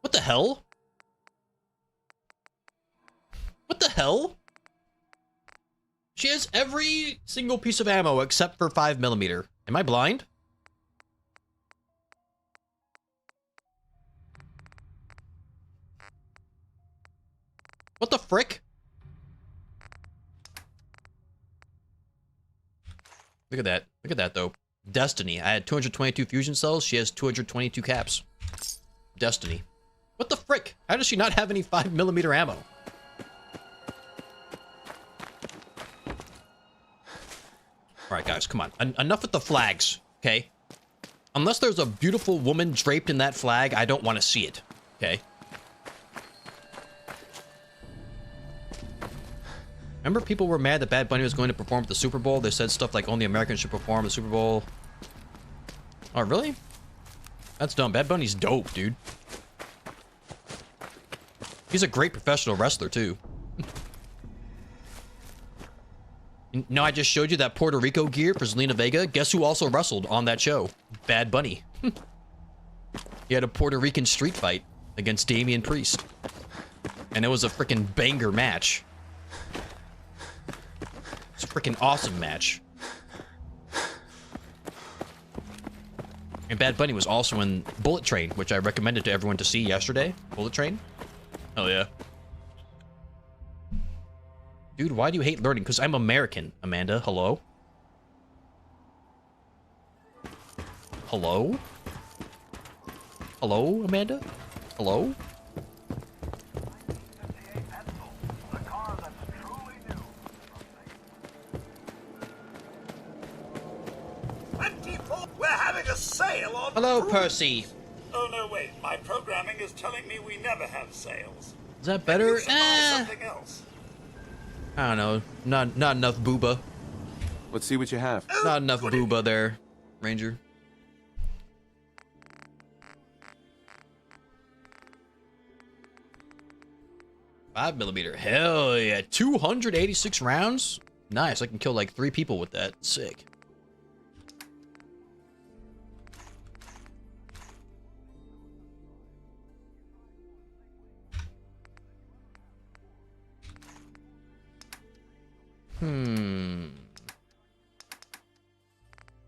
What the hell? What the hell? She has every single piece of ammo except for 5mm. Am I blind? What the frick? Look at that. Look at that, though. Destiny. I had 222 fusion cells. She has 222 caps. Destiny. What the frick? How does she not have any 5mm ammo? Alright, guys, come on. Enough with the flags, okay? Unless there's a beautiful woman draped in that flag, I don't want to see it, okay? Remember people were mad that Bad Bunny was going to perform at the Super Bowl? They said stuff like only Americans should perform at the Super Bowl. Oh, really? That's dumb. Bad Bunny's dope, dude. He's a great professional wrestler, too. No, I just showed you that Puerto Rico gear for Zelina Vega. Guess who also wrestled on that show? Bad Bunny. He had a Puerto Rican street fight against Damian Priest. And it was a freaking banger match. It's a freaking awesome match. And Bad Bunny was also in Bullet Train, which I recommended to everyone to see yesterday. Bullet Train? Hell yeah. Dude, why do you hate learning? Because I'm American, Amanda. Hello? Hello? Hello, Amanda? Hello? We're having a sale on Hello, fruit. Percy. Oh, no, wait. My programming is telling me we never have sales. Is that better? You should buy something else. I don't know. Not enough booba. Let's see what you have. Not enough booba there, Ranger. .5mm. Hell yeah. 286 rounds? Nice. I can kill like 3 people with that. Sick.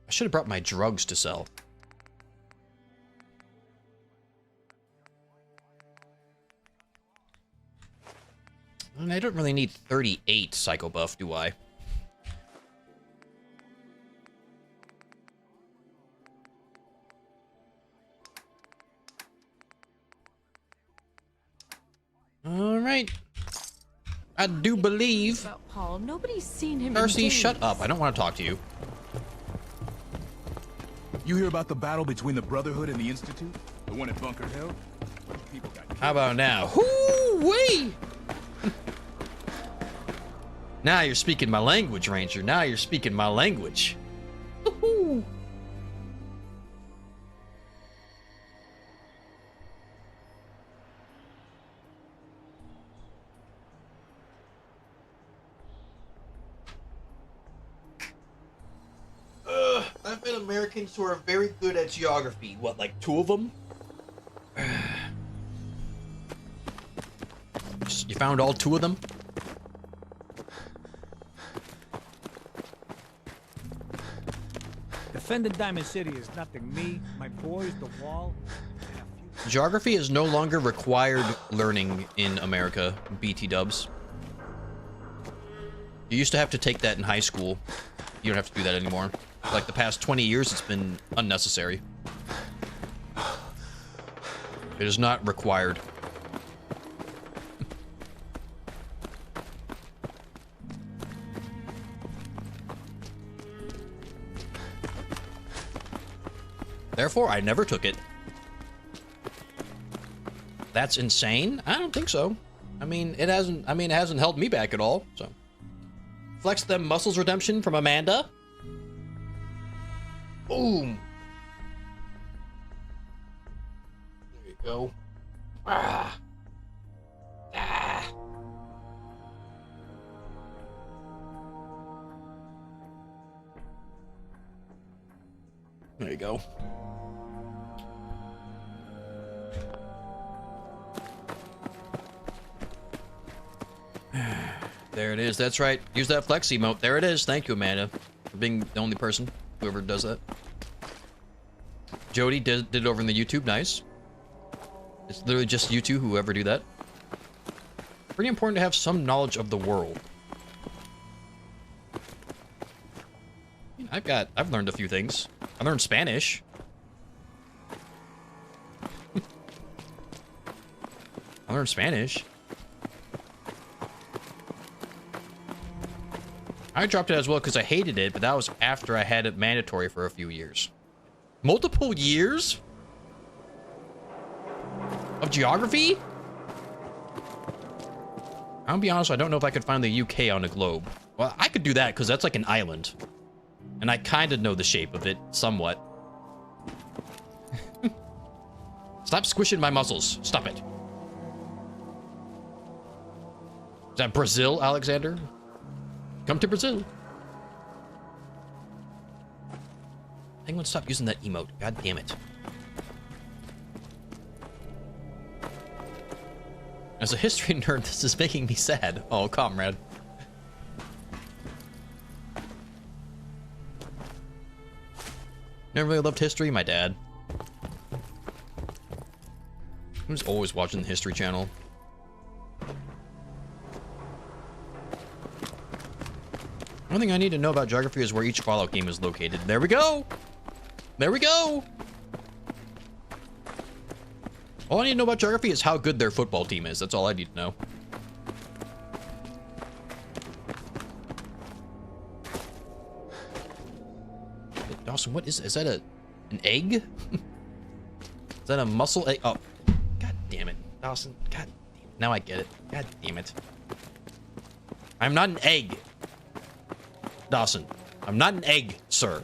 I should have brought my drugs to sell. And I don't really need 38 Psycho Buff, do I? Alright. I do believe... About Paul, nobody's seen him. Percy, in days. shut up. I don't want to talk to you. You hear about the battle between the Brotherhood and the Institute? The one at Bunker Hill? People got killed. How about now? Hoo-wee! Now you're speaking my language, Ranger. Now you're speaking my language. Woohoo! I've met Americans who are very good at geography. What, like 2 of them? You found all 2 of them? Defending Diamond City is nothing. Me, my boys, the wall. Geography is no longer required learning in America, BT dubs. You used to have to take that in high school. You don't have to do that anymore. Like the past 20 years, it's been unnecessary. It is not required. Therefore, I never took it. That's insane? I don't think so. I mean, it hasn't held me back at all, so. Flex them muscles redemption from Amanda. Boom. There you go. Ah. Ah. There you go. There it is. That's right. Use that flex emote. There it is. Thank you, Amanda, for being the only person, whoever does that. Jody did it over in the YouTube. Nice. It's literally just you two, whoever do that. Pretty important to have some knowledge of the world. I've learned a few things. I learned Spanish. I learned Spanish. I dropped it as well because I hated it, but that was after I had it mandatory for a few years. Multiple years? Of geography? I'll be honest, I don't know if I could find the UK on a globe. Well, I could do that because that's like an island. And I kind of know the shape of it, somewhat. Stop squishing my muscles. Stop it. Is that Brazil, Alexander? Come to Brazil. Anyone stop using that emote. God damn it. As a history nerd, this is making me sad. Oh, comrade. Never really loved history, my dad. I was always watching the History Channel. One thing I need to know about geography is where each Fallout game is located. There we go! There we go! All I need to know about geography is how good their football team is. That's all I need to know. Dawson, what is that an egg? Is that a muscle egg? Oh, god damn it. Dawson, god damn it. Now I get it. God damn it. I'm not an egg. Dawson, I'm not an egg, sir.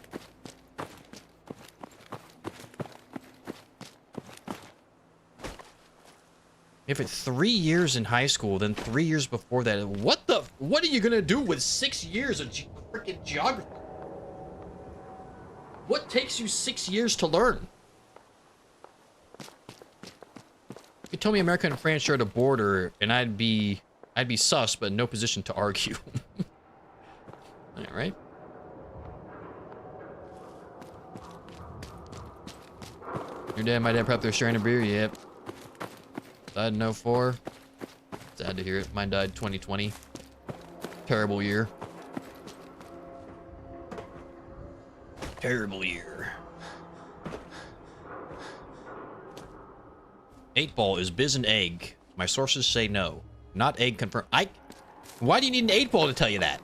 If it's 3 years in high school, then 3 years before that, what are you gonna do with 6 years of freaking geography? What takes you 6 years to learn? You tell me America and France shared a border, and I'd be sus, but in no position to argue. All right. Your dad, my dad, probably sharing a beer. Yep. Died in 04. Sad to hear it. Mine died 2020. Terrible year. Terrible year. 8-ball is biz and egg. My sources say no. Not egg confirmed. Why do you need an 8-ball to tell you that?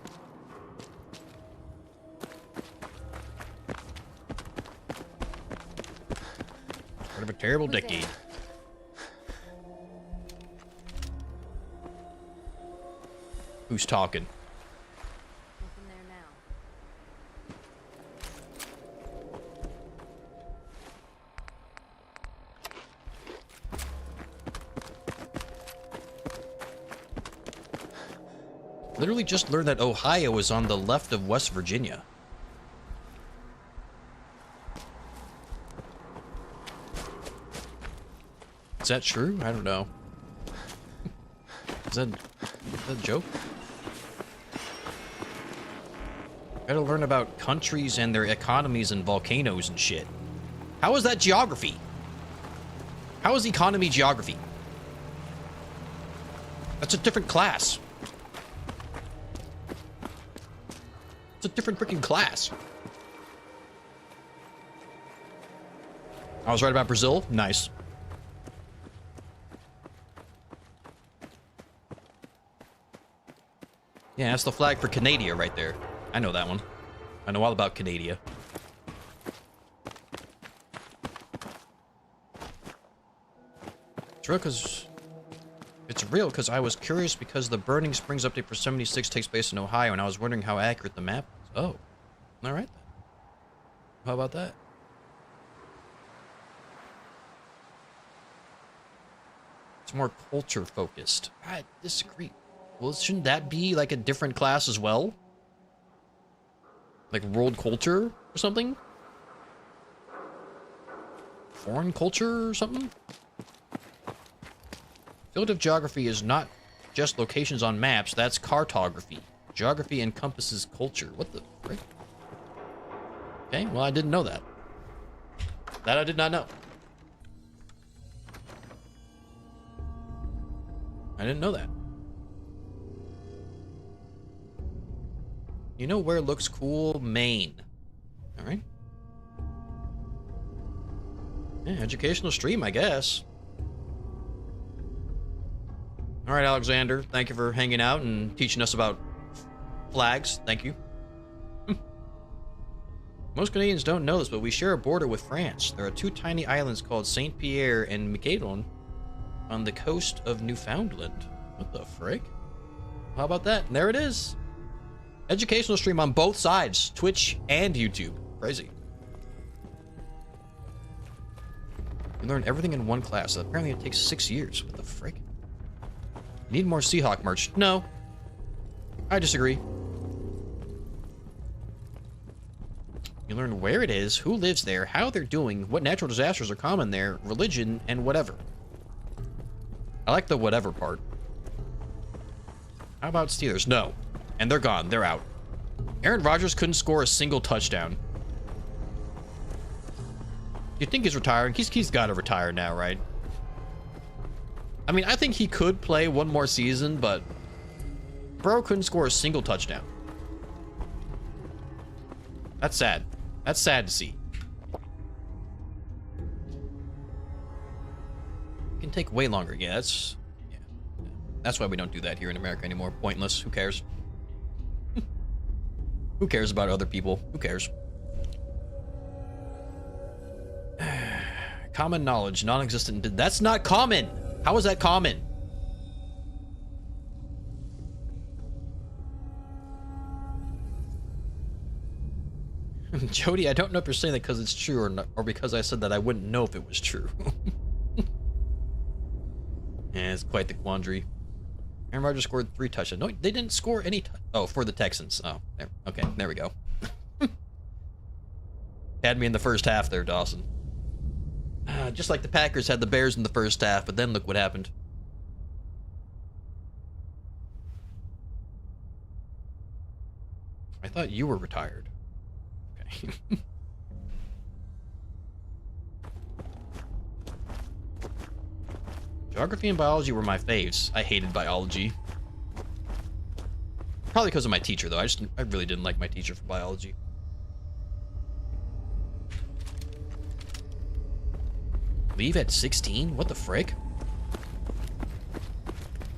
Part of a terrible decade. Who's talking? Literally just learned that Ohio is on the left of West Virginia. Is that true? I don't know. Is that a joke? Gotta learn about countries and their economies and volcanoes and shit. How is that geography? How is economy geography? That's a different class. It's a different freaking class. I was right about Brazil. Nice. Yeah, that's the flag for Canada right there. I know that one. I know all about Canada. It's real because I was curious because the Burning Springs update for 76 takes place in Ohio, and I was wondering how accurate the map is. Oh, all right. How about that? It's more culture focused. I disagree. Well, shouldn't that be like a different class as well? Like world culture or something? Foreign culture or something? Field of geography is not just locations on maps, that's cartography. Geography encompasses culture. What the frick? Okay, well, I didn't know that. That I did not know. I didn't know that. You know where looks cool? Maine. All right. Yeah, educational stream, I guess. All right, Alexander. Thank you for hanging out and teaching us about flags. Thank you. Most Canadians don't know this, but we share a border with France. There are two tiny islands called Saint Pierre and Miquelon on the coast of Newfoundland. What the frick? How about that? And there it is. Educational stream on both sides, Twitch and YouTube. Crazy. You learn everything in one class. Apparently it takes 6 years. What the frick? Need more Seahawk merch. No. I disagree. You learn where it is, who lives there, how they're doing, what natural disasters are common there, religion, and whatever. I like the whatever part. How about Steelers? No. And they're gone. They're out. Aaron Rodgers couldn't score a single touchdown. You think he's retiring? He's got to retire now, right? I mean, I think he could play one more season, but bro couldn't score a single touchdown. That's sad. That's sad to see. It can take way longer. Yeah, that's why we don't do that here in America anymore. Pointless. Who cares? Who cares about other people? Who cares? Common knowledge, non-existent. That's not common. How is that common? Jody, I don't know if you're saying that because it's true or not, or because I said that I wouldn't know if it was true. Yeah, it's quite the quandary. Aaron Rodgers scored 3 touchdowns. No, they didn't score any. Oh, for the Texans. Oh, there. Okay, there we go. Had me in the first half there, Dawson. Just like the Packers had the Bears in the first half, but then look what happened. I thought you were retired. Okay. Geography and biology were my faves. I hated biology. Probably because of my teacher, though. I really didn't like my teacher for biology. Leave at 16? What the frick?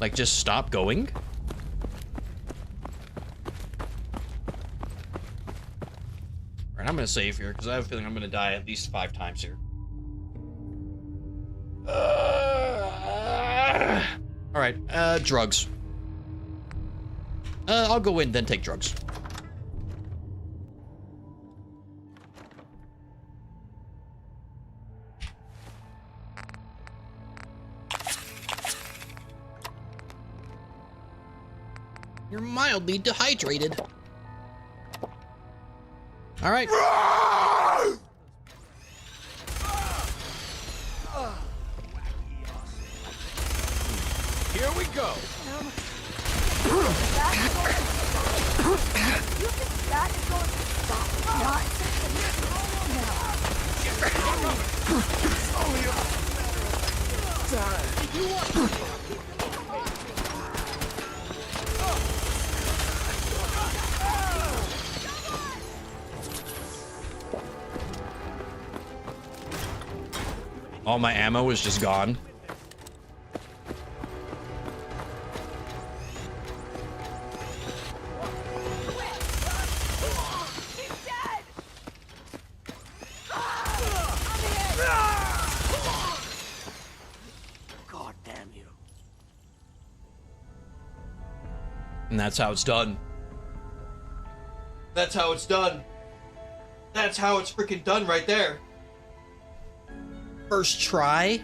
Like, just stop going? Alright, I'm gonna save here, because I have a feeling I'm gonna die at least 5 times here. Alright, drugs. I'll go in, then take drugs. You're mildly dehydrated. All right. Here we go. that is going to stop All my ammo is just gone. God damn you. And that's how it's done. That's how it's done. That's how it's freaking done right there. First try.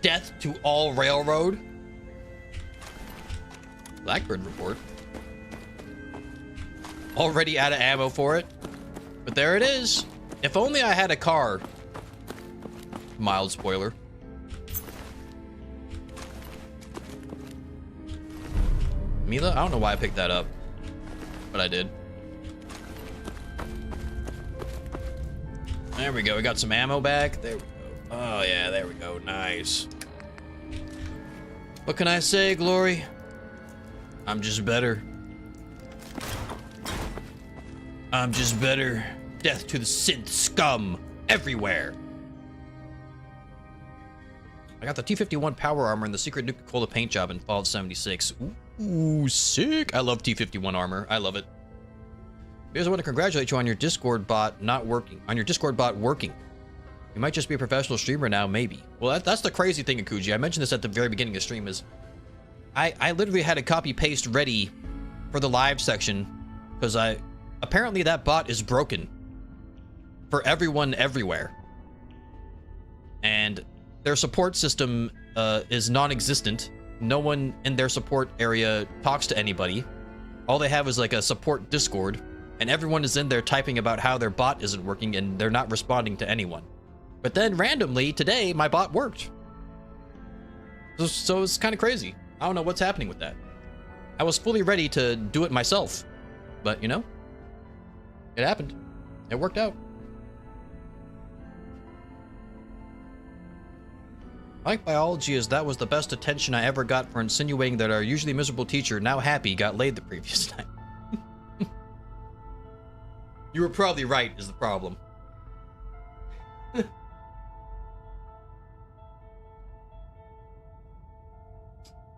Death to all railroad. Blackbird report. Already out of ammo for it. But there it is. If only I had a car. Mild spoiler. Mila? I don't know why I picked that up. But I did. There we go. We got some ammo back. There we go. Oh, yeah. There we go. Nice. What can I say, Glory? I'm just better. I'm just better. Death to the synth scum everywhere. I got the T-51 power armor and the secret Nuka-Cola paint job in Fallout 76. Ooh, sick. I love T-51 armor. I love it. Here's I want to congratulate you on your Discord bot not working. On your Discord bot working. You might just be a professional streamer now, maybe. Well, that's the crazy thing, Akuji. I mentioned this at the very beginning of the stream is I literally had a copy paste ready for the live section because apparently that bot is broken for everyone everywhere. And their support system is non-existent. No one in their support area talks to anybody. All they have is like a support Discord. And everyone is in there typing about how their bot isn't working and they're not responding to anyone. But then randomly today, my bot worked. So it's kind of crazy. I don't know what's happening with that. I was fully ready to do it myself. But, you know, it happened. It worked out. I like biology as that was the best attention I ever got for insinuating that our usually miserable teacher, now happy, got laid the previous night. You were probably right, is the problem.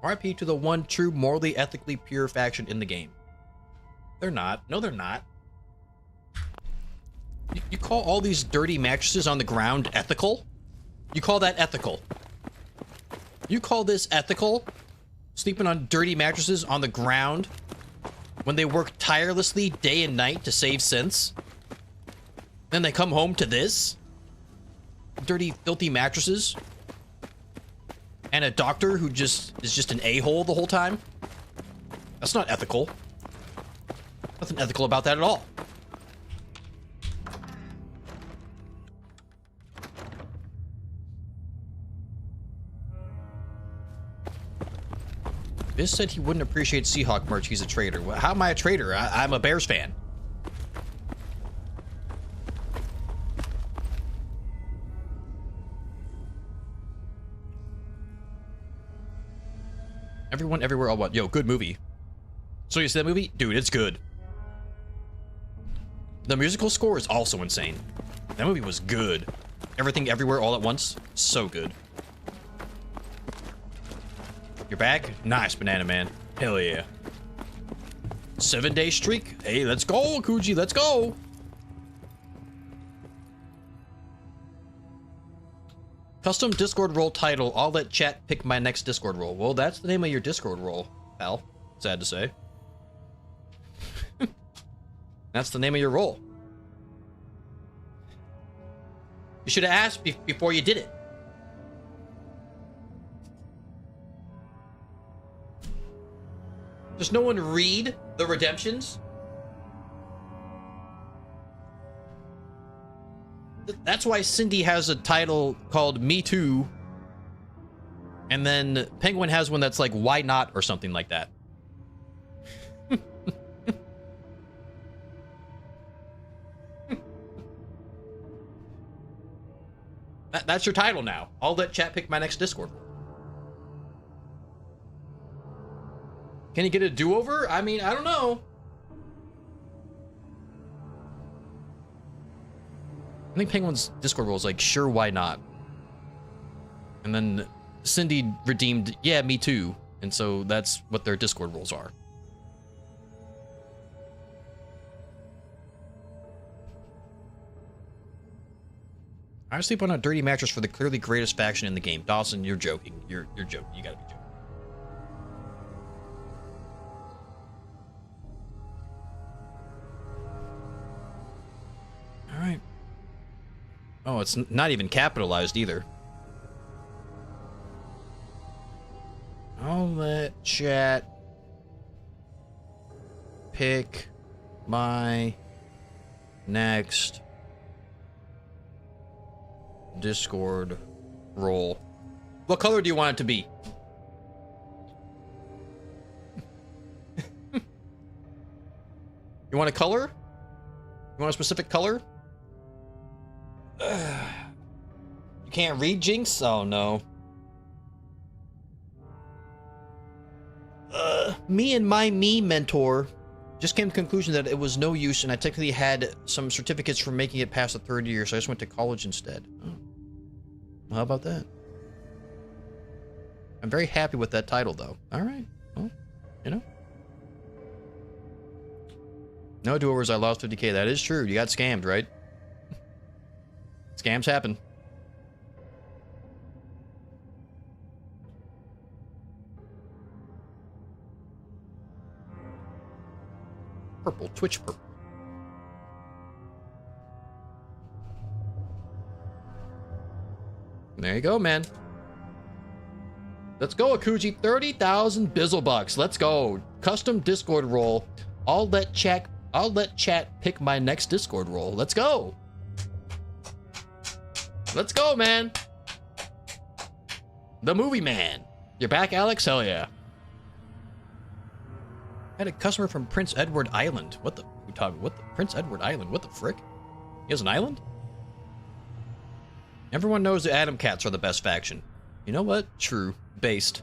RIP to the one true, morally, ethically pure faction in the game. They're not. No, they're not. You call all these dirty mattresses on the ground ethical? You call that ethical? You call this ethical? Sleeping on dirty mattresses on the ground? When they work tirelessly day and night to save synths? Then they come home to this? Dirty, filthy mattresses? And a doctor who is just an a-hole the whole time? That's not ethical. Nothing ethical about that at all. Biz said he wouldn't appreciate Seahawk merch. He's a traitor. Well, how am I a traitor? I'm a Bears fan. Everyone, everywhere, all what? Yo, good movie. So you see that movie? Dude, it's good. The musical score is also insane. That movie was good. Everything, everywhere, all at once. So good. You're back? Nice, Banana Man. Hell yeah. 7-day streak. Hey, let's go, Kuji. Let's go. Custom Discord role title. I'll let chat pick my next Discord role. Well, that's the name of your Discord role, pal. Sad to say. That's the name of your role. You should have asked before you did it. Does no one read the redemptions? That's why Cindy has a title called Me Too. And then Penguin has one that's like, Why Not? Or something like that. That's your title now. I'll let chat pick my next Discord role. Can you get a do-over? I mean, I don't know. I think Penguin's Discord role is like, sure, why not? And then Cindy redeemed, yeah, me too. And so that's what their Discord roles are. I sleep on a dirty mattress for the clearly greatest faction in the game. Dawson, you're joking. You're joking. You gotta be joking. All right. Oh, it's not even capitalized either. I'll let chat pick my next Discord role. What color do you want it to be? You want a color? You want a specific color? You can't read, Jinx? Oh no. Me and my mentor just came to the conclusion that it was no use, and I technically had some certificates for making it past the third year, so I just went to college instead. Oh. Well, how about that? I'm very happy with that title, though. All right. Well, you know. No do-overs, I lost 50K. That is true. You got scammed, right? Scams happen. Purple, Twitch purple. There you go, man. Let's go, Akuji. 30,000 bizzle bucks. Let's go. Custom Discord role. I'll let chat pick my next Discord role. Let's go. Let's go, man. The movie man. You're back, Alex? Hell yeah. Had a customer from Prince Edward Island. What the Prince Edward Island? What the frick? He has an island? Everyone knows the Atom Cats are the best faction. You know what? True. Based.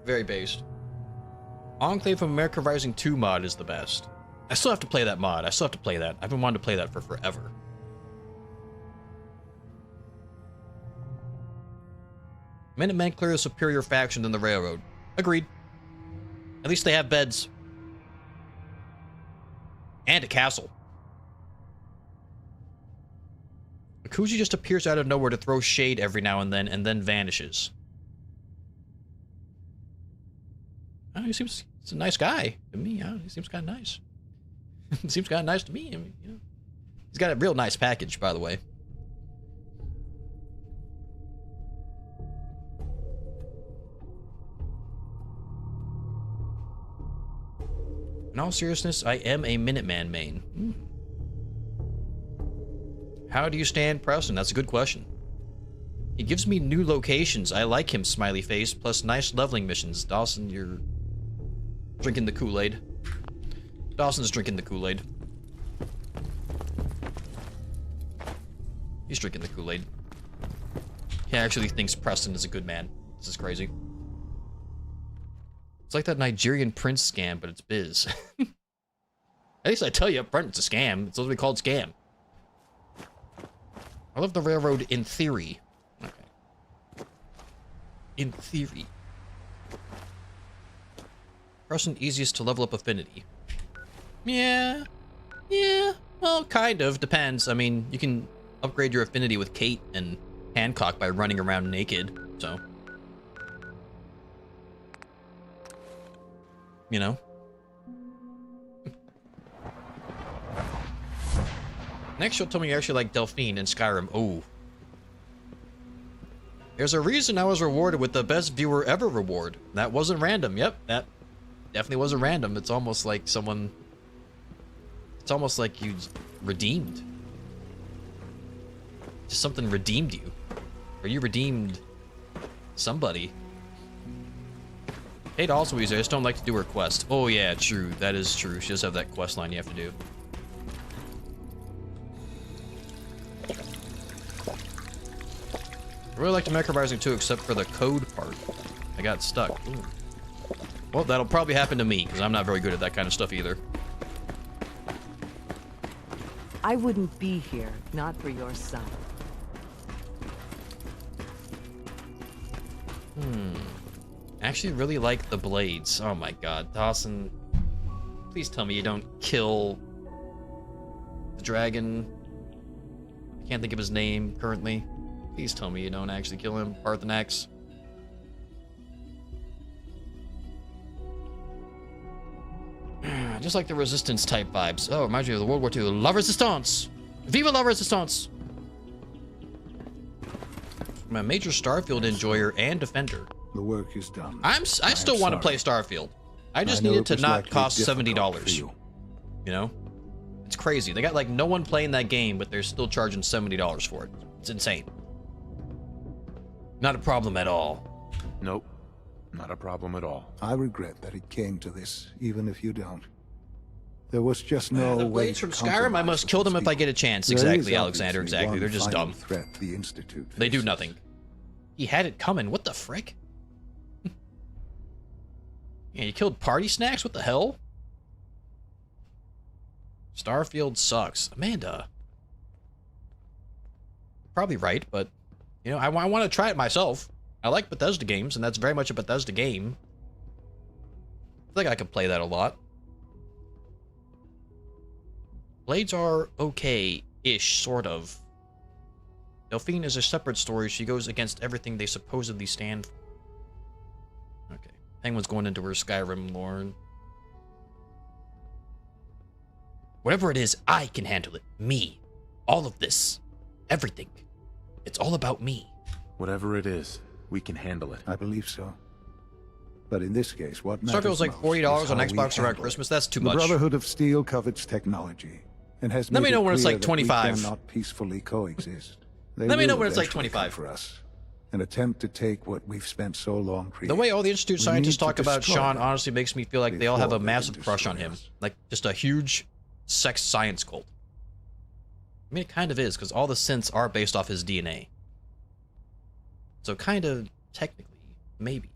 Very based. Enclave of America Rising 2 mod is the best. I still have to play that mod. I still have to play that. I've been wanting to play that for forever. Minutemen clear a superior faction than the Railroad. Agreed. At least they have beds. And a castle. Akuji just appears out of nowhere to throw shade every now and then vanishes. Oh, he seems he's a nice guy to me. He seems kind of nice. Seems kind of nice to me. I mean, you know. He's got a real nice package, by the way. In all seriousness, I am a Minuteman main. How do you stand Preston? That's a good question. He gives me new locations. I like him, smiley face, plus nice leveling missions. Dawson, you're drinking the Kool-Aid. Dawson's drinking the Kool-Aid. He's drinking the Kool-Aid. He actually thinks Preston is a good man. This is crazy. It's like that Nigerian prince scam, but it's biz. At least I tell you up front, it's a scam. It's literally called scam. I love the Railroad in theory. Okay. In theory. Preston easiest to level up affinity. Yeah. Yeah. Well, kind of. Depends. I mean, you can upgrade your affinity with Kate and Hancock by running around naked, so. You know? Next, you'll tell me you actually like Delphine and Skyrim. Oh. There's a reason I was rewarded with the best viewer ever reward. That wasn't random. Yep, that definitely wasn't random. It's almost like someone... It's almost like you redeemed. Just something redeemed you. Or you redeemed somebody. Kate also uses I just don't like to do her quest. Oh yeah, true. That is true. She does have that quest line you have to do. really like the Micro Rising too, except for the code part. I got stuck. Ooh. Well, that'll probably happen to me, because I'm not very good at that kind of stuff either. I wouldn't be here, not for your son. I actually really like the blades. Oh my god, Dawson. Please tell me you don't kill the dragon. I can't think of his name currently. Please tell me you don't actually kill him, Parthenax. Just like the Resistance type vibes. Oh, reminds me of the World War II. La Resistance! Viva la Resistance! I'm a major Starfield enjoyer and defender. The work is done. I still want to play Starfield. I just need it to not cost $70. You know? It's crazy. They got like no one playing that game, but they're still charging $70 for it. It's insane. Not a problem at all. Nope. Not a problem at all. I regret that it came to this, even if you don't. There was just no the way blades from Skyrim, I must kill them if I get a chance. Exactly, Alexander, exactly. They're just dumb. Threat the Institute they do nothing. He had it coming. What the frick? Yeah, you killed Party Snacks? What the hell? Starfield sucks. Amanda. Probably right, but, you know, I want to try it myself. I like Bethesda games, and that's very much a Bethesda game. I think I could play that a lot. Blades are okay-ish, sort of. Delphine is a separate story. She goes against everything they supposedly stand for. Okay. Penguin's going into her Skyrim lore. Whatever it is, I can handle it. Me. All of this. Everything. It's all about me. Whatever it is, we can handle it. I believe so. But in this case, what matters Starfield's like $40 on Xbox around Christmas. That's too much. The Brotherhood of Steel covets technology and has Let me know when it's like that 25. we cannot peacefully coexist. They Let me know will when it's like eventually 25 for us. An attempt to take what we've spent so long creating. The way all the Institute We scientists need to talk about destroy Sean them honestly makes me feel like they all have a before they massive can crush on destroy him. us. Like, just a huge sex science cult. I mean, it kind of is, because all the synths are based off his DNA. So kind of, technically, maybe.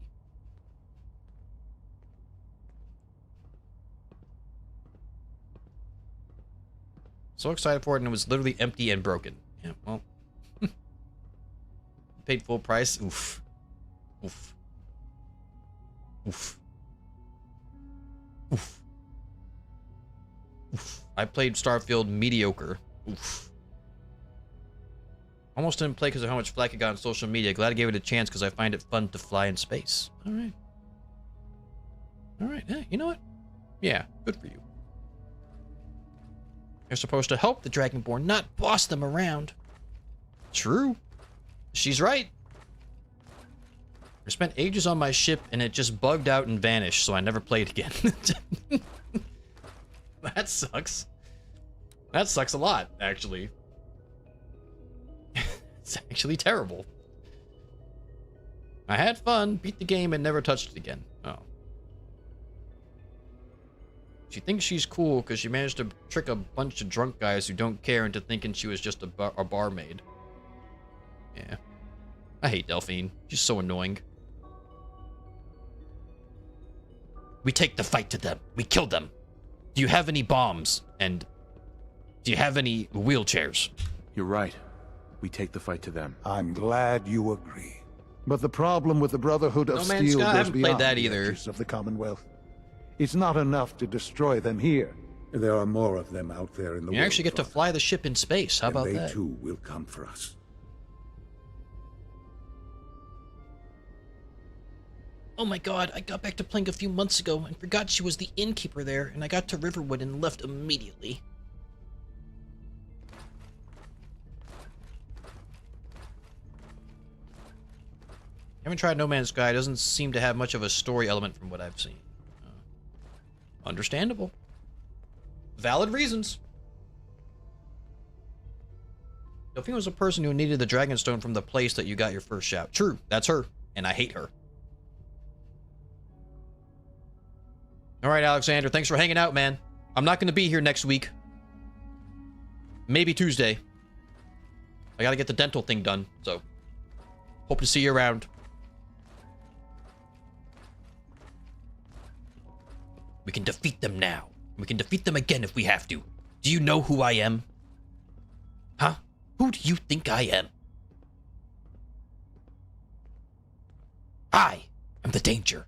So excited for it, and it was literally empty and broken. Yeah, well. Paid full price. Oof. Oof. Oof. Oof. Oof. I played Starfield mediocre. Oof. Almost didn't play because of how much flack it got on social media. Glad I gave it a chance because I find it fun to fly in space. Alright. Alright, yeah, you know what? Yeah, good for you. You're supposed to help the Dragonborn, not boss them around. True. She's right. I spent ages on my ship and it just bugged out and vanished, so I never played again. That sucks. That sucks a lot, actually. It's actually terrible. I had fun, beat the game, and never touched it again. Oh. She thinks she's cool because she managed to trick a bunch of drunk guys who don't care into thinking she was just a barmaid. Yeah. I hate Delphine. She's so annoying. We take the fight to them. We kill them. Do you have any bombs? And do you have any wheelchairs? You're right. We take the fight to them. I'm glad you agree. But the problem with the Brotherhood of No Man's Steel Sky, I goes haven't played beyond that the either. edges of the Commonwealth. It's not enough to destroy them here. There are more of them out there in the world. You actually get to fly the ship in space. How about and that? they too will come for us. Oh my god, I got back to playing a few months ago and forgot she was the innkeeper there, and I got to Riverwood and left immediately. Haven't tried No Man's Sky. It doesn't seem to have much of a story element from what I've seen. Understandable. Valid reasons. Delphine was a person who needed the Dragonstone from the place that you got your first shout. True, that's her, and I hate her. Alright, Alexander, thanks for hanging out, man. I'm not going to be here next week. Maybe Tuesday. I gotta get the dental thing done, so. Hope to see you around. We can defeat them now. We can defeat them again if we have to. Do you know who I am? Huh? Who do you think I am? I am the danger.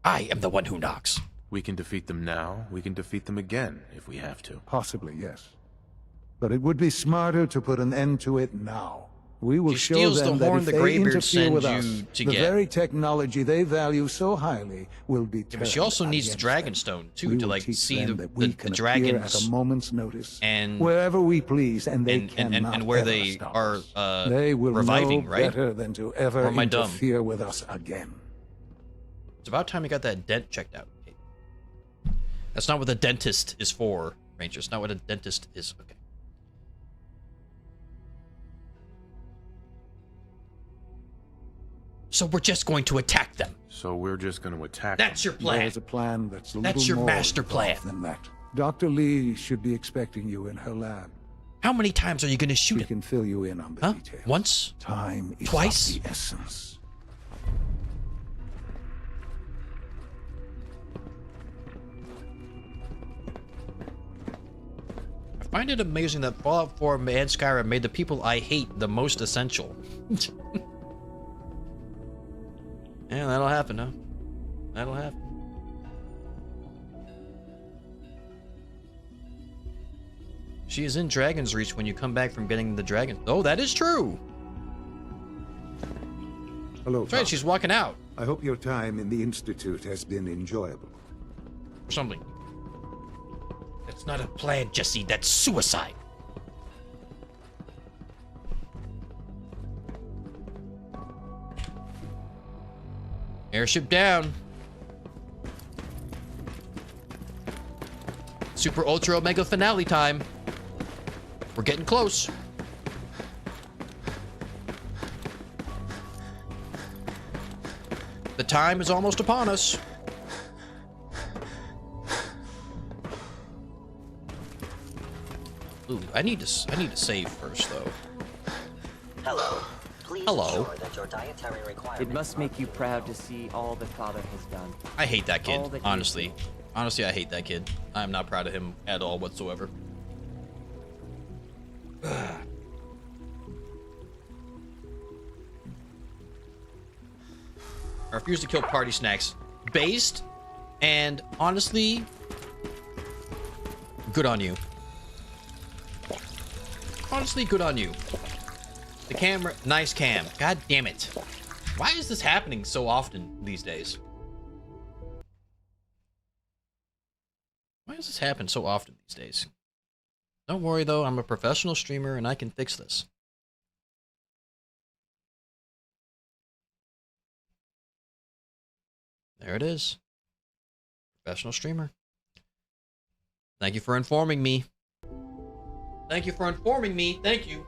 I am the one who knocks. We can defeat them now. We can defeat them again if we have to. Possibly, yes. But it would be smarter to put an end to it now. We will She show steals them the that horn if the they Greybeards interfere send with you us, to the get. very technology they value so highly will be turned But she also needs the against Dragon them. Stone, We too, to will like teach see them the, that we the can appear dragons at a moment's notice, and wherever we please, and they and cannot where ever they stop are us. They will reviving, know right? better than to ever Or am I dumb? interfere with us again. It's about time you got that dent checked out. That's not what the dentist is for, Ranger. It's not what a dentist is. Okay. So we're just going to attack them. So we're just going to attack That's them. your plan. There's a plan that's a That's little your more master plan. involved than that. Dr. Lee should be expecting you in her lab. How many times are you going to shoot We him? can fill you in on the Huh? details. Once? Time is Twice? of the essence. I find it amazing that Fallout 4 and Skyrim made the people I hate the most essential. Yeah, that'll happen, huh? That'll happen. She is in Dragon's Reach when you come back from getting the dragon. Oh, that is true. Hello, That's right, Doc. she's walking out I hope your time in the Institute has been enjoyable. or something. That's not a plan, Jesse. That's suicide. Airship down. Super Ultra Omega Finale time. We're getting close. The time is almost upon us. Ooh, I need to save first though. Hello. Please Hello. ensure that your dietary requirements It must make you proud to see all that Father has done. I hate that kid, All that he honestly. Honestly, I hate that kid. I'm not proud of him at all whatsoever. I refuse to kill party snacks. Based, and honestly, good on you. Honestly, good on you. The camera, nice cam. God damn it. Why is this happening so often these days? Why does this happen so often these days? Don't worry though, I'm a professional streamer and I can fix this. There it is. Professional streamer. Thank you for informing me. Thank you for informing me. Thank you.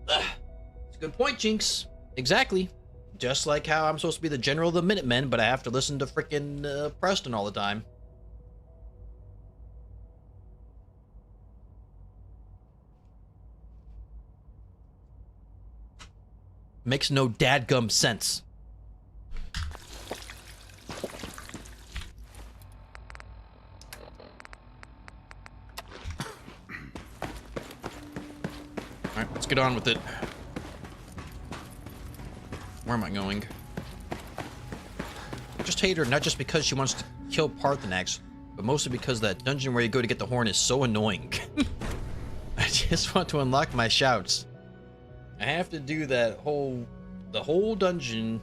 It's a good point, Jinx. Exactly. Just like how I'm supposed to be the general of the Minutemen, but I have to listen to frickin' Preston all the time. Makes no dadgum sense. Alright, let's get on with it. Where am I going? I just hate her, not just because she wants to kill Parthenax, but mostly because that dungeon where you go to get the horn is so annoying. I just want to unlock my shouts. I have to do the whole dungeon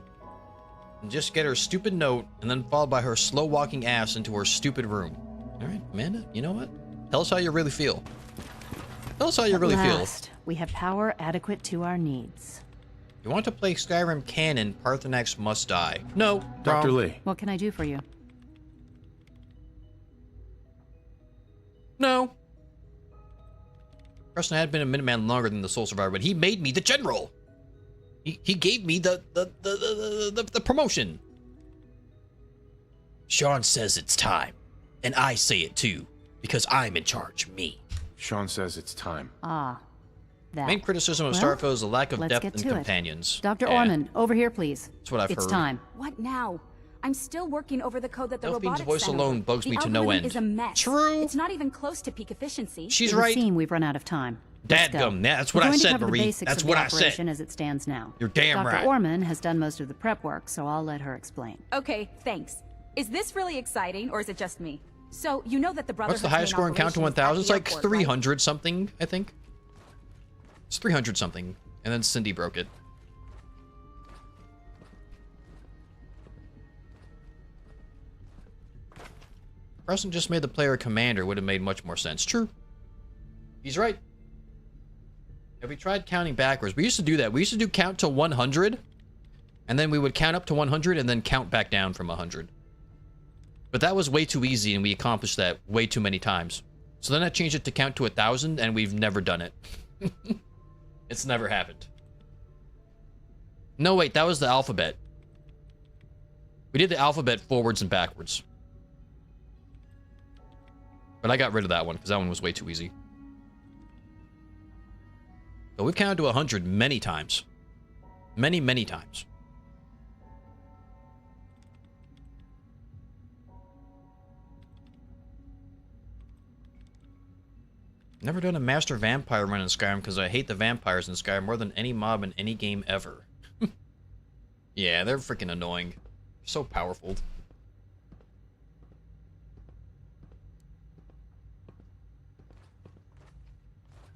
and just get her stupid note and then followed by her slow walking ass into her stupid room. Alright, Amanda, you know what? Tell us how you really feel. Tell us how you really feel. We have power adequate to our needs. You want to play Skyrim canon, Parthenax must die. No, Dr. wrong. Lee. What can I do for you? No. Preston had been a Minuteman longer than the Soul Survivor, but he made me the general. He gave me the promotion. Sean says it's time. And I say it too. Because I'm in charge, me. Sean says it's time. Ah, that. Main criticism of Well, Starfield is the lack of let's depth get and to it. companions. Dr. Yeah, Orman, over here, please. That's what I've It's heard. time. What now? I'm still working over the code that the Delphine's robotics voice sent alone over. bugs The me to no algorithm end. is a mess. True. It's not even close to peak efficiency. She's It would right. seem we've run out of time. Let's go. Dadgum, yeah, that's We're what I going to said, cover the Marie. basics That's of what the I said. operation as it stands now. You're damn Dr. right. Orman has done most of the prep work, so I'll let her explain. Okay, thanks. Is this really exciting, or is it just me? So, you know that the Brotherhood's What's the highest main score in Count to operations at 1000? It's the like airport, right? 300 something, I think. It's 300 something. And then Cindy broke it. Preston just made the player a commander would have made much more sense. True. He's right. Have we tried counting backwards? We used to do that. We used to do count to 100. And then we would count up to 100 and then count back down from 100. But that was way too easy and we accomplished that way too many times. So then I changed it to count to 1,000 and we've never done it. It's never happened. No, wait, that was the alphabet. We did the alphabet forwards and backwards. But I got rid of that one because that one was way too easy. But we've counted to 100 many times. Many, many times. Never done a master vampire run in Skyrim because I hate the vampires in Skyrim more than any mob in any game ever. Yeah, they're freaking annoying. So powerful.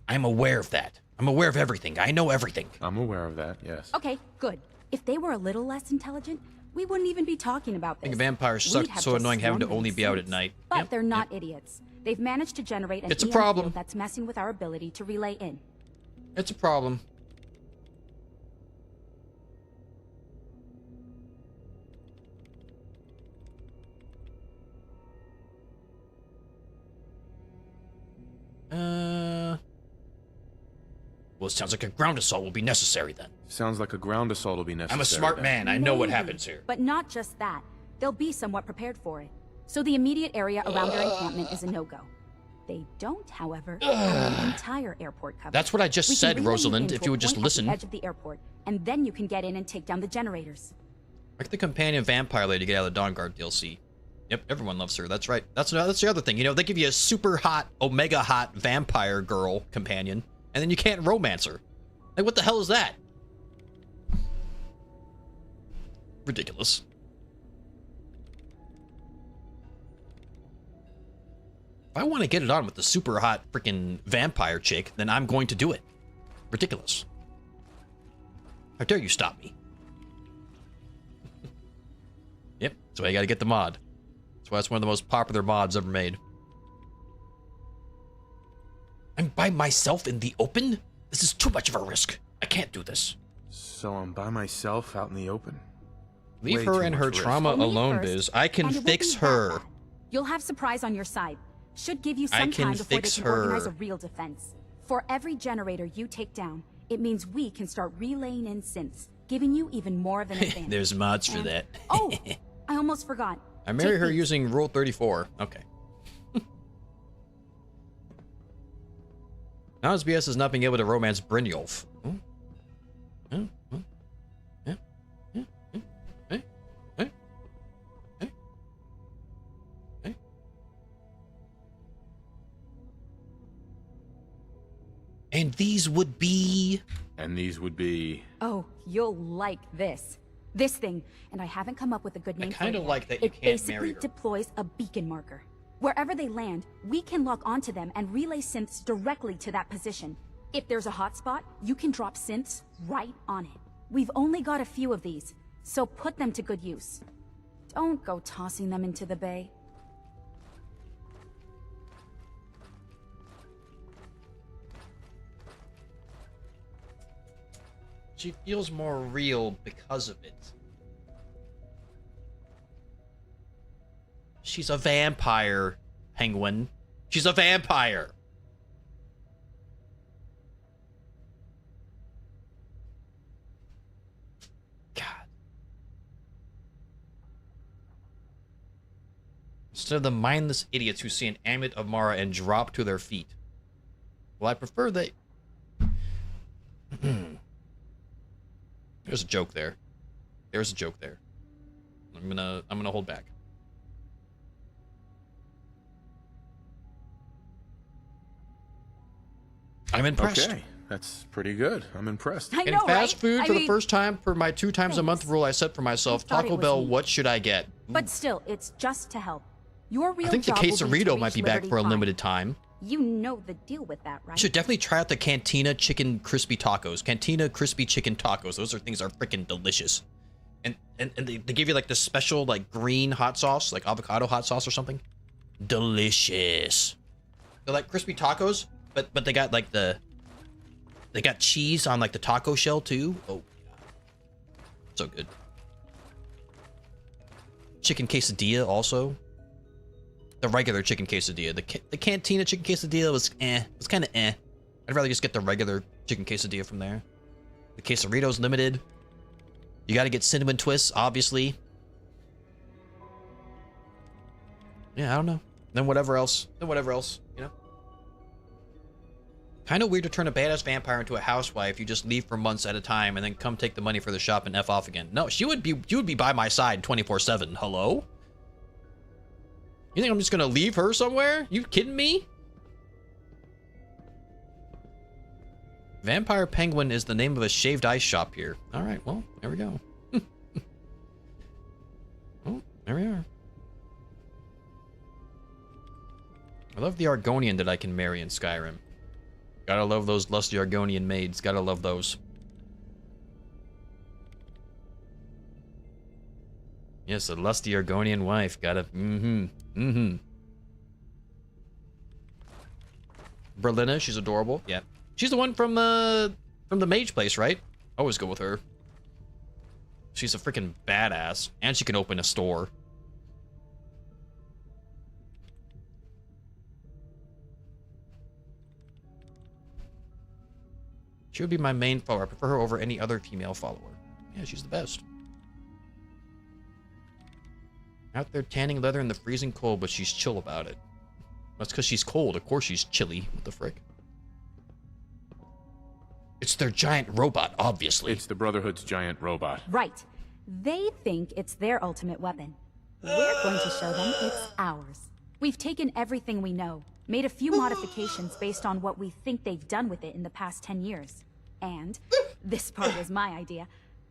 I'm aware of that. I'm aware of everything. I know everything. I'm aware of that, yes. Okay, good. If they were a little less intelligent, we wouldn't even be talking about I this. think vampires We'd suck. have So just annoying having to swum only in be out at sinks. night. But Yep, they're not yep. idiots. They've managed to generate an It's a EM problem. field that's messing with our ability to relay in. It's a problem. Well, it sounds like a ground assault will be necessary then. Sounds like a ground assault will be necessary. I'm a smart then. man. I know what Maybe, happens here. But not just that. They'll be somewhat prepared for it. So the immediate area around their encampment is a no-go. They don't, however, have the entire airport covered. That's what I just We can said, relay you Rosalind, in if to you a would just point at listen. the edge of the airport, and then you can get in and take down the generators. Like the companion vampire lady to get out of the Dawn Guard DLC. Yep, everyone loves her. That's right. That's the other thing. You know, they give you a super hot, omega hot vampire girl companion, and then you can't romance her. Like, what the hell is that? Ridiculous. If I want to get it on with the super hot freaking vampire chick, then I'm going to do it. Ridiculous. How dare you stop me? Yep, that's why you gotta get the mod. That's why it's one of the most popular mods ever made. I'm by myself in the open? This is too much of a risk. I can't do this. So I'm by myself out in the open. Leave Way her too and her much risk. trauma Only alone, first, Biz. I can and it won't fix be that her. bad. You'll have surprise on your side. Should give you I some can time before they fix can organize her. a real defense. For every generator you take down, it means we can start relaying in synths, giving you even more of an advantage. There's mods for And- that. Oh, I almost forgot. I marry Take her these. using Rule 34. Okay. Now his BS is not being able to romance Brynjolf. And these would be... And these would be... Oh, you'll like this. This thing, and I haven't come up with a good name for it. kinda yet. like that you It can't basically marry her. deploys a beacon marker. Wherever they land, we can lock onto them and relay synths directly to that position. If there's a hotspot, you can drop synths right on it. We've only got a few of these, so put them to good use. Don't go tossing them into the bay. She feels more real because of it. She's a vampire, Penguin. She's a vampire. God. instead of the mindless idiots who see an amulet of Mara and drop to their feet. Well, I prefer they... There's a joke there. There's a joke there. I'm gonna hold back. I'm impressed. Okay, that's pretty good. I'm impressed. I And know, fast right? food I for the mean, first time for my 2 times a month rule I set for myself. thought it Taco was Bell, me. what should I get? But still, it's just to help. Your real I think the job will be to quesarito might reach be back Liberty for a Prime. limited time. You know the deal with that, I right? should definitely try out the Cantina Chicken Crispy Tacos. Cantina Crispy Chicken Tacos. Those things are freaking delicious. And they give you like this special like green hot sauce, like avocado hot sauce or something. Delicious. They're like crispy tacos, but they got like they got cheese on like the taco shell too. Oh, so good. Chicken quesadilla also. The regular chicken quesadilla. The Cantina chicken quesadilla was eh. It was kind of eh. I'd rather just get the regular chicken quesadilla from there. The quesarito's limited. You got to get cinnamon twists, obviously. Yeah, I don't know. Then whatever else. You know? Kind of weird to turn a badass vampire into a housewife. You just leave for months at a time and then come take the money for the shop and F off again. No, you would be by my side 24/7. Hello? You think I'm just gonna leave her somewhere? You kidding me? Vampire Penguin is the name of a shaved ice shop here. All right, well, there we go. Oh, there we are. I love the Argonian that I can marry in Skyrim. Gotta love those lusty Argonian maids. Gotta love those. Yes, a lusty Argonian wife. Gotta... Berlina, she's adorable. Yeah. She's the one from the mage place, right? Always go with her. She's a freaking badass. And she can open a store. She would be my main follower. I prefer her over any other female follower. Yeah, she's the best. Out there tanning leather in the freezing cold, but she's chill about it. That's because she's cold. Of course she's chilly. What the frick? It's their giant robot, obviously. It's the Brotherhood's giant robot. Right. They think it's their ultimate weapon. We're going to show them it's ours. We've taken everything we know, made a few modifications based on what we think they've done with it in the past 10 years. And, this part was my idea,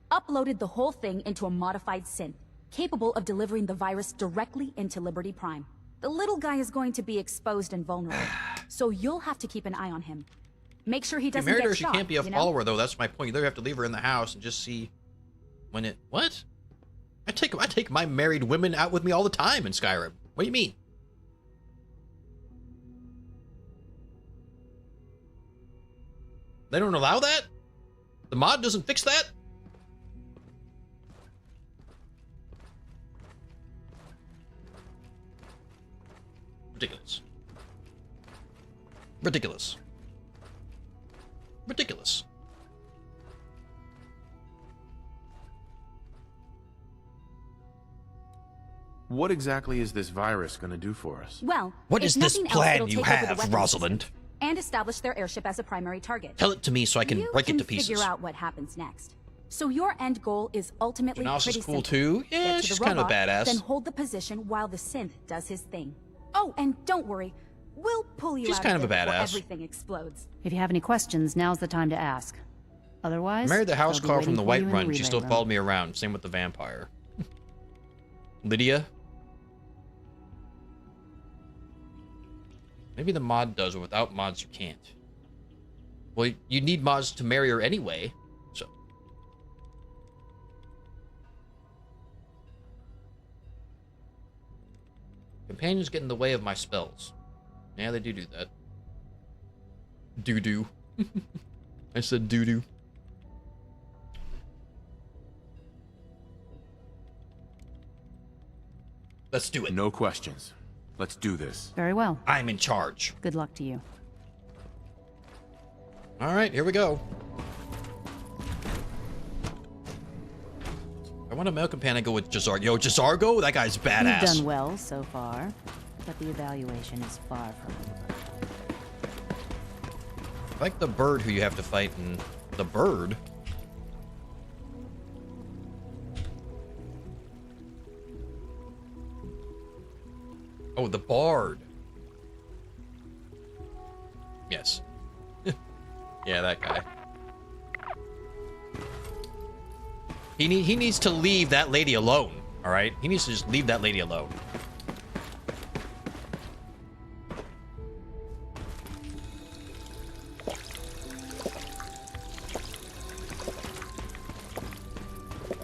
uploaded the whole thing into a modified synth, capable of delivering the virus directly into Liberty Prime. The little guy is going to be exposed and vulnerable, so you'll have to keep an eye on him. Make sure he doesn't married get her, shot, she can't be a you know? follower, though. That's my point. You either have to leave her in the house and just see when it... What? I take my married women out with me all the time in Skyrim. What do you mean? They don't allow that? The mod doesn't fix that? Ridiculous. Ridiculous. Ridiculous. What exactly is this virus going to do for us? Well, what if is this nothing else, plan it'll you take over the have, weapons Rosalind? system and establish their airship as a primary target. Tell it to me so I can break it to pieces. Figure out what happens next. So your end goal is ultimately Janasa's pretty cool simple. too. Yeah, Get to she's the kind of a robot, badass. Then hold the position while the synth does his thing. Oh, and don't worry, we'll pull you She's out kind of a there before badass. everything explodes. If you have any questions, now's the time to ask. Otherwise, I married the house they'll be call from waiting the for White you in the Run. She relay still room. followed me around. Same with the vampire. Lydia? Maybe the mod does, but without mods you can't. Well, you need mods to marry her anyway, so... Companions get in the way of my spells. Yeah, they do that. Doo-doo. I said doo-doo. Let's do it. No questions. Let's do this. Very well. I'm in charge. Good luck to you. All right, here we go. I want a male companion. Go with Jazargo. Yo, Jazargo, that guy's badass. You've done well so far, but the evaluation is far from over. I like the bird who you have to fight, and the bird. Oh, the bard. Yes. Yeah, that guy. He needs to leave that lady alone, all right? He needs to just leave that lady alone.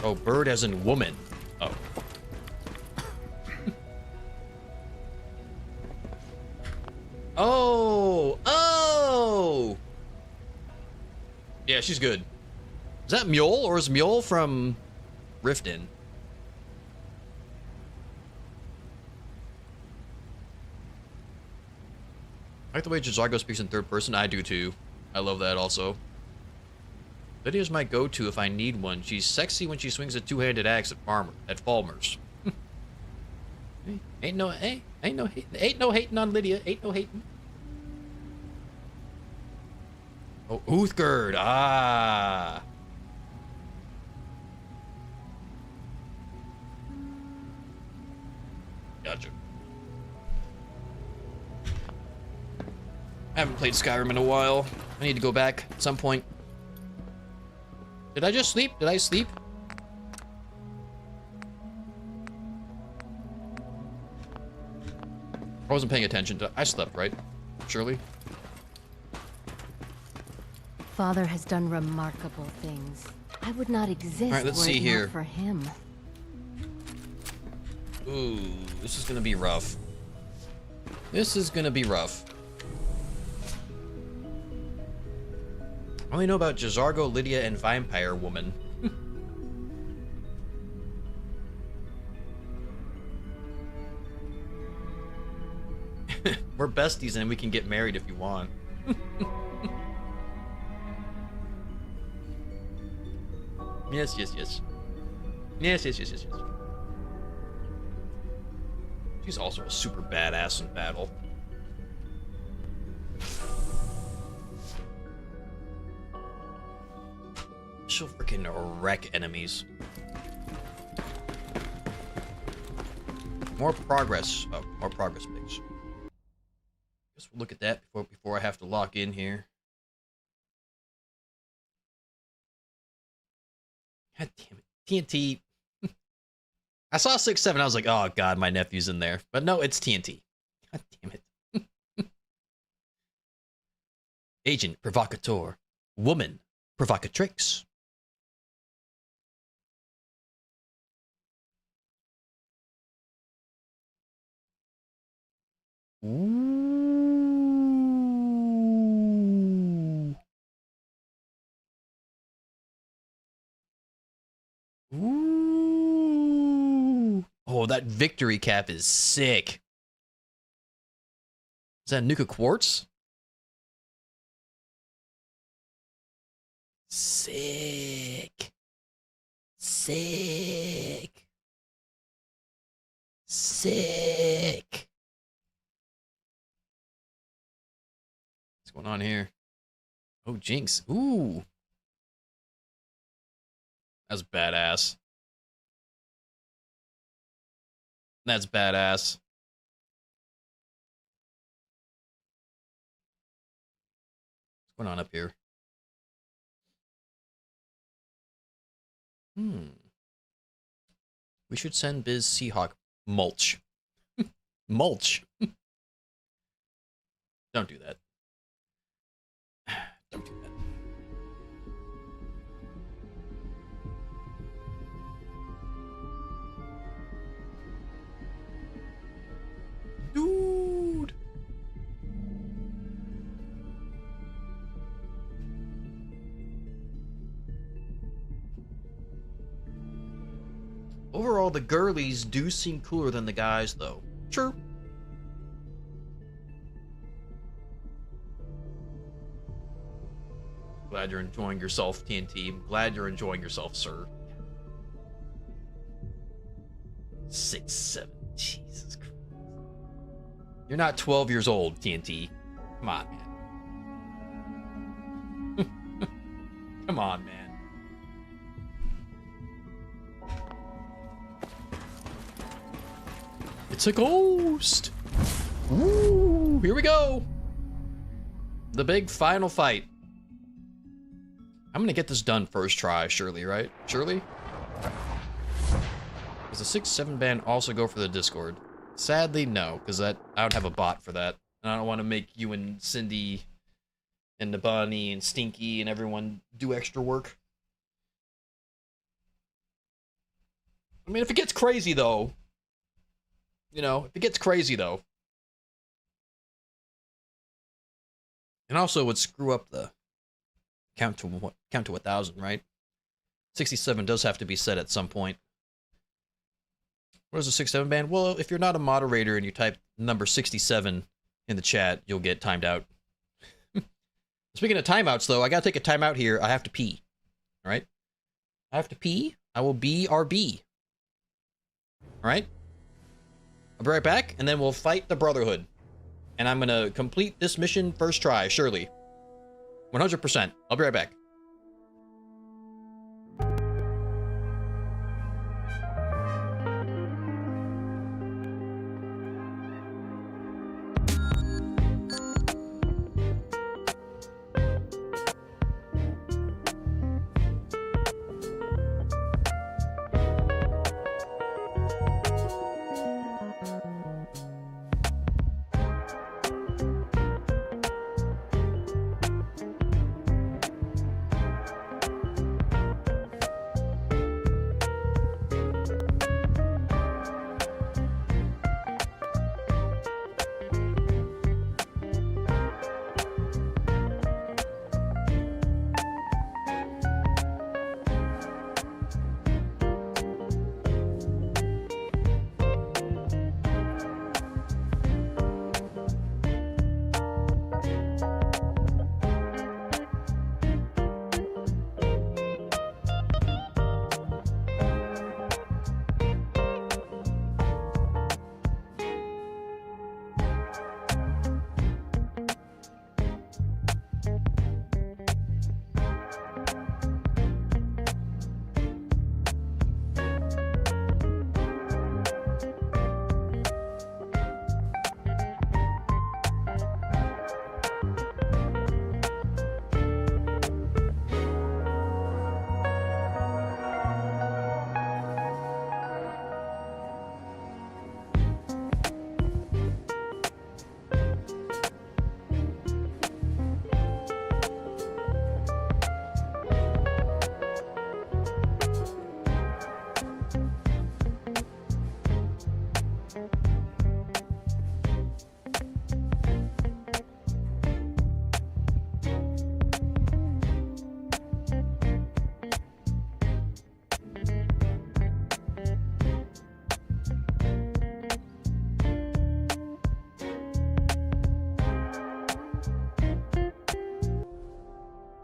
Oh, bird as in woman. Oh. Oh! Oh! Yeah, she's good. Is that Mule, or is Mule from Riften? I like the way Jazargo speaks in third person. I do too. I love that also. Lydia's my go-to if I need one. She's sexy when she swings a two-handed axe at Falmers. Ain't no hating on Lydia. Ain't no hating. Oh, Uthgerd. Ah. Gotcha. I haven't played Skyrim in a while. I need to go back at some point. Did I just sleep? Did I sleep? I wasn't paying attention. I slept, right? Surely? Father has done remarkable things. I would not exist All right, let's were see it here. not for him. Ooh, this is gonna be rough. This is gonna be rough. I only know about Jazargo, Lydia, and Vampire Woman. We're besties and we can get married if you want. Yes, yes, yes. Yes, yes, yes, yes, yes. She's also a super badass in battle. She'll freaking wreck enemies. More progress. Oh, more progress pics. Guess we'll look at that before I have to lock in here. God damn it. TNT. I saw 6-7. I was like, oh god, my nephew's in there. But no, it's TNT. God damn it. Agent provocateur. Woman provocatrix. Ooh. Ooh. Oh, that victory cap is sick. Is that Nuka Quartz? Sick. Sick. Sick. What's going on here? Oh, Jinx. Ooh. That's badass. That's badass. What's going on up here? We should send Biz Seahawk mulch. Mulch. Don't do that. Don't do that. Dude. Overall, the girlies do seem cooler than the guys, though. True. Glad you're enjoying yourself, TNT. I'm glad you're enjoying yourself, sir. 6'7". Jesus Christ. You're not 12 years old, TNT. Come on, man. Come on, man. It's a ghost. Ooh, here we go. The big final fight. I'm gonna get this done first try, surely, right? Surely? Does the 6-7 band also go for the Discord? Sadly, no, because I don't have a bot for that. And I don't want to make you and Cindy and the Bunny and Stinky and everyone do extra work. I mean, if it gets crazy, though, you know, if it gets crazy, though. And also would screw up the count to 1,000, right? 67 does have to be set at some point. What is a 6-7 band? Well, if you're not a moderator and you type number 67 in the chat, you'll get timed out. Speaking of timeouts, though, I gotta take a timeout here. I have to pee. All right? I have to pee. I will BRB. All right? I'll be right back, and then we'll fight the Brotherhood. And I'm gonna complete this mission first try, surely. 100%. I'll be right back.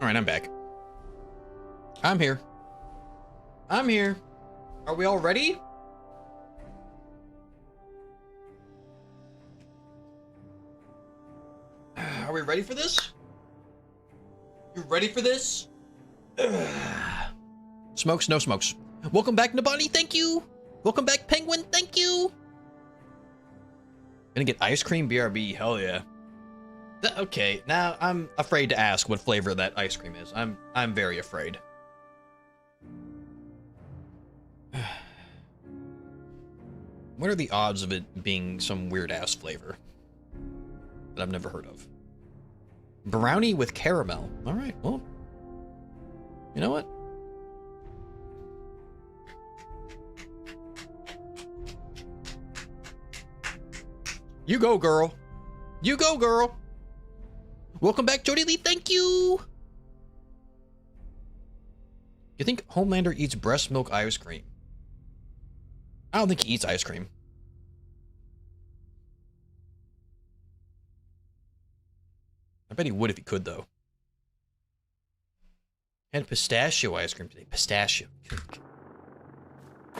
Alright, I'm back. I'm here. I'm here. Are we all ready? Are we ready for this? You ready for this? Smokes, no smokes. Welcome back, Nabani, thank you! Welcome back, Penguin, thank you! Gonna get ice cream BRB, hell yeah. Okay, now I'm afraid to ask what flavor that ice cream is. I'm very afraid. What are the odds of it being some weird-ass flavor that I've never heard of? Brownie with caramel. All right, well, you know what? You go, girl. You go, girl. Welcome back, Jody Lee. Thank you. You think Homelander eats breast milk ice cream? I don't think he eats ice cream. I bet he would if he could, though. Had pistachio ice cream today. Pistachio. I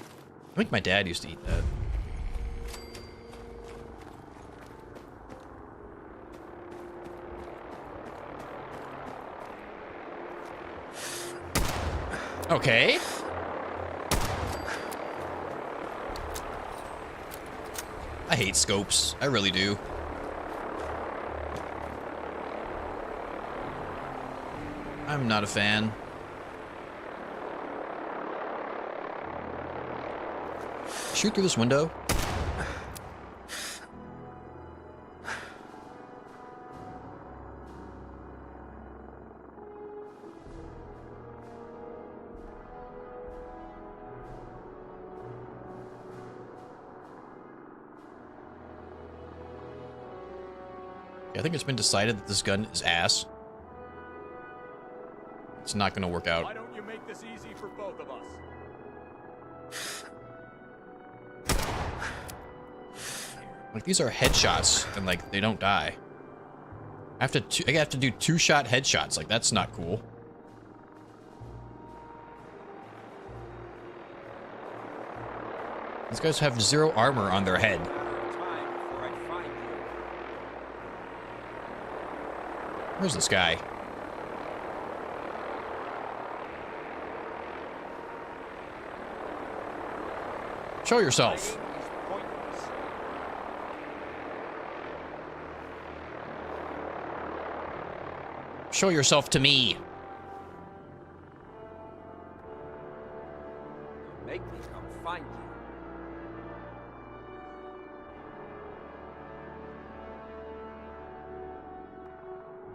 think my dad used to eat that. Okay. I hate scopes. I really do. I'm not a fan. Shoot through this window. I think it's been decided that this gun is ass. It's not gonna work out. Why don't you make this easy for both of us? Like, these are headshots, and like they don't die. I have to do 2-shot headshots. Like, that's not cool. These guys have 0 armor on their head. Where's this guy? Show yourself. Show yourself to me. Make me come find you.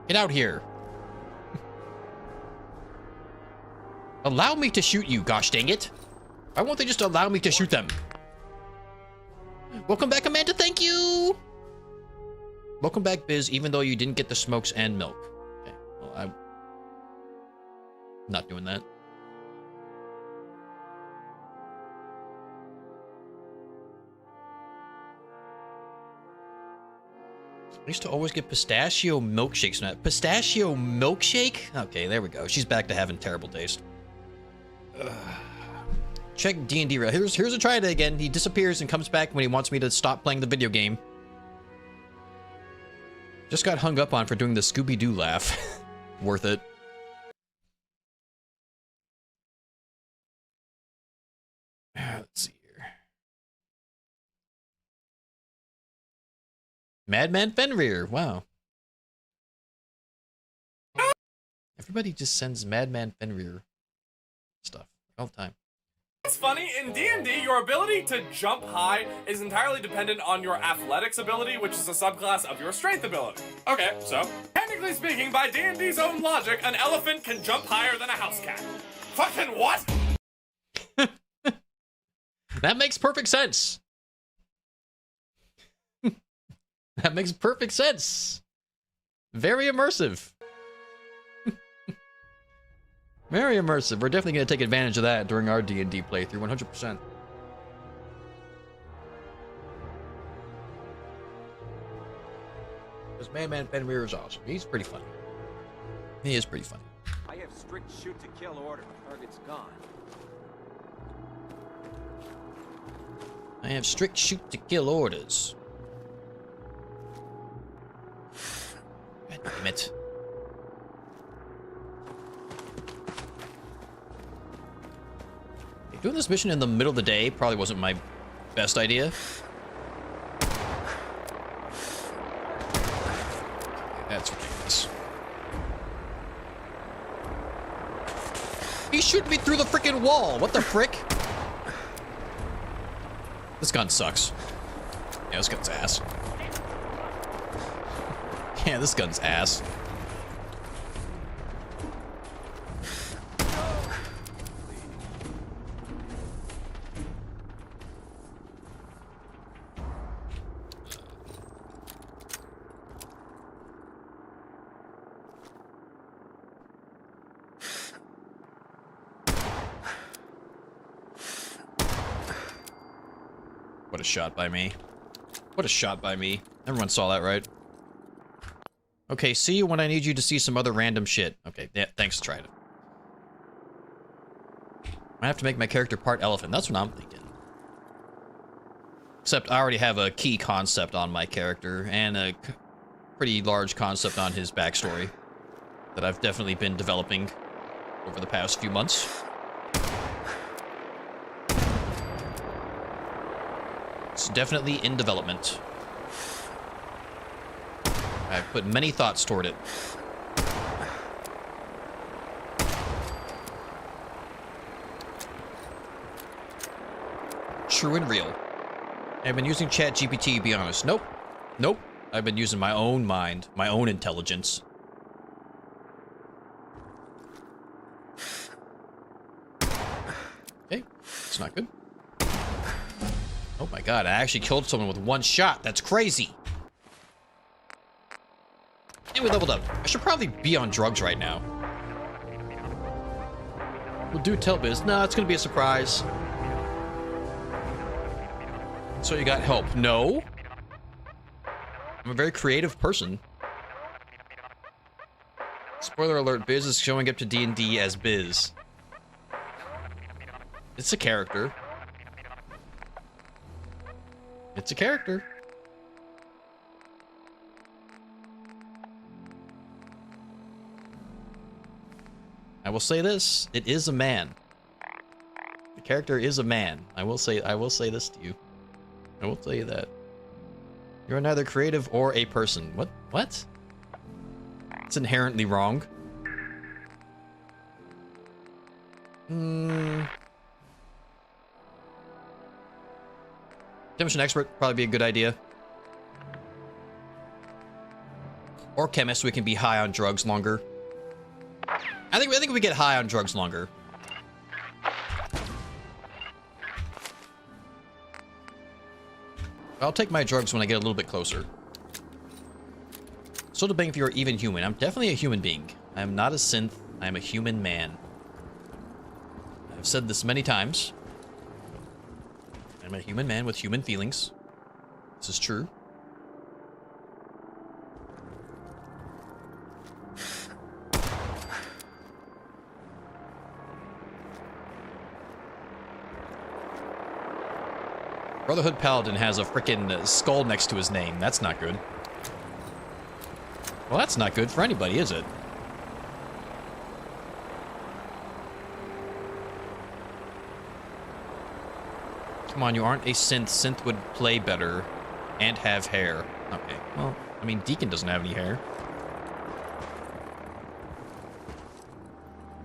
Get out here. Allow me to shoot you, gosh dang it. Why won't they just allow me to shoot them? Welcome back, Amanda, thank you! Welcome back, Biz, even though you didn't get the smokes and milk. Okay, well, I'm not doing that. I used to always get pistachio milkshakes. Pistachio milkshake? Okay, there we go. She's back to having terrible taste. Check D&D. Here's a try it again. He disappears and comes back when he wants me to stop playing the video game. Just got hung up on for doing the Scooby-Doo laugh. Worth it. Let's see here. Madman Fenrir. Wow. Everybody just sends Madman Fenrir stuff all the time. It's funny, in D&D, your ability to jump high is entirely dependent on your athletics ability, which is a subclass of your strength ability. Okay, so, technically speaking, by D&D's own logic, an elephant can jump higher than a house cat. Fucking what? That makes perfect sense. That makes perfect sense. Very immersive. Very immersive. We're definitely going to take advantage of that during our D&D playthrough, 100%. This Madman Fenrir is awesome. He's pretty funny. He is pretty funny. I have strict shoot-to-kill order. Target's gone. I have strict shoot-to-kill orders. God damn it. Doing this mission in the middle of the day probably wasn't my best idea. That's ridiculous. He's shooting me through the freaking wall. What the frick? This gun sucks. Yeah, this gun's ass. Yeah, this gun's ass. What a shot by me. What a shot by me. Everyone saw that, right? Okay, see you when I need you to see some other random shit. Okay, yeah, thanks, tried it. I have to make my character part elephant. That's what I'm thinking. Except I already have a key concept on my character and a pretty large concept on his backstory that I've definitely been developing over the past few months. most definitely in development. I've put many thoughts toward it. True and real. I've been using ChatGPT, to be honest. Nope. Nope. I've been using my own mind, my own intelligence. Okay, it's not good. Oh my god, I actually killed someone with one shot. That's crazy. And we leveled up. I should probably be on drugs right now. We'll do tell biz. No, it's gonna be a surprise. So you got help? No. I'm a very creative person. Spoiler alert, Biz is showing up to D&D as Biz. It's a character. It's a character. I will say this, it is a man. The character is a man. I will say this to you. I will tell you that. You're neither creative or a person. What? What? It's inherently wrong. Chemistry expert probably be a good idea. Or chemist, we can be high on drugs longer. I think we get high on drugs longer. I'll take my drugs when I get a little bit closer. So debating if you're even human. I'm definitely a human being. I am not a synth. I am a human man. I've said this many times. I'm a human man with human feelings. This is true. Brotherhood Paladin has a frickin' skull next to his name. That's not good. Well, that's not good for anybody, is it? Come on, you aren't a synth. Synth would play better and have hair. Okay, well, I mean, Deacon doesn't have any hair.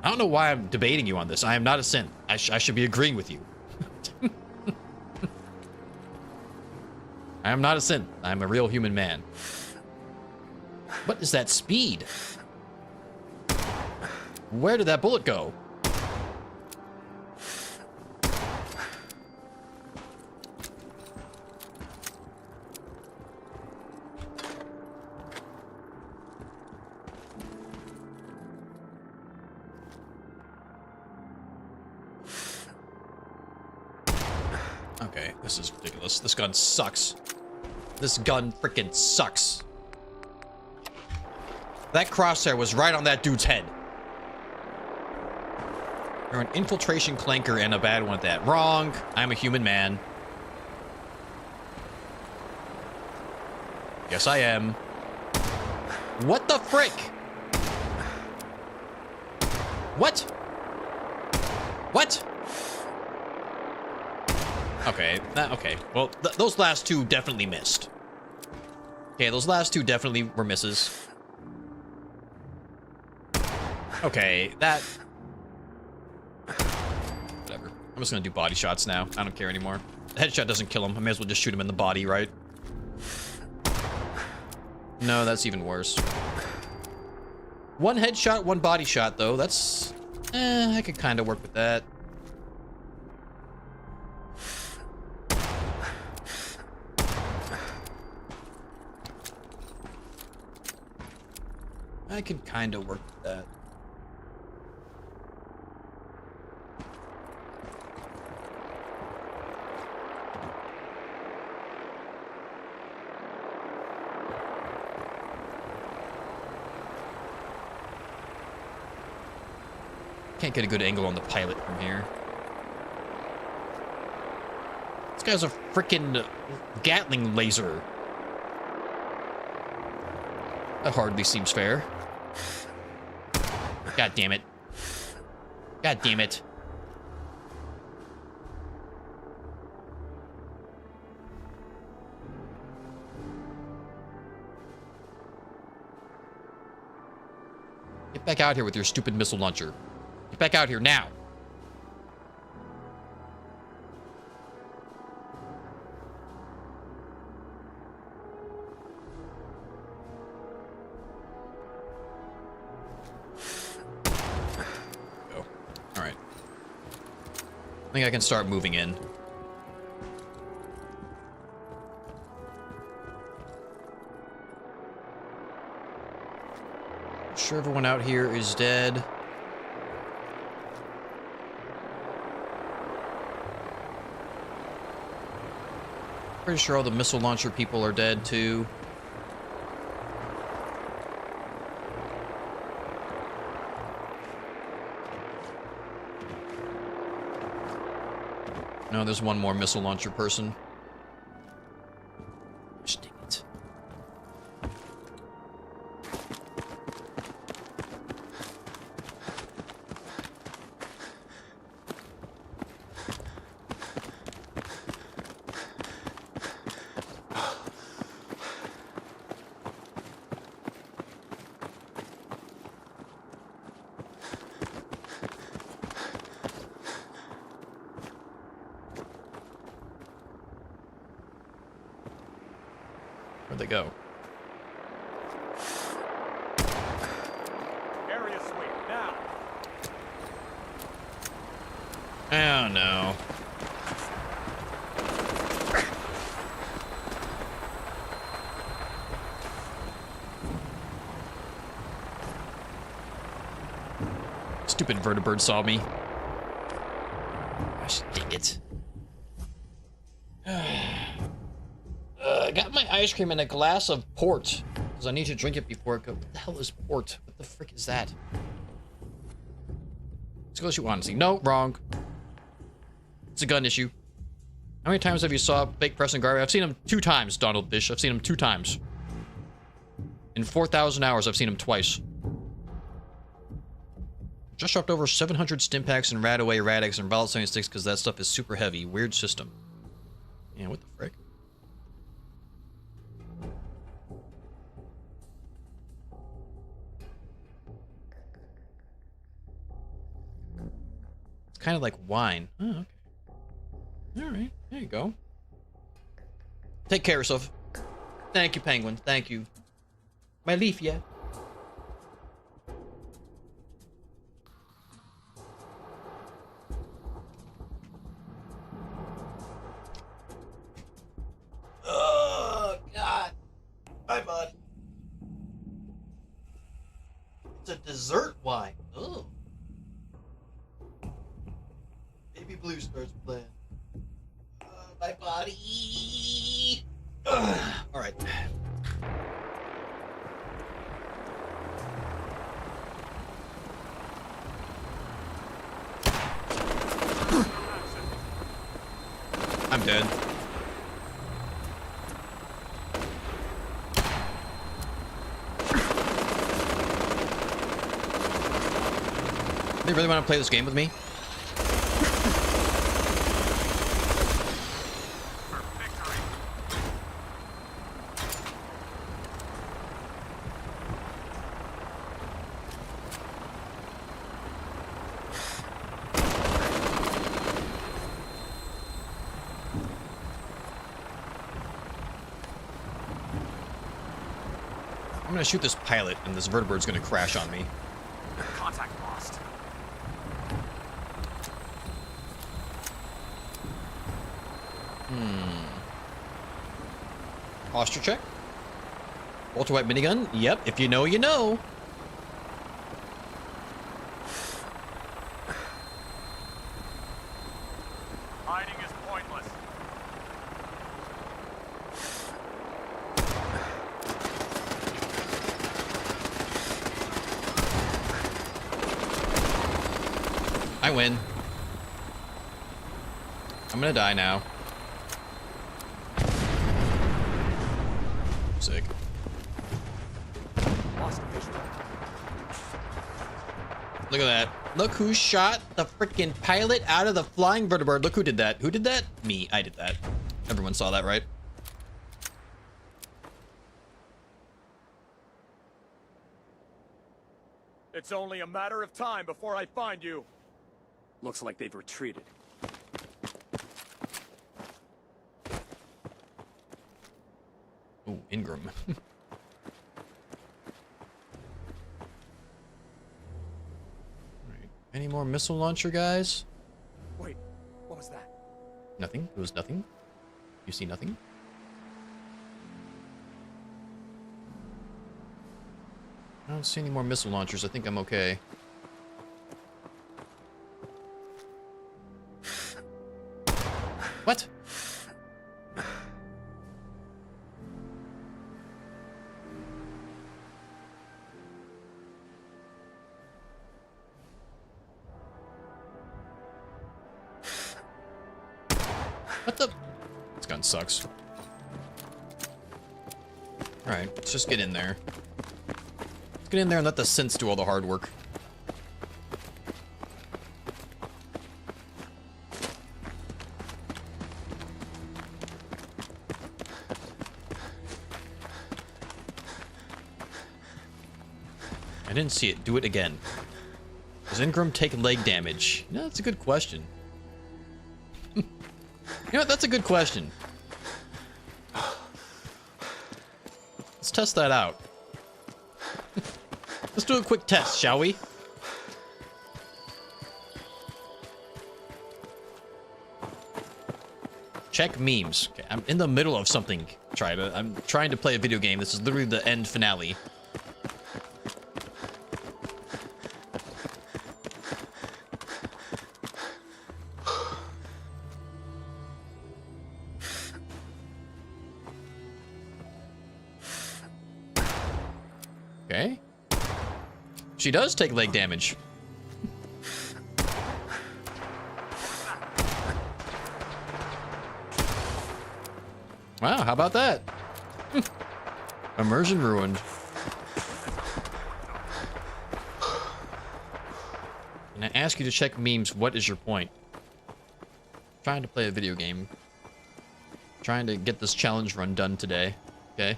I don't know why I'm debating you on this. I am not a synth. I should be agreeing with you. I am not a synth. I'm a real human man. What is that speed? Where did that bullet go? Okay, this is ridiculous. This gun sucks. This gun frickin' sucks. That crosshair was right on that dude's head. You're an infiltration clanker and a bad one at that. Wrong. I'm a human man. Yes, I am. What the frick? What? What? Okay, okay. Well, those last two definitely missed. Okay, those last two definitely were misses. Okay, that... Whatever. I'm just gonna do body shots now. I don't care anymore. The headshot doesn't kill him. I may as well just shoot him in the body, right? No, that's even worse. One headshot, one body shot, though. That's... I could kind of work with that. I could kind of work with that. Can't get a good angle on the pilot from here. This guy's a frickin' Gatling laser. That hardly seems fair. God damn it. God damn it. Get back out here with your stupid missile launcher. Get back out here now. Go. All right. I think I can start moving in. Sure everyone out here is dead. Pretty sure all the missile launcher people are dead too. No, there's one more missile launcher person. Dang it. Where'd they go? Area sweep, now. Oh no. Stupid vertibird saw me. Gosh, dang it. I got my ice cream in a glass of port. Because I need to drink it before it goes. What the hell is port? What the frick is that? Let's go shoot honesty. No, wrong. It's a gun issue. How many times have you saw fake Preston Garvey? I've seen him 2 times, Donald Bish. I've seen him 2 times. In 4,000 hours, I've seen him twice. Just dropped over 700 stim packs and Radaway, Rad-X, and Valid 76 because that stuff is super heavy. Weird system. Yeah, what the frick? It's kind of like wine. Oh, okay. Alright, there you go. Take care of yourself. Thank you, Penguin. Thank you. My leaf, yeah. Oh, God. Bye, bud. It's a dessert wine. Oh. Baby Blue starts playing. My body. All right. I'm dead. They really want to play this game with me? I'm gonna shoot this pilot, and this vertebrate's gonna crash on me. Contact lost. Posture check. Ultra white minigun. Yep, if you know, you know. Hiding is pointless. I win. I'm gonna die now. Sick. Lost visual. Look at that. Look who shot the freaking pilot out of the flying vertibird. Look who did that. Who did that? Me. I did that. Everyone saw that, right? It's only a matter of time before I find you. Looks like they've retreated. Ooh, Ingram. Alright. Any more missile launcher guys? Wait, what was that? Nothing. It was nothing. You see nothing? I don't see any more missile launchers. I think I'm okay. What? What the? This gun sucks. Alright, let's just get in there. Let's get in there and let the synths do all the hard work. I didn't see it. Do it again. Does Ingram take leg damage? No, that's a good question. You know what? That's a good question. Let's test that out. Let's do a quick test, shall we? Check memes. Okay, I'm in the middle of something. I'm trying to play a video game. This is literally the end finale. Okay. She does take leg damage. Wow, how about that? Immersion ruined. And I ask you to check memes, what is your point? Trying to play a video game. Trying to get this challenge run done today. Okay?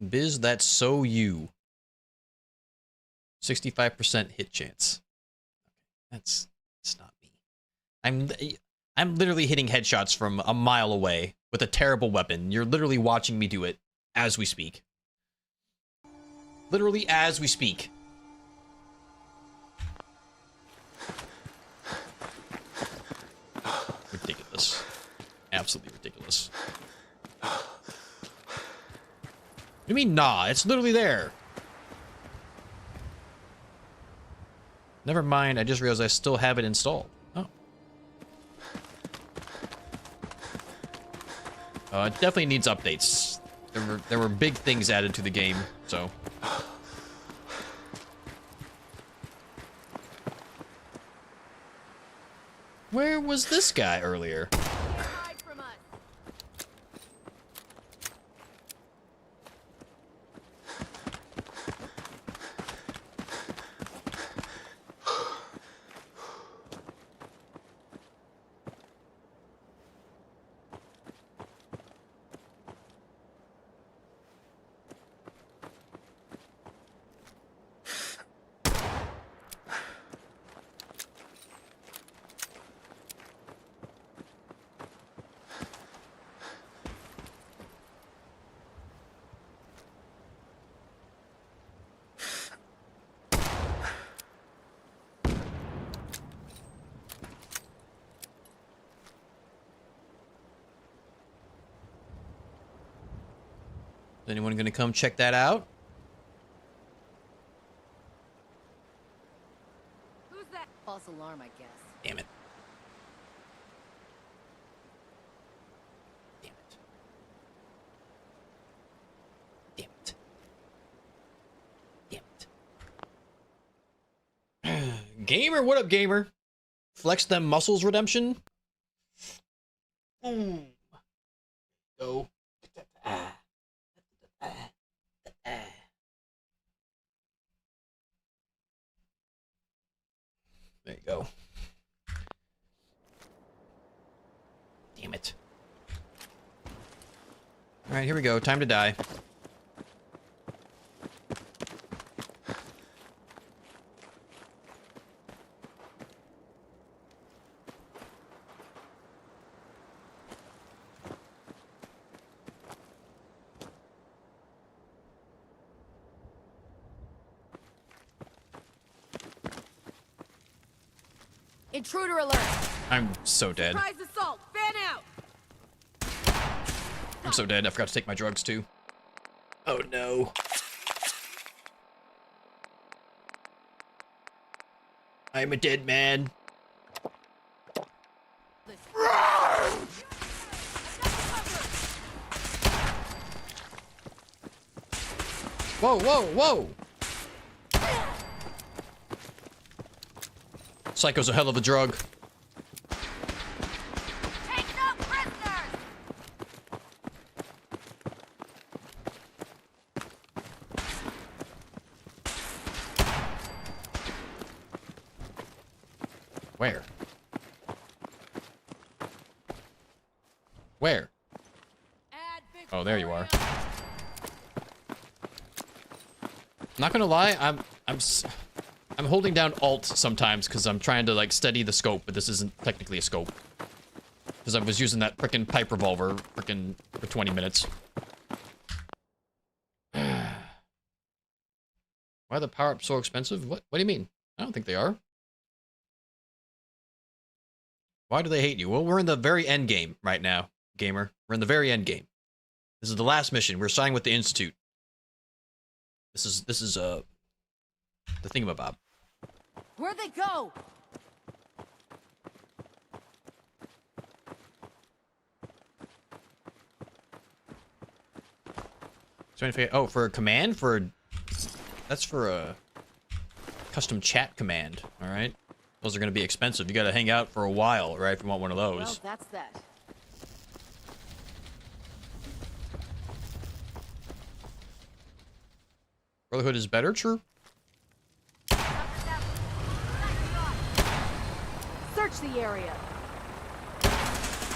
Biz, that's so you. 65% hit chance. That's not me. I'm literally hitting headshots from a mile away with a terrible weapon. You're literally watching me do it as we speak. Literally as we speak. Ridiculous. Absolutely ridiculous. What do you mean, nah? It's literally there. Never mind, I just realized I still have it installed. Oh. It definitely needs updates. There were big things added to the game, so. Where was this guy earlier? Is anyone gonna come check that out? Who's that? False alarm, I guess. Damn it. Damn it. Damn it. Damn it. Gamer, what up, gamer? Flex them muscles, redemption? Go. There you go. Damn it. Alright, here we go. Time to die. Intruder alert! I'm so dead. Surprise assault! Fan out! I'm so dead. I forgot to take my drugs too. Oh no. I'm a dead man. Whoa, whoa, whoa! Psycho's a hell of a drug. Take no prisoners! Where? Where? Oh, there you are. Not gonna lie, I'm holding down Alt sometimes because I'm trying to like steady the scope, but this isn't technically a scope. Because I was using that frickin' pipe revolver frickin' for 20 minutes. Why are the power-ups so expensive? What do you mean? I don't think they are. Why do they hate you? Well, we're in the very end game right now, gamer. We're in the very end game. This is the last mission. We're signing with the Institute. This is the thingamabob. Where'd they go? Oh, for a command? That's for a custom chat command, alright? Those are going to be expensive. You got to hang out for a while, right, if you want one of those. Well, that's that. Brotherhood is better, true? Search the area.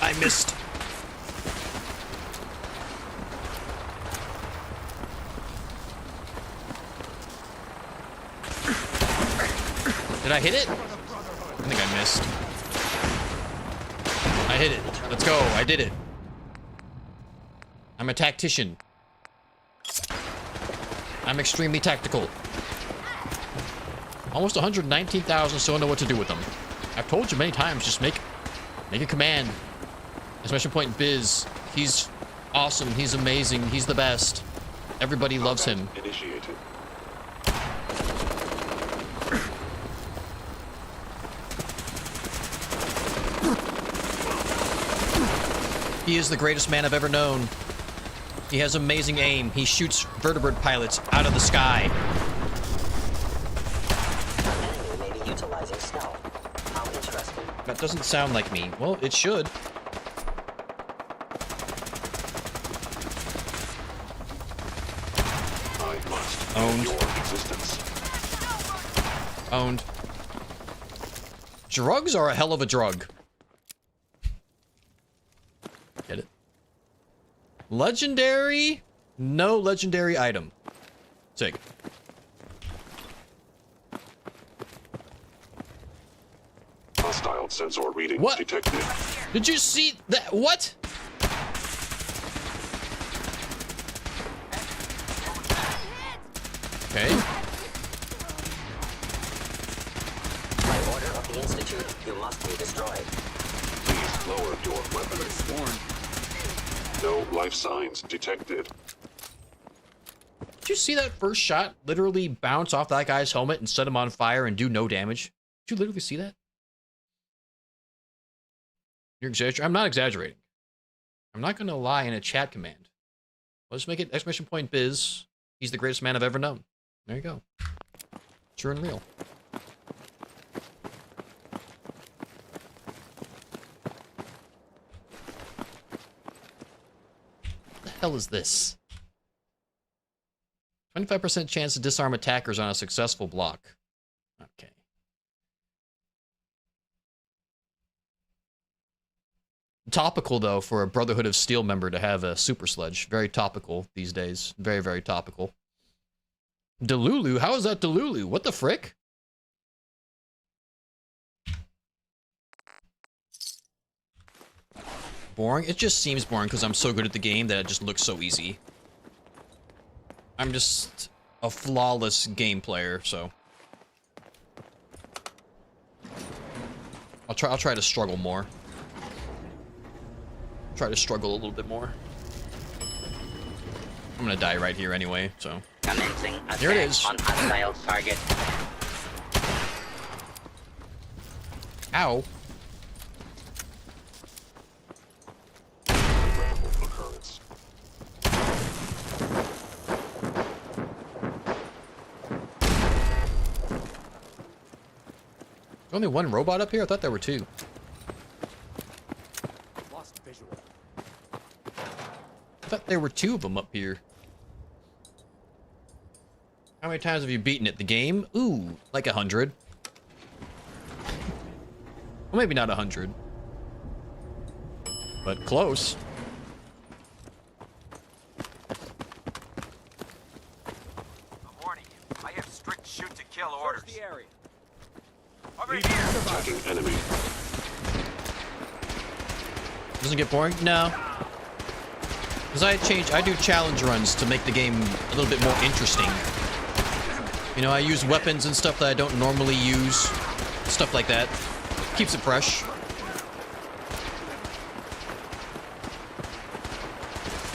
I missed. Did I hit it? I think I missed. I hit it. Let's go. I did it. I'm a tactician. I'm extremely tactical. Almost 119,000, still don't know what to do with them. I've told you many times, just make a command. Exclamation point Biz. He's awesome. He's amazing. He's the best. Everybody loves him. Initiated. He is the greatest man I've ever known. He has amazing aim. He shoots vertebrate pilots out of the sky. Enemy may be utilizing stealth. How interesting. That doesn't sound like me. Well, it should. I must Owned. your existence. Owned. Drugs are a hell of a drug. Get it? Legendary? No legendary item. Sick. Hostile sensor reading What? detected. Did you see that? What? Okay. By order of the Institute, you must be destroyed. Please lower your weapon. No life signs detected. Did you see that first shot literally bounce off that guy's helmet and set him on fire and do no damage? Did you literally see that? You're exaggerating. I'm not exaggerating. I'm not going to lie in a chat command. Let's make it exclamation point Biz. He's the greatest man I've ever known. There you go. True and real. What the hell is this? 25% chance to disarm attackers on a successful block. Okay. topical, though, for a Brotherhood of Steel member to have a super sledge. Very topical these days. Very, very topical. Delulu? How is that Delulu? What the frick? Boring? It just seems boring because I'm so good at the game that it just looks so easy. I'm just a flawless game player, so... I'll try to struggle more. Try to struggle a little bit more. I'm gonna die right here anyway, so... Commencing Here it attack is. on hostile target. Ow. Occurrence. Only one robot up here? I thought there were two. Lost visual. I thought there were two of them up here. How many times have you beaten it? The game? Ooh, like 100. Well, maybe not 100. But close. I'm warning you. I have strict shoot-to-kill orders. The area. Attacking enemy. Doesn't get boring? No. Because I do challenge runs to make the game a little bit more interesting. You know, I use weapons and stuff that I don't normally use. Stuff like that. Keeps it fresh.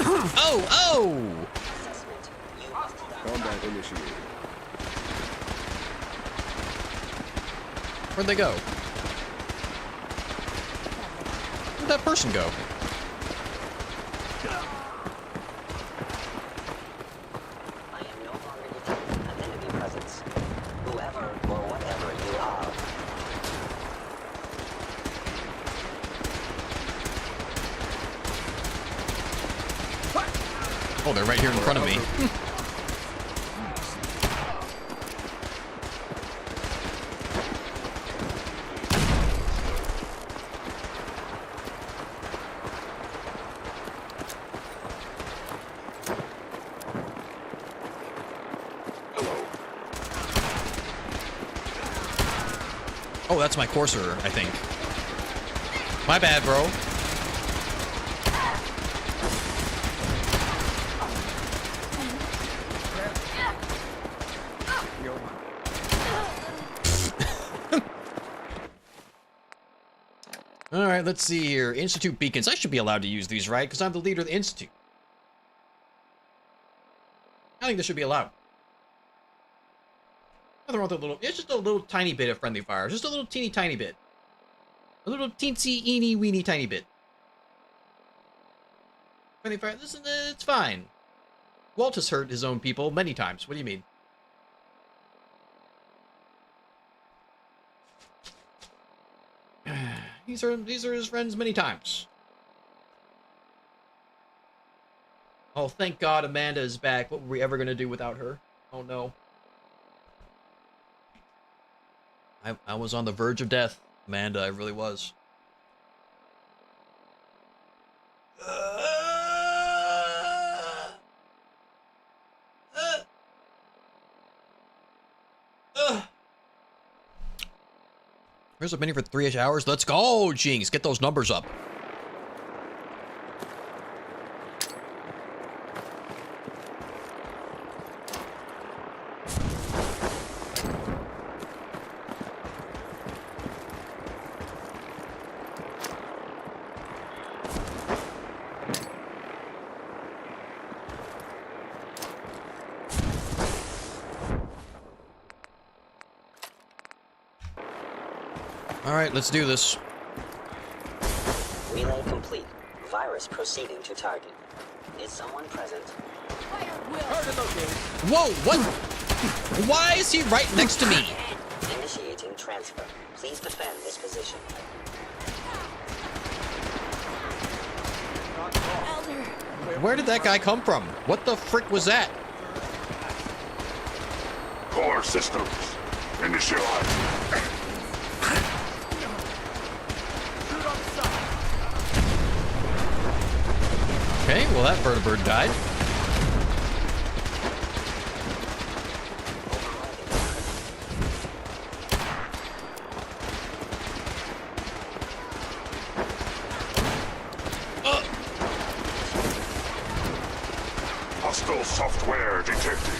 Oh, oh! Combat initiated. Where'd they go? Where'd that person go? I am no longer detecting an enemy presence. Whoever or whatever you are. Oh, they're right here in front of me. Oh, that's my courser, I think. My bad, bro. Alright, let's see here. Institute beacons. I should be allowed to use these, right? Because I'm the leader of the Institute. I think this should be allowed. Nothing wrong with a little... It's just a little tiny bit of friendly fire. Just a little teeny tiny bit. A little teensy, eeny, weeny tiny bit. Friendly fire. Listen, it's fine. Walt has hurt his own people many times. What do you mean? These are his friends many times. Oh, thank God Amanda is back. What were we ever going to do without her? Oh, no. I was on the verge of death, Amanda. I really was. Here's a mini for 3-ish hours. Let's go, Jinx. Get those numbers up. Alright, let's do this. Relay complete. Virus proceeding to target. Is someone present? Whoa, what? Why is he right next to me? Initiating transfer. Please defend this position. Where did that guy come from? What the frick was that? Core systems. Initialize. Okay, well that vertibird died. Hostile software detected.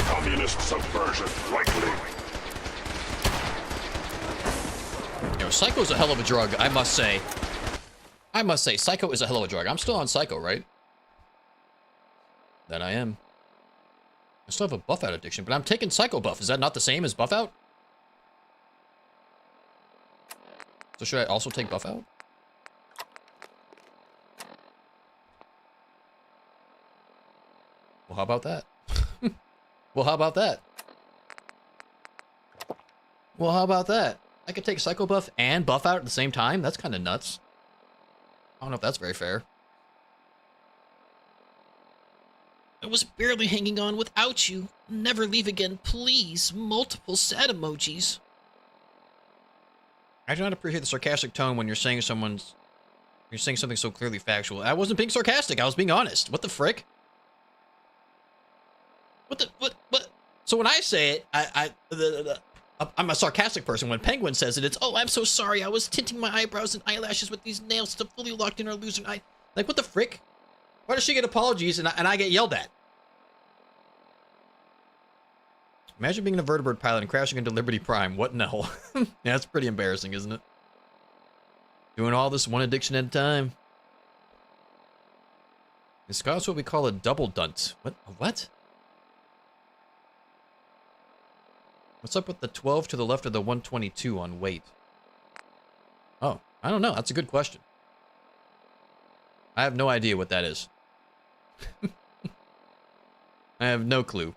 Communist subversion likely. Yo, Psycho's a hell of a drug, I must say. I must say, Psycho is a hell of a drug. I'm still on Psycho, right? That I am. I still have a buff out addiction, but I'm taking Psycho buff. Is that not the same as buff out? So should I also take buff out? Well, how about that? Well, how about that? Well, how about that? I could take Psycho buff and buff out at the same time? That's kind of nuts. I don't know if that's very fair. I was barely hanging on without you. Never leave again, please. Multiple sad emojis. I do not appreciate the sarcastic tone when you're saying something so clearly factual. I wasn't being sarcastic. I was being honest. What the frick? What? So when I say it, I'm a sarcastic person. When Penguin says it, it's, oh, I'm so sorry. I was tinting my eyebrows and eyelashes with these nails to fully locked in our loser eye. Like, what the frick? Why does she get apologies and I get yelled at? Imagine being a vertibird pilot and crashing into Liberty Prime. What in the hell? Yeah, that's pretty embarrassing, isn't it? Doing all this one addiction at a time. In Scots, what we call a double dunt. What? What's up with the 12 to the left of the 122 on weight? Oh, I don't know. That's a good question. I have no idea what that is. I have no clue.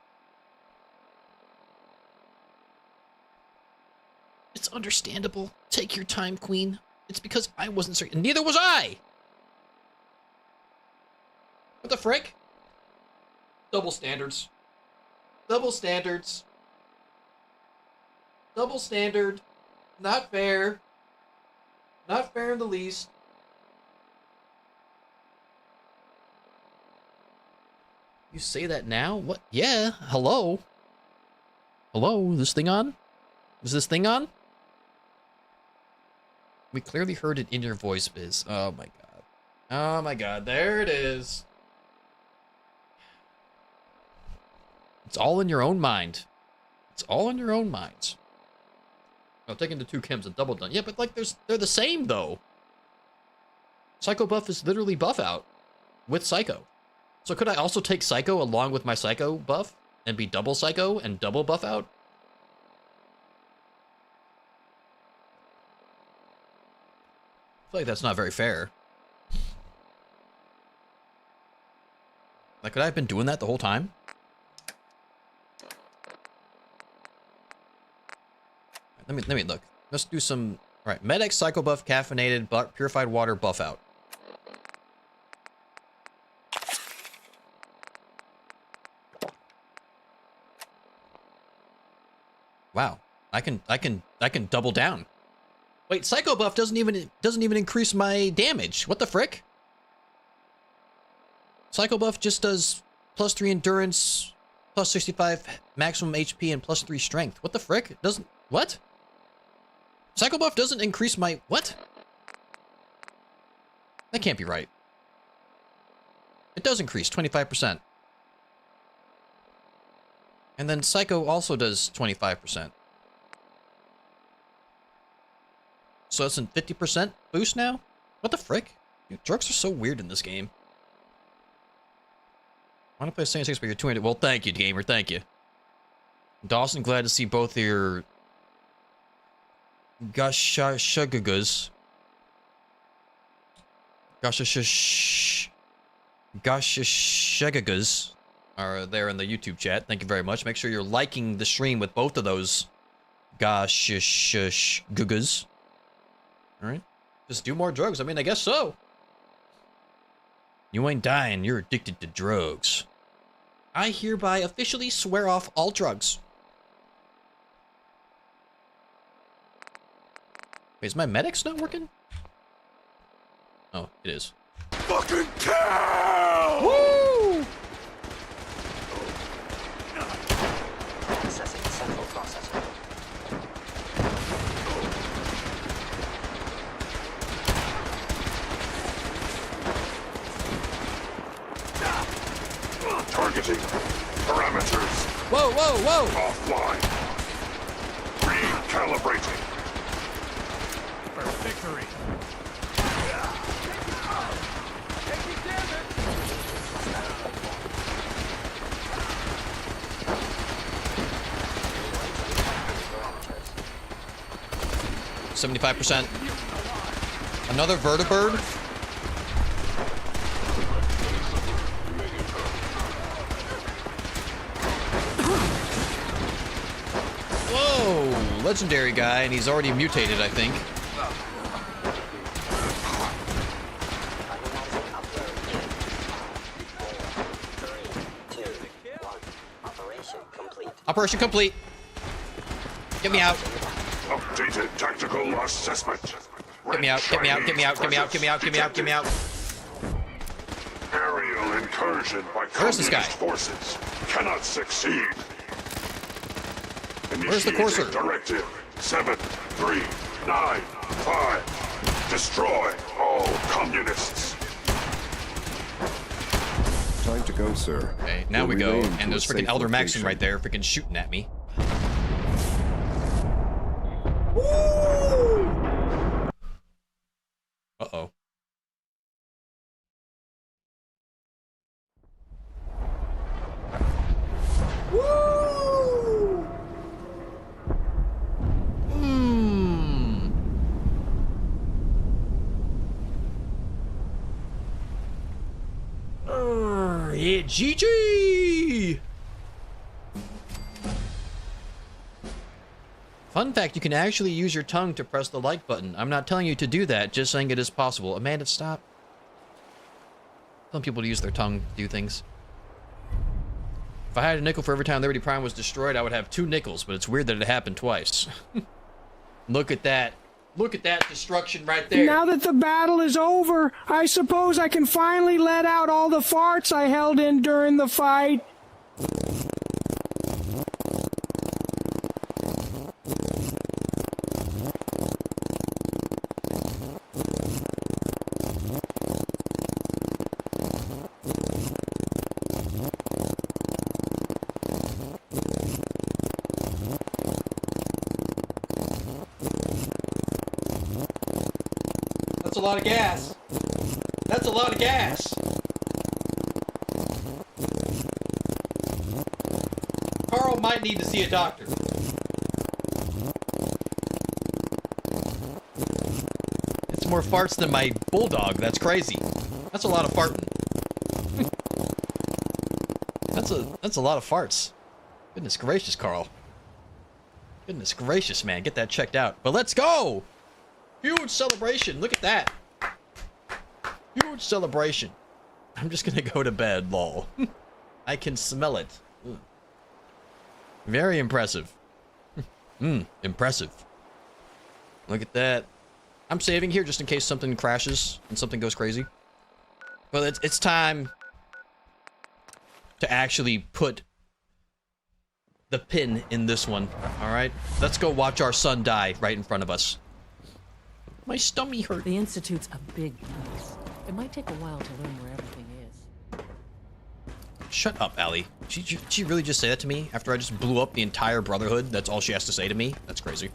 It's understandable. Take your time, Queen. It's because I wasn't certain. Neither was I! What the frick? Double standards. Double standards. Double standard. Not fair. Not fair in the least. You say that now? What? Yeah. Hello? Hello? Is this thing on? Is this thing on? We clearly heard it in your voice, Biz. Oh my god. Oh my god. There it is. It's all in your own mind. It's all in your own minds. Oh, taking the two chems and double done. Yeah, but like they're the same though. Psycho buff is literally buff out with Psycho. So could I also take Psycho along with my Psycho buff and be double Psycho and double buff out? I feel like that's not very fair. Like, could I have been doing that the whole time? Let me look. Let's do some. All right, Med-X, Psycho buff, caffeinated, purified water, buff out. Wow, I can double down. Wait, Psycho buff doesn't even increase my damage. What the frick? Psycho buff just does +3 endurance, +65 maximum HP, and +3 strength. What the frick? It doesn't. What? Psycho buff doesn't increase my what? That can't be right. It does increase 25%. And then Psycho also does 25%. So it's a 50% boost now? What the frick? Dude, drugs are so weird in this game. I want to play Saint 6, but you're 200. Well, thank you, gamer. Thank you. Dawson, glad to see both of your Gashashugagas. Gashashugagas are there in the YouTube chat. Thank you very much. Make sure you're liking the stream with both of those Gashashugagas. Alright. Just do more drugs. I mean, I guess so. You ain't dying. You're addicted to drugs. I hereby officially swear off all drugs. Wait, is my Med-X not working? Oh, it is. fucking kill! Woo! Accessing central processor. Targeting. Parameters. Whoa, whoa, whoa! Offline. Recalibrating. For victory. 75%. Another vertibird. Whoa! Legendary guy, and he's already mutated, I think. Operation complete. Get me out. Updated tactical assessment. Get me out, get me out, get me out, get me out, get me out, get me out, get me out. Aerial incursion by Where's this guy? communist forces cannot succeed. Where's the courser? Directive 7395. Destroy all communists. Time to go, sir. Okay, now we go, and there's freaking Elder Maxon right there, freaking shooting at me. Uh-oh. Woo! Yeah, GG! Fun fact, you can actually use your tongue to press the like button. I'm not telling you to do that, just saying it is possible. Amanda, stop. Telling people to use their tongue to do things. If I had a nickel for every time Liberty Prime was destroyed, I would have 2 nickels, but it's weird that it happened twice. Look at that. Look at that destruction right there. Now that the battle is over, I suppose I can finally let out all the farts I held in during the fight. That's a lot of gas. That's a lot of gas. Carl might need to see a doctor. It's more farts than my bulldog. That's crazy. That's a lot of farting. That's a lot of farts. Goodness gracious, Carl. Goodness gracious, man. Get that checked out. But let's go! Huge celebration. Look at that. Huge celebration. I'm just gonna go to bed, lol. I can smell it. Ugh. Very impressive. Impressive. Look at that. I'm saving here just in case something crashes and something goes crazy. Well, it's time to actually put the pin in this one. Alright? Let's go watch our son die right in front of us. My stomach hurt. The Institute's a big place. It might take a while to learn where everything is. Shut up, Allie. She really just say that to me after I just blew up the entire Brotherhood? That's all she has to say to me? That's crazy.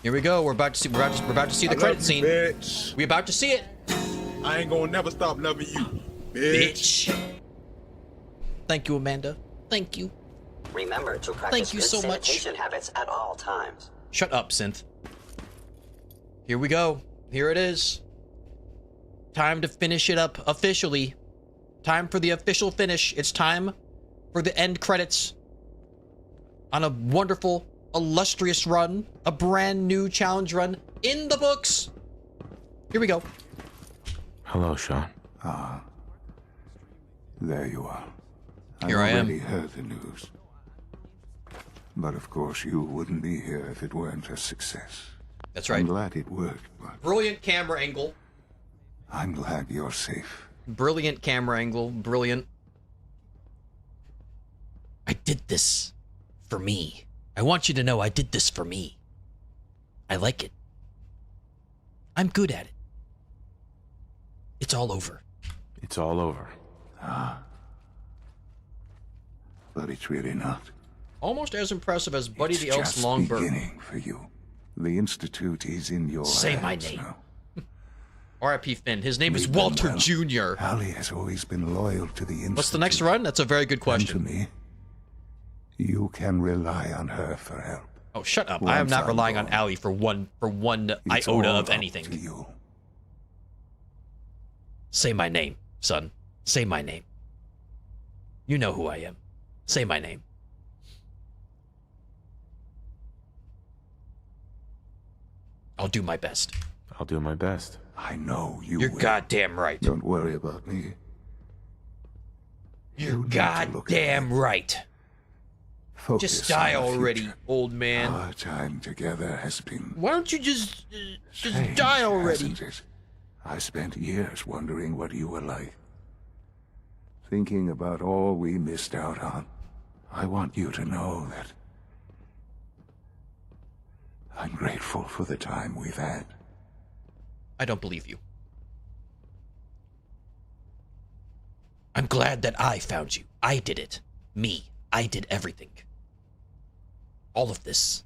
Here we go. We're about to see the credit scene. Bitch. We about to see it. I ain't gonna never stop loving you, Bitch. Thank you, Amanda. Thank you. Remember to practice Thank you good so much. sanitation habits at all times. Shut up, Synth. Here we go. Here it is. Time to finish it up officially. Time for the official finish. It's time for the end credits on a wonderful, illustrious run. A brand new challenge run in the books. Here we go. Hello, Sean. Ah. There you are. Here I am. already heard the news. But of course you wouldn't be here if it weren't a success. That's right. I'm glad it worked, but Brilliant camera angle. I'm glad you're safe. Brilliant camera angle. Brilliant. I did this for me. I want you to know I did this for me. I like it. I'm good at it. It's all over. It's all over. Ah. But it's really not. Almost as impressive as Buddy It's the Elf's just Longboard. beginning for you. The Institute is in your Say my hands name. now. R.I.P. Finn. His name is Lead them Walter well. Jr. Allie has always been loyal to the Institute. What's the next run? That's a very good question. And to me, you can rely on her for help. Oh, shut up. I am not relying on Allie for one It's iota all of up anything. to you. Say my name, son. Say my name. You know who I am. Say my name. I'll do my best. I'll do my best. I know you You're will. goddamn right. Don't worry about me. You're goddamn right. Focus Just die on the already, future. old man. Our time together has been Why don't you just strange, die already? hasn't it? I spent years wondering what you were like. Thinking about all we missed out on. I want you to know that I'm grateful for the time we've had. I don't believe you. I'm glad that I found you. I did it. Me. I did everything. All of this.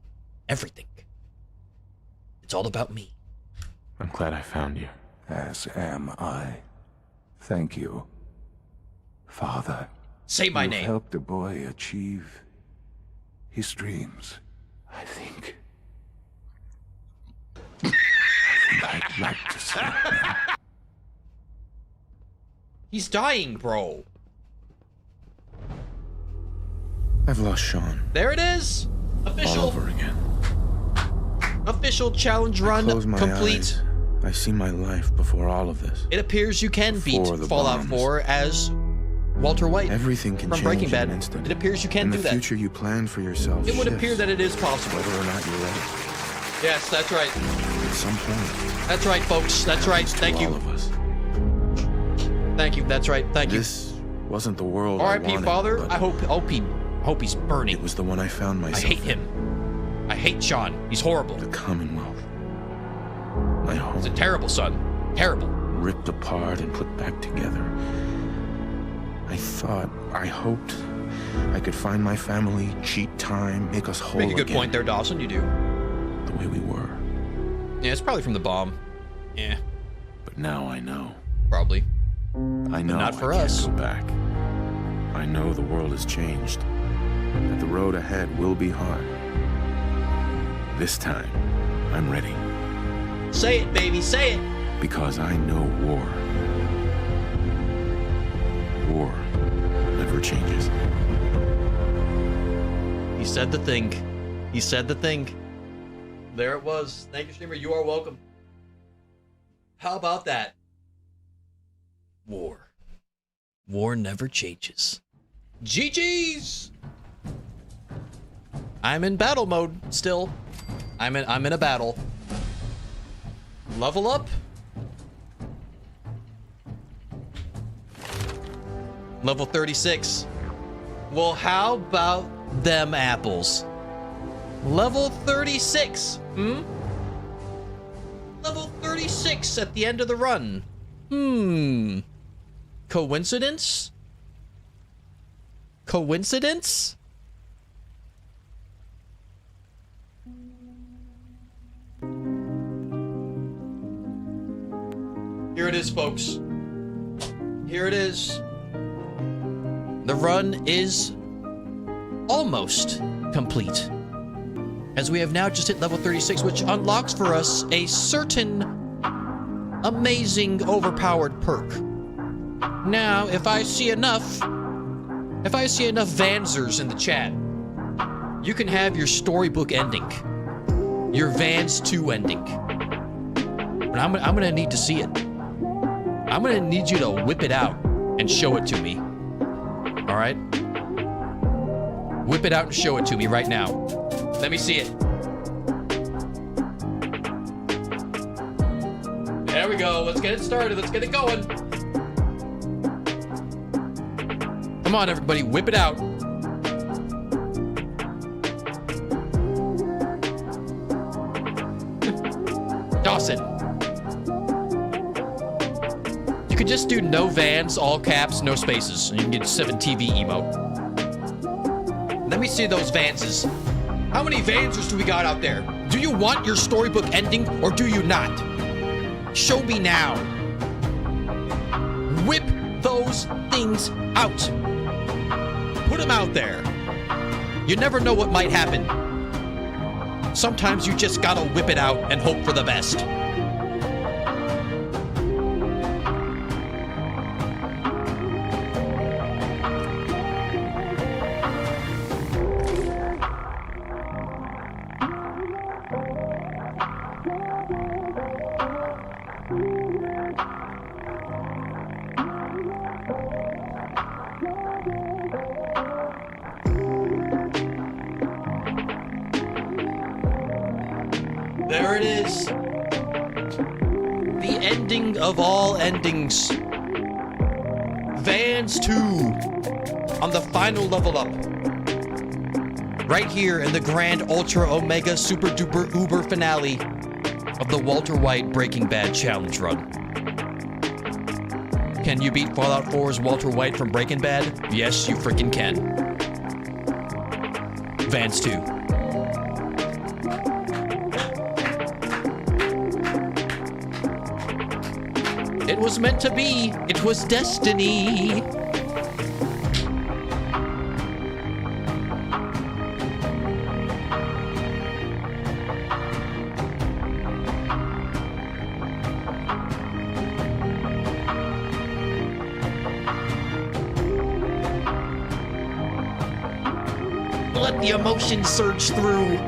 Everything. It's all about me. I'm glad I found you. As am I. Thank you, Father. Say my You've name. helped a boy achieve his dreams. I think I'd like to say it now. He's dying, bro. I've lost Sean. There it is. All Official. over again. Official challenge run Close my complete. eyes. I see my life before all of this. It appears you can beat Before the Fallout bombs. 4 as Walter White Everything can from change Breaking in Bad. an instant. It appears you can In do the that. future you plan for yourself It would shifts, appear that it is possible. whether or not you're ready. Yes, that's right. At some point. That's right, folks. That's right. Thank All you. of us. Thank you. That's right. Thank you. This wasn't the world I R.I.P. wanted, Father. but I hope he's burning. it was the one I found I myself hate in. him. I hate Sean. He's horrible. The Commonwealth. My home. He's a terrible son. Terrible. Ripped apart and put back together. I hoped I could find my family, cheat time, make us whole Make a good again, point there, Dawson. You do. the way we were. Yeah, it's probably from the bomb. Yeah, But now I know. probably. I know not for I can't us. go back. I know the world has changed. That the road ahead will be hard. This time, I'm ready. Say it, baby. Say it. Because I know war. War never changes. He said the thing. He said the thing. There it was. Thank you, streamer. You are welcome. How about that? War. War never changes. GG's. I'm in battle mode still. I'm in a battle. Level up. Level 36. Well, how about them apples? Level 36. Level 36 at the end of the run. Coincidence? Coincidence? Here it is, folks. Here it is. The run is almost complete, as we have now just hit level 36, which unlocks for us a certain amazing overpowered perk. Now, if I see enough Vansers in the chat, you can have your storybook ending, your Vans 2 ending. But I'm gonna need to see it. I'm gonna need you to whip it out and show it to me. All right? Whip it out and show it to me right now. Let me see it. There we go. Let's get it started. Let's get it going. Come on, everybody. Whip it out. Dawson. You could just do no vans, all caps, no spaces, and you can get 7 TV emo. Let me see those vanses. How many vansers do we got out there? Do you want your storybook ending or do you not? Show me now. Whip those things out. Put them out there. You never know what might happen. Sometimes you just gotta whip it out and hope for the best. There it is. The ending of all endings. Vans 2 on the final level up. Right here in the grand ultra omega super duper uber finale of the Walter White Breaking Bad challenge run. Can you beat Fallout 4's Walter White from Breaking Bad? Yes, you freaking can. Vans 2. It was meant to be. It was destiny. Let the emotions surge through.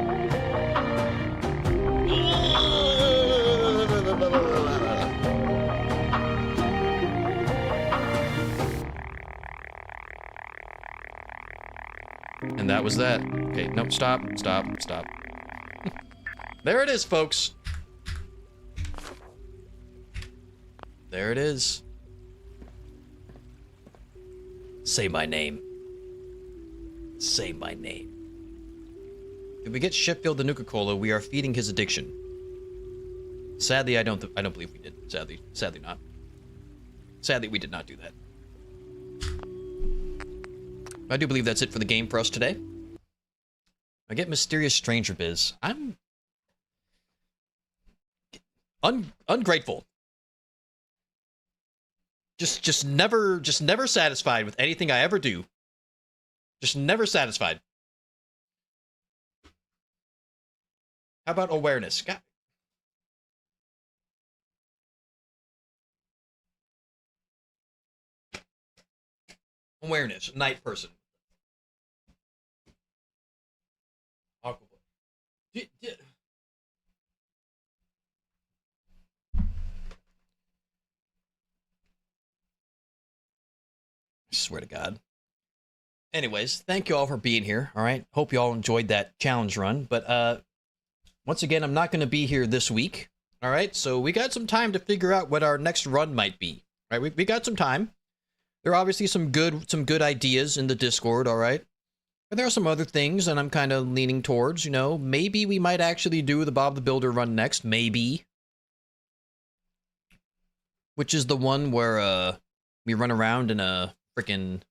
And that was that. Okay, nope, stop. There it is, folks. There it is. Say my name. Say my name. If we get Sheffield the Nuka-Cola, we are feeding his addiction. Sadly, I don't believe we did. Sadly not. Sadly, we did not do that. I do believe that's it for the game for us today. I get Mysterious Stranger Biz. I'm ungrateful. Just never satisfied with anything I ever do. Just never satisfied. How about awareness? God. Awareness, night person. I swear to God. Anyways, thank you all for being here, all right? Hope you all enjoyed that challenge run, but once again, I'm not going to be here this week, all right? So we got some time to figure out what our next run might be, right? We got some time. There are obviously some good ideas in the Discord, all right? But there are some other things that I'm kind of leaning towards, you know? Maybe we might actually do the Bob the Builder run next, maybe. Which is the one where we run around in a freaking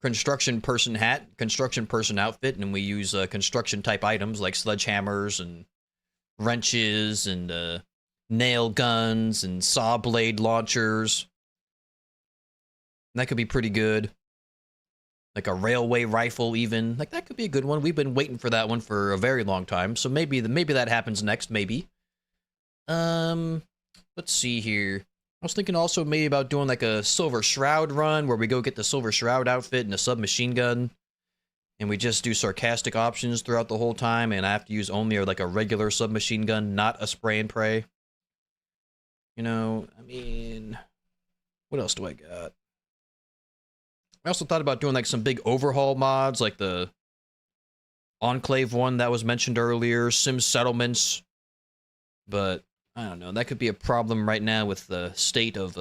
construction person hat, construction person outfit, and we use construction type items like sledgehammers and wrenches and nail guns and saw blade launchers. And that could be pretty good. Like a railway rifle even. Like that could be a good one. We've been waiting for that one for a very long time. So maybe that happens next, maybe. Let's see here. I was thinking also maybe about doing like a Silver Shroud run where we go get the Silver Shroud outfit and a submachine gun. And we just do sarcastic options throughout the whole time, and I have to use only like a regular submachine gun, not a spray and pray. You know, I mean, what else do I got? I also thought about doing like some big overhaul mods, like the Enclave one that was mentioned earlier, Sim Settlements. But I don't know. That could be a problem right now with the state of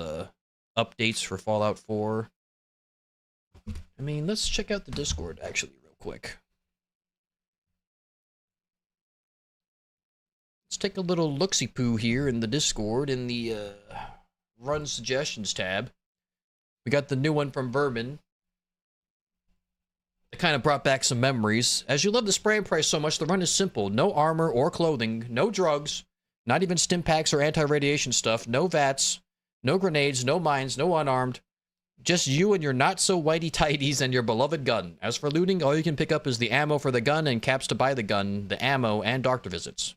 updates for Fallout 4. I mean, let's check out the Discord, actually, real quick. Let's take a little look-see-poo here in the Discord, in the Run Suggestions tab. We got the new one from Vermin. It kind of brought back some memories. As you love the spray and pray so much, the run is simple. No armor or clothing, no drugs, not even stim packs or anti-radiation stuff, no VATS, no grenades, no mines, no unarmed. Just you and your not-so-whitey-tighties and your beloved gun. As for looting, all you can pick up is the ammo for the gun and caps to buy the gun, the ammo, and doctor visits.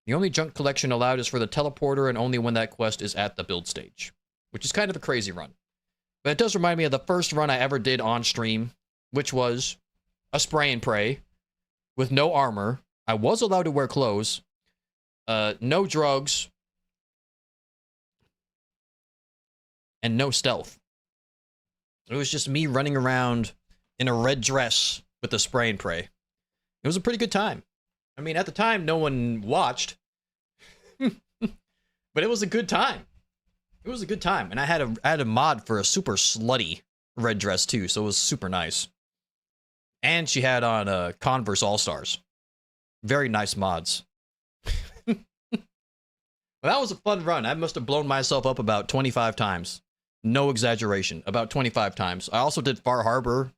The only junk collection allowed is for the teleporter and only when that quest is at the build stage. Which is kind of a crazy run. But it does remind me of the first run I ever did on stream, which was a spray and pray with no armor. I was allowed to wear clothes. No drugs. And no stealth. It was just me running around in a red dress with a spray and pray. It was a pretty good time. I mean, at the time, no one watched. But it was a good time. It was a good time. And I had a mod for a super slutty red dress, too, so it was super nice. And she had on Converse All-Stars. Very nice mods. Well, that was a fun run. I must have blown myself up about 25 times. No exaggeration. About 25 times. I also did Far Harbor.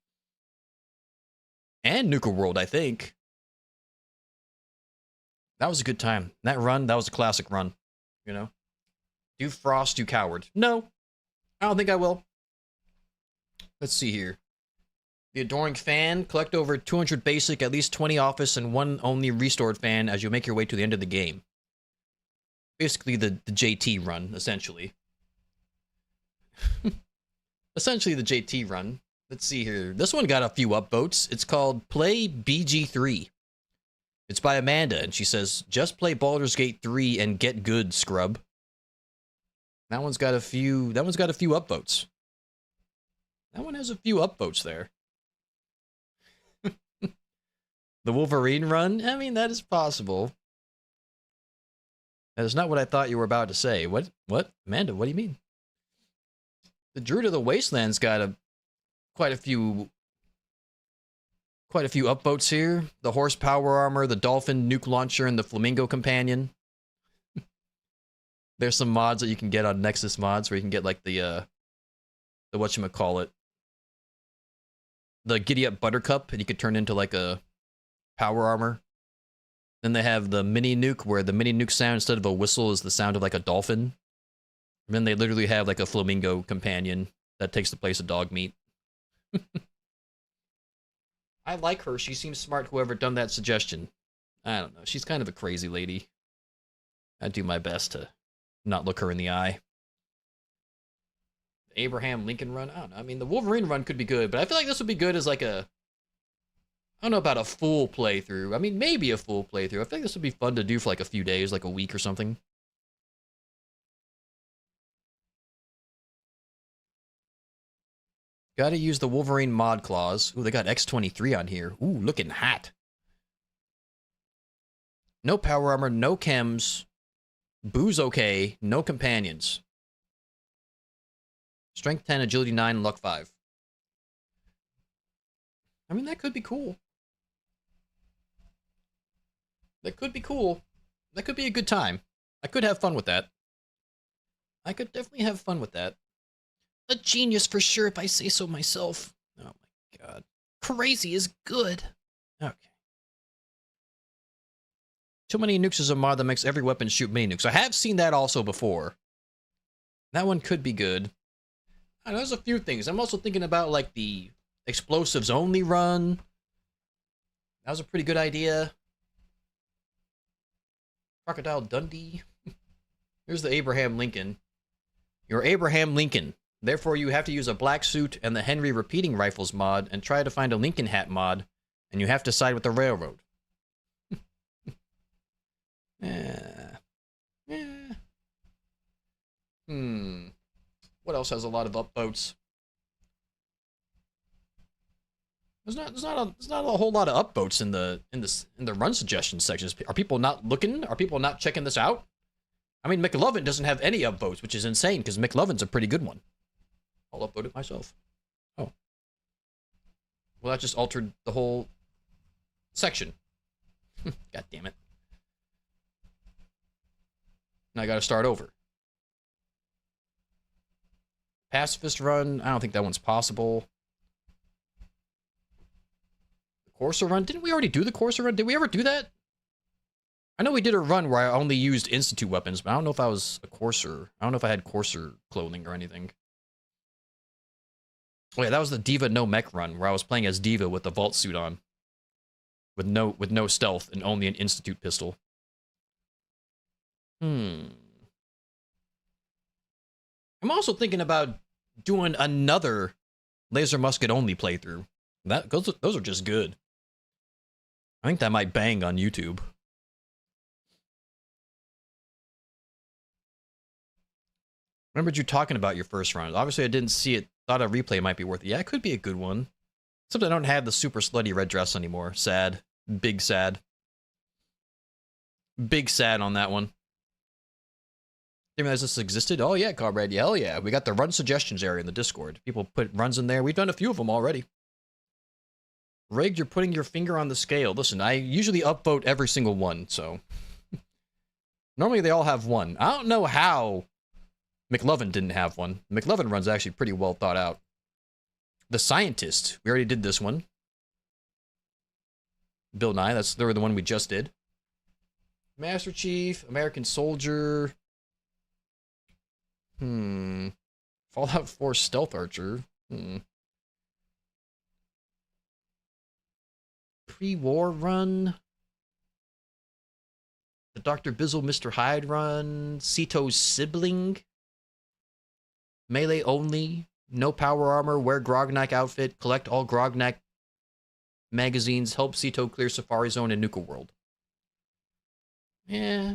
And Nuka World, I think. That was a good time. That run, that was a classic run. You know? Do Frost, do Coward. No. I don't think I will. Let's see here. The Adoring Fan. Collect over 200 basic, at least 20 office, and 1 only restored fan as you make your way to the end of the game. Basically the JT run, essentially. Essentially the JT run. Let's see here. This one got a few upvotes. It's called Play BG3. It's by Amanda, and she says, just play Baldur's Gate 3 and get good, scrub. That one's got a few upvotes. That one has a few upvotes there. The Wolverine run? I mean, that is possible. That is not what I thought you were about to say. What? Amanda, what do you mean? The Druid of the Wasteland's got quite a few upvotes here. The Horsepower Armor, the Dolphin Nuke Launcher, and the Flamingo Companion. There's some mods that you can get on Nexus Mods where you can get like the whatchamacallit. The Giddy Up Buttercup, and you could turn into like a power armor. Then they have the Mini Nuke, where the Mini Nuke sound instead of a whistle is the sound of like a dolphin. And then they literally have like a Flamingo Companion that takes the place of dog meat. I like her. She seems smart, whoever done that suggestion. I don't know. She's kind of a crazy lady. I do my best to not look her in the eye. The Abraham Lincoln run? I don't know. I mean, the Wolverine run could be good, but I feel like this would be good as like a... I don't know about a full playthrough. I mean, maybe a full playthrough. I feel like this would be fun to do for like a few days, like a week or something. Gotta use the Wolverine mod clause. Ooh, they got X23 on here. Ooh, looking hot. No power armor, no chems. Booze okay, no companions. Strength 10, agility 9, luck 5. I mean, that could be cool. That could be cool. That could be a good time. I could have fun with that. I could definitely have fun with that. A genius for sure if I say so myself. Oh my god. Crazy is good. Okay. Too Many Nukes is a mod that makes every weapon shoot mini nukes. I have seen that also before. That one could be good. I know, there's a few things. I'm also thinking about like the explosives only run. That was a pretty good idea. Crocodile Dundee. Here's the Abraham Lincoln. You're Abraham Lincoln. Therefore, you have to use a black suit and the Henry repeating rifles mod and try to find a Lincoln hat mod, and you have to side with the railroad. What else has a lot of upvotes? There's not a whole lot of upvotes in the run suggestions sections. Are people not looking? Are people not checking this out? I mean, McLovin doesn't have any upvotes, which is insane, because McLovin's a pretty good one. I'll upvote it myself. Oh. Well, that just altered the whole section. God damn it. Now I gotta start over. Pacifist run, I don't think that one's possible. The Corsa run, didn't we already do the Corsa run? Did we ever do that? I know we did a run where I only used Institute weapons, but I don't know if I was a Courser. I don't know if I had Courser clothing or anything. Oh yeah, that was the Diva no mech run, where I was playing as Diva with the vault suit on. With no stealth and only an Institute pistol. I'm also thinking about doing another laser musket only playthrough. Those are just good. I think that might bang on YouTube. Remembered you talking about your first run. Obviously, I didn't see it. Thought a replay might be worth it. Yeah, it could be a good one. Except I don't have the super slutty red dress anymore. Sad. Big sad. Big sad on that one. Didn't realize this existed. Oh yeah, Comrade. Hell yeah. We got the run suggestions area in the Discord. People put runs in there. We've done a few of them already. Rigged, you're putting your finger on the scale. Listen, I usually upvote every single one, so... Normally they all have one. I don't know how McLovin didn't have one. McLovin run's actually pretty well thought out. The Scientist. We already did this one. Bill Nye, that's the one we just did. Master Chief, American Soldier. Fallout 4 Stealth Archer. Pre-war run. The Dr. Bizzle, Mr. Hyde run. Ceto's sibling. Melee only. No power armor. Wear Grognak outfit. Collect all Grognak magazines. Help Ceto clear Safari Zone and Nuka World. Yeah.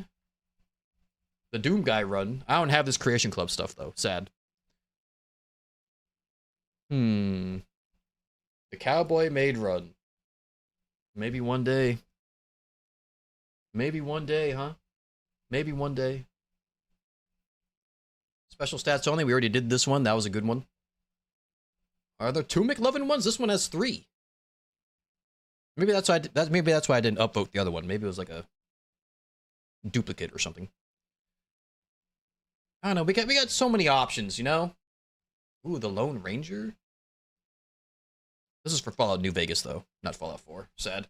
The Doom Guy run. I don't have this Creation Club stuff, though. Sad. The Cowboy Maid run. Maybe one day. Maybe one day, huh? Maybe one day. Special stats only. We already did this one. That was a good one. Are there 2 McLovin ones? This one has 3. Maybe that's why maybe that's why I didn't upvote the other one. Maybe it was like a duplicate or something. I don't know. We got so many options, you know? Ooh, the Lone Ranger? This is for Fallout New Vegas, though. Not Fallout 4. Sad.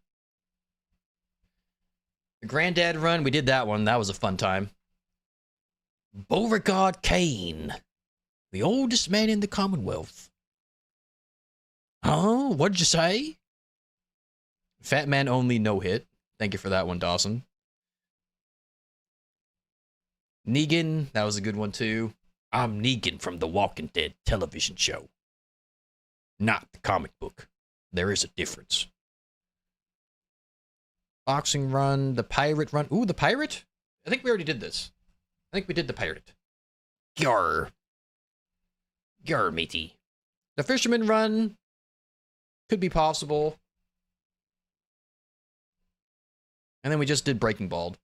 The Granddad run, we did that one. That was a fun time. Beauregard Kane. The oldest man in the Commonwealth. Oh, what did you say? Fat Man Only no hit. Thank you for that one, Dawson. Negan, that was a good one too. I'm Negan from the Walking Dead television show. Not the comic book. There is a difference. Boxing run, the pirate run. Ooh, the pirate? I think we already did this. I think we did the pirate. Yarr. Yarr, matey. The fisherman run could be possible. And then we just did Breaking Bald.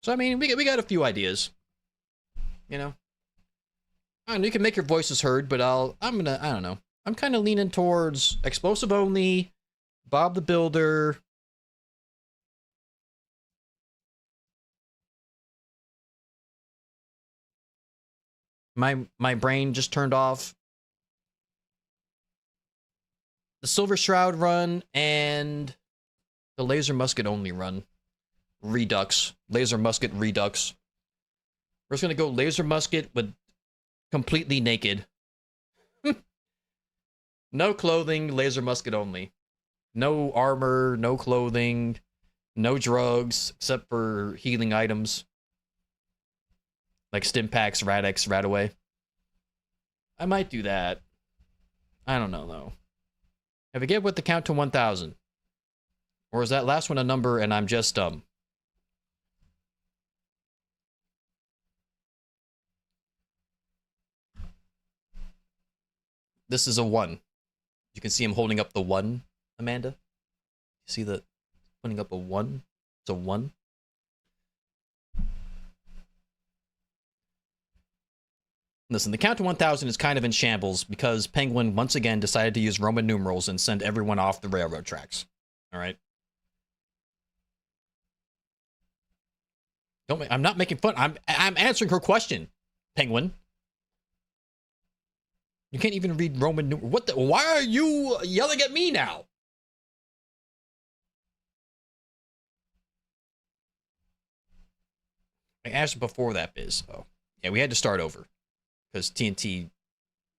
So, I mean, we got a few ideas. You know? I don't know, you can make your voices heard, but I don't know. I'm kind of leaning towards Explosive Only, Bob the Builder. My brain just turned off. The Silver Shroud run and the Laser Musket Only run. Redux. Laser Musket Redux. We're just gonna go Laser Musket with completely naked. No clothing, Laser Musket only. No armor, no clothing, no drugs, except for healing items. Like Stimpaks, Rad-X, Radaway. I might do that. I don't know, though. Have I get with the count to 1,000? Or is that last one a number and I'm just dumb? This is a 1. You can see him holding up the 1, Amanda. You see the putting up a 1? It's a 1. Listen, the count to 1,000 is kind of in shambles because Penguin once again decided to use Roman numerals and send everyone off the railroad tracks. All right. I'm not making fun. I'm answering her question, Penguin. You can't even read Roman numerals. What the? Why are you yelling at me now? I asked before that, Biz. Oh, yeah, we had to start over because TNT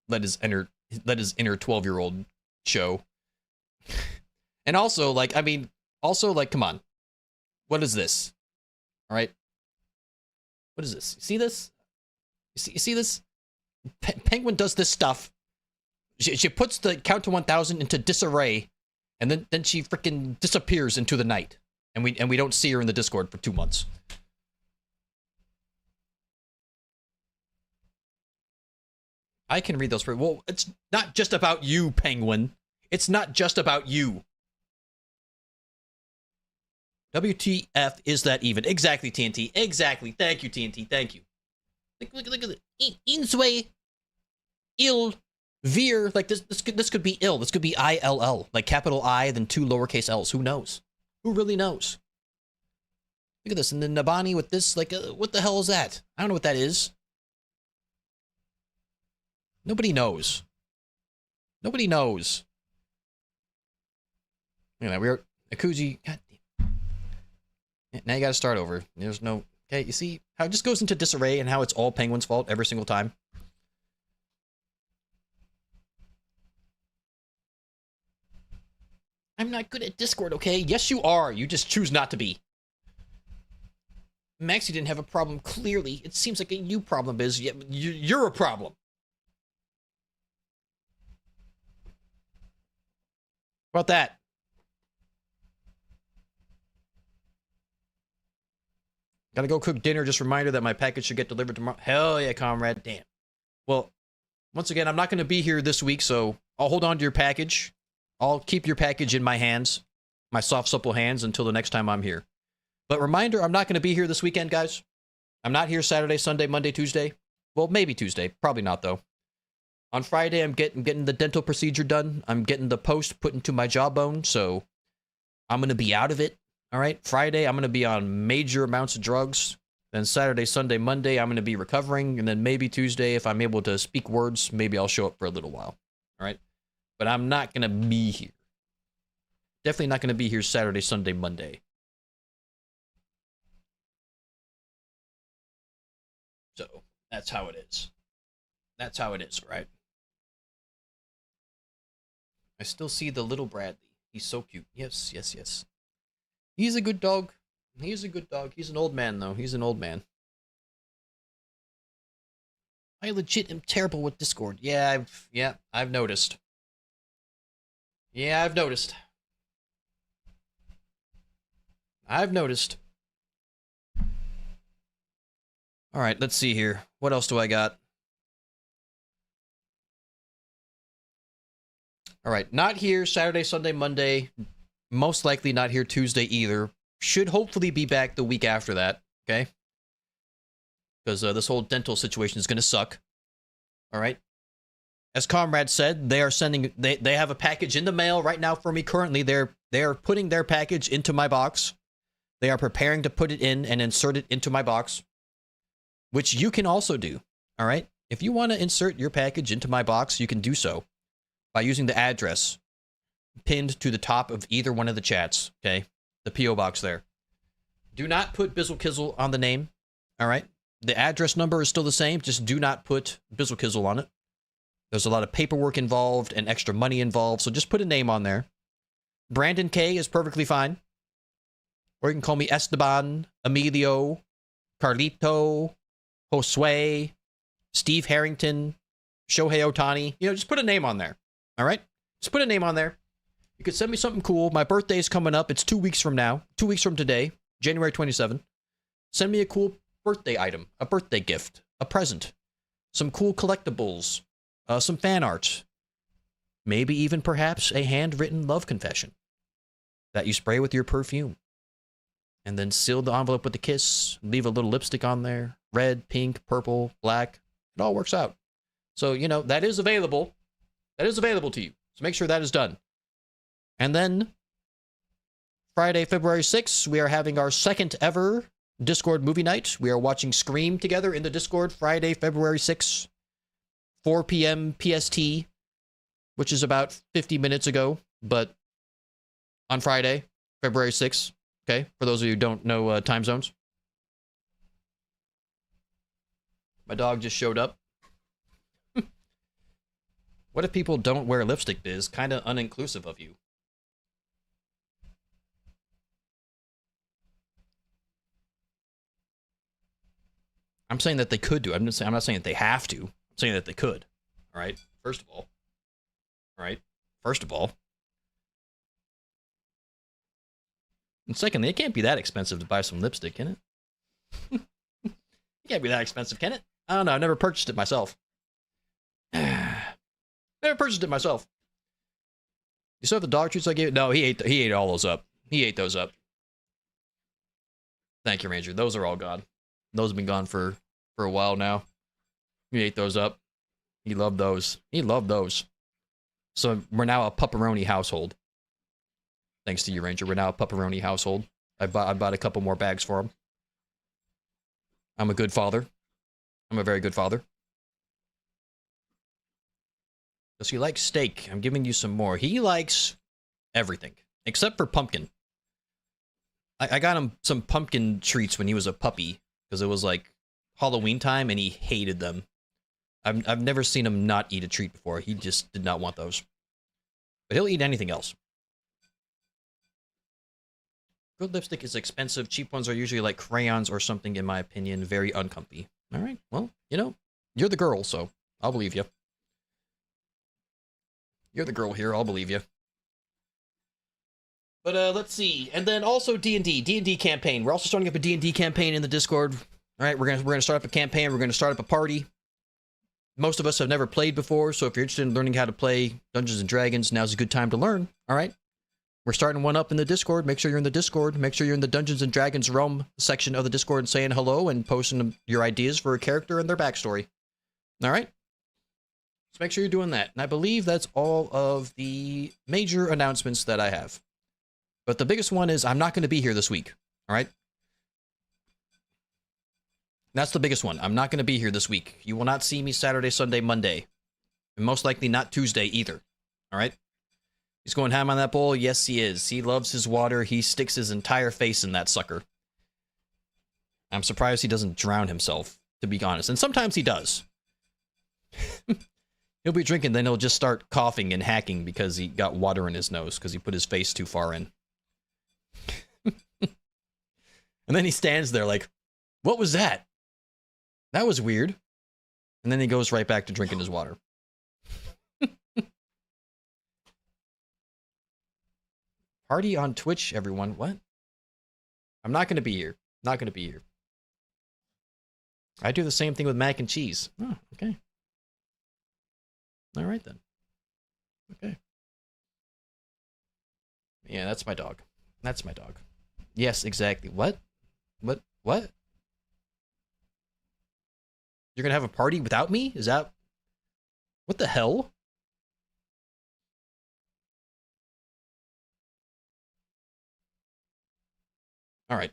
let his inner 12-year-old show. And also, like, I mean, come on. What is this? All right. What is this? See this? You see this? Penguin does this stuff. She puts the count to 1,000 into disarray, and then she freaking disappears into the night, and we don't see her in the Discord for 2 months. I can read those. Well, it's not just about you, Penguin. It's not just about you. WTF is that even? Exactly, TNT. Exactly. Thank you, TNT. Thank you. Look at it. Insway. Ill. Veer. Like, this could be ill. This could be ILL. Like, capital I, then 2 lowercase L's. Who knows? Who really knows? Look at this. And then Nabani with this, like, what the hell is that? I don't know what that is. Nobody knows. Nobody knows. Anyway, we're Akuji. God damn. Now you gotta start over. There's no. Okay, you see how it just goes into disarray and how it's all Penguin's fault every single time? I'm not good at Discord, okay? Yes, you are. You just choose not to be. Maxie didn't have a problem, clearly. It seems like a you problem, Biz. You're a problem. How about that? Gotta go cook dinner. Just a reminder that my package should get delivered tomorrow. Hell yeah, comrade. Damn. Well, once again, I'm not going to be here this week, so I'll hold on to your package. I'll keep your package in my hands, my soft, supple hands, until the next time I'm here. But reminder, I'm not going to be here this weekend, guys. I'm not here Saturday, Sunday, Monday, Tuesday. Well, maybe Tuesday. Probably not, though. On Friday, I'm getting the dental procedure done. I'm getting the post put into my jawbone, so I'm going to be out of it. All right? Friday, I'm going to be on major amounts of drugs. Then Saturday, Sunday, Monday, I'm going to be recovering. And then maybe Tuesday, if I'm able to speak words, maybe I'll show up for a little while. All right? But I'm not going to be here. Definitely not going to be here Saturday, Sunday, Monday. So, that's how it is. That's how it is, right? I still see the little Bradley. He's so cute. Yes, yes, yes. He's a good dog. He's a good dog. He's an old man, though. He's an old man. I legit am terrible with Discord. Yeah, I've noticed. Yeah, I've noticed. I've noticed. All right, let's see here. What else do I got? All right, not here Saturday, Sunday, Monday. Most likely not here Tuesday either. Should hopefully be back the week after that, okay? Because this whole dental situation is going to suck. All right? As Comrade said, they are sending... They have a package in the mail right now for me currently. They are putting their package into my box. They are preparing to put it in and insert it into my box. Which you can also do, all right? If you want to insert your package into my box, you can do so by using the address pinned to the top of either one of the chats, okay? The P.O. box there. Do not put Bizzle Kizzle on the name, all right? The address number is still the same, just do not put Bizzle Kizzle on it. There's a lot of paperwork involved and extra money involved, so just put a name on there. Brandon K is perfectly fine. Or you can call me Esteban, Emilio, Carlito, Josue, Steve Harrington, Shohei Ohtani. You know, just put a name on there. All right? Just put a name on there. You could send me something cool. My birthday's coming up. It's 2 weeks from now. 2 weeks from today, January 27th. Send me a cool birthday item, a birthday gift, a present, some cool collectibles, some fan art, maybe even perhaps a handwritten love confession that you spray with your perfume. And then seal the envelope with a kiss, leave a little lipstick on there, red, pink, purple, black. It all works out. So, you know, that is available. That is available to you. So make sure that is done. And then Friday, February 6th, we are having our second ever Discord movie night. We are watching Scream together in the Discord Friday, February 6th, 4 p.m. PST, which is about 50 minutes ago, but on Friday, February 6th, okay, for those of you who don't know time zones. My dog just showed up. What if people don't wear lipstick, Biz? Kind of uninclusive of you. I'm saying that they could do. I'm not saying that they have to. I'm saying that they could. All right. First of all. All right. First of all. And secondly, it can't be that expensive to buy some lipstick, can it? It can't be that expensive, can it? I don't know. I never purchased it myself. Never purchased it myself. You still have the dog treats I gave? No, he ate all those up. He ate those up. Thank you, Ranger. Those are all gone. Those have been gone for a while now. He ate those up. He loved those. He loved those. So we're now a pepperoni household. Thanks to you, Ranger. We're now a pepperoni household. I bought a couple more bags for him. I'm a good father. I'm a very good father. Does he like steak? I'm giving you some more. He likes everything, except for pumpkin. I got him some pumpkin treats when he was a puppy, because it was like Halloween time, and he hated them. I've never seen him not eat a treat before. He just did not want those. But he'll eat anything else. Good lipstick is expensive. Cheap ones are usually like crayons or something, in my opinion. Very uncomfy. All right. Well, you know, you're the girl, so I'll believe you. You're the girl here. I'll believe you. But let's see. And then also D&D campaign. We're also starting up a D&D campaign in the Discord. All right, we're gonna start up a campaign. We're gonna start up a party. Most of us have never played before, so if you're interested in learning how to play Dungeons and Dragons, now's a good time to learn. All right. We're starting one up in the Discord. Make sure you're in the Discord. Make sure you're in the Dungeons and Dragons realm section of the Discord and saying hello and posting your ideas for a character and their backstory. All right? So make sure you're doing that. And I believe that's all of the major announcements that I have. But the biggest one is I'm not going to be here this week. All right? That's the biggest one. I'm not going to be here this week. You will not see me Saturday, Sunday, Monday. And most likely not Tuesday either. All right? He's going ham on that bowl? Yes, he is. He loves his water. He sticks his entire face in that sucker. I'm surprised he doesn't drown himself, to be honest. And sometimes he does. He'll be drinking, then he'll just start coughing and hacking because he got water in his nose because he put his face too far in. And then he stands there like, what was that? That was weird. And then he goes right back to drinking his water. Party on Twitch, everyone. What? I'm not going to be here. Not going to be here. I do the same thing with mac and cheese. Oh, okay. All right, then. Okay. Yeah, that's my dog. That's my dog. Yes, exactly. What? What? What? You're going to have a party without me? Is that... What the hell? All right.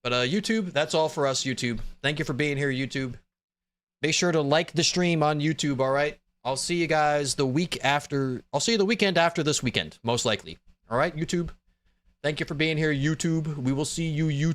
But YouTube, that's all for us, YouTube. Thank you for being here, YouTube. Make sure to like the stream on YouTube, all right? I'll see you guys the week after. I'll see you the weekend after this weekend, most likely. All right, YouTube? Thank you for being here, YouTube. We will see you, YouTube.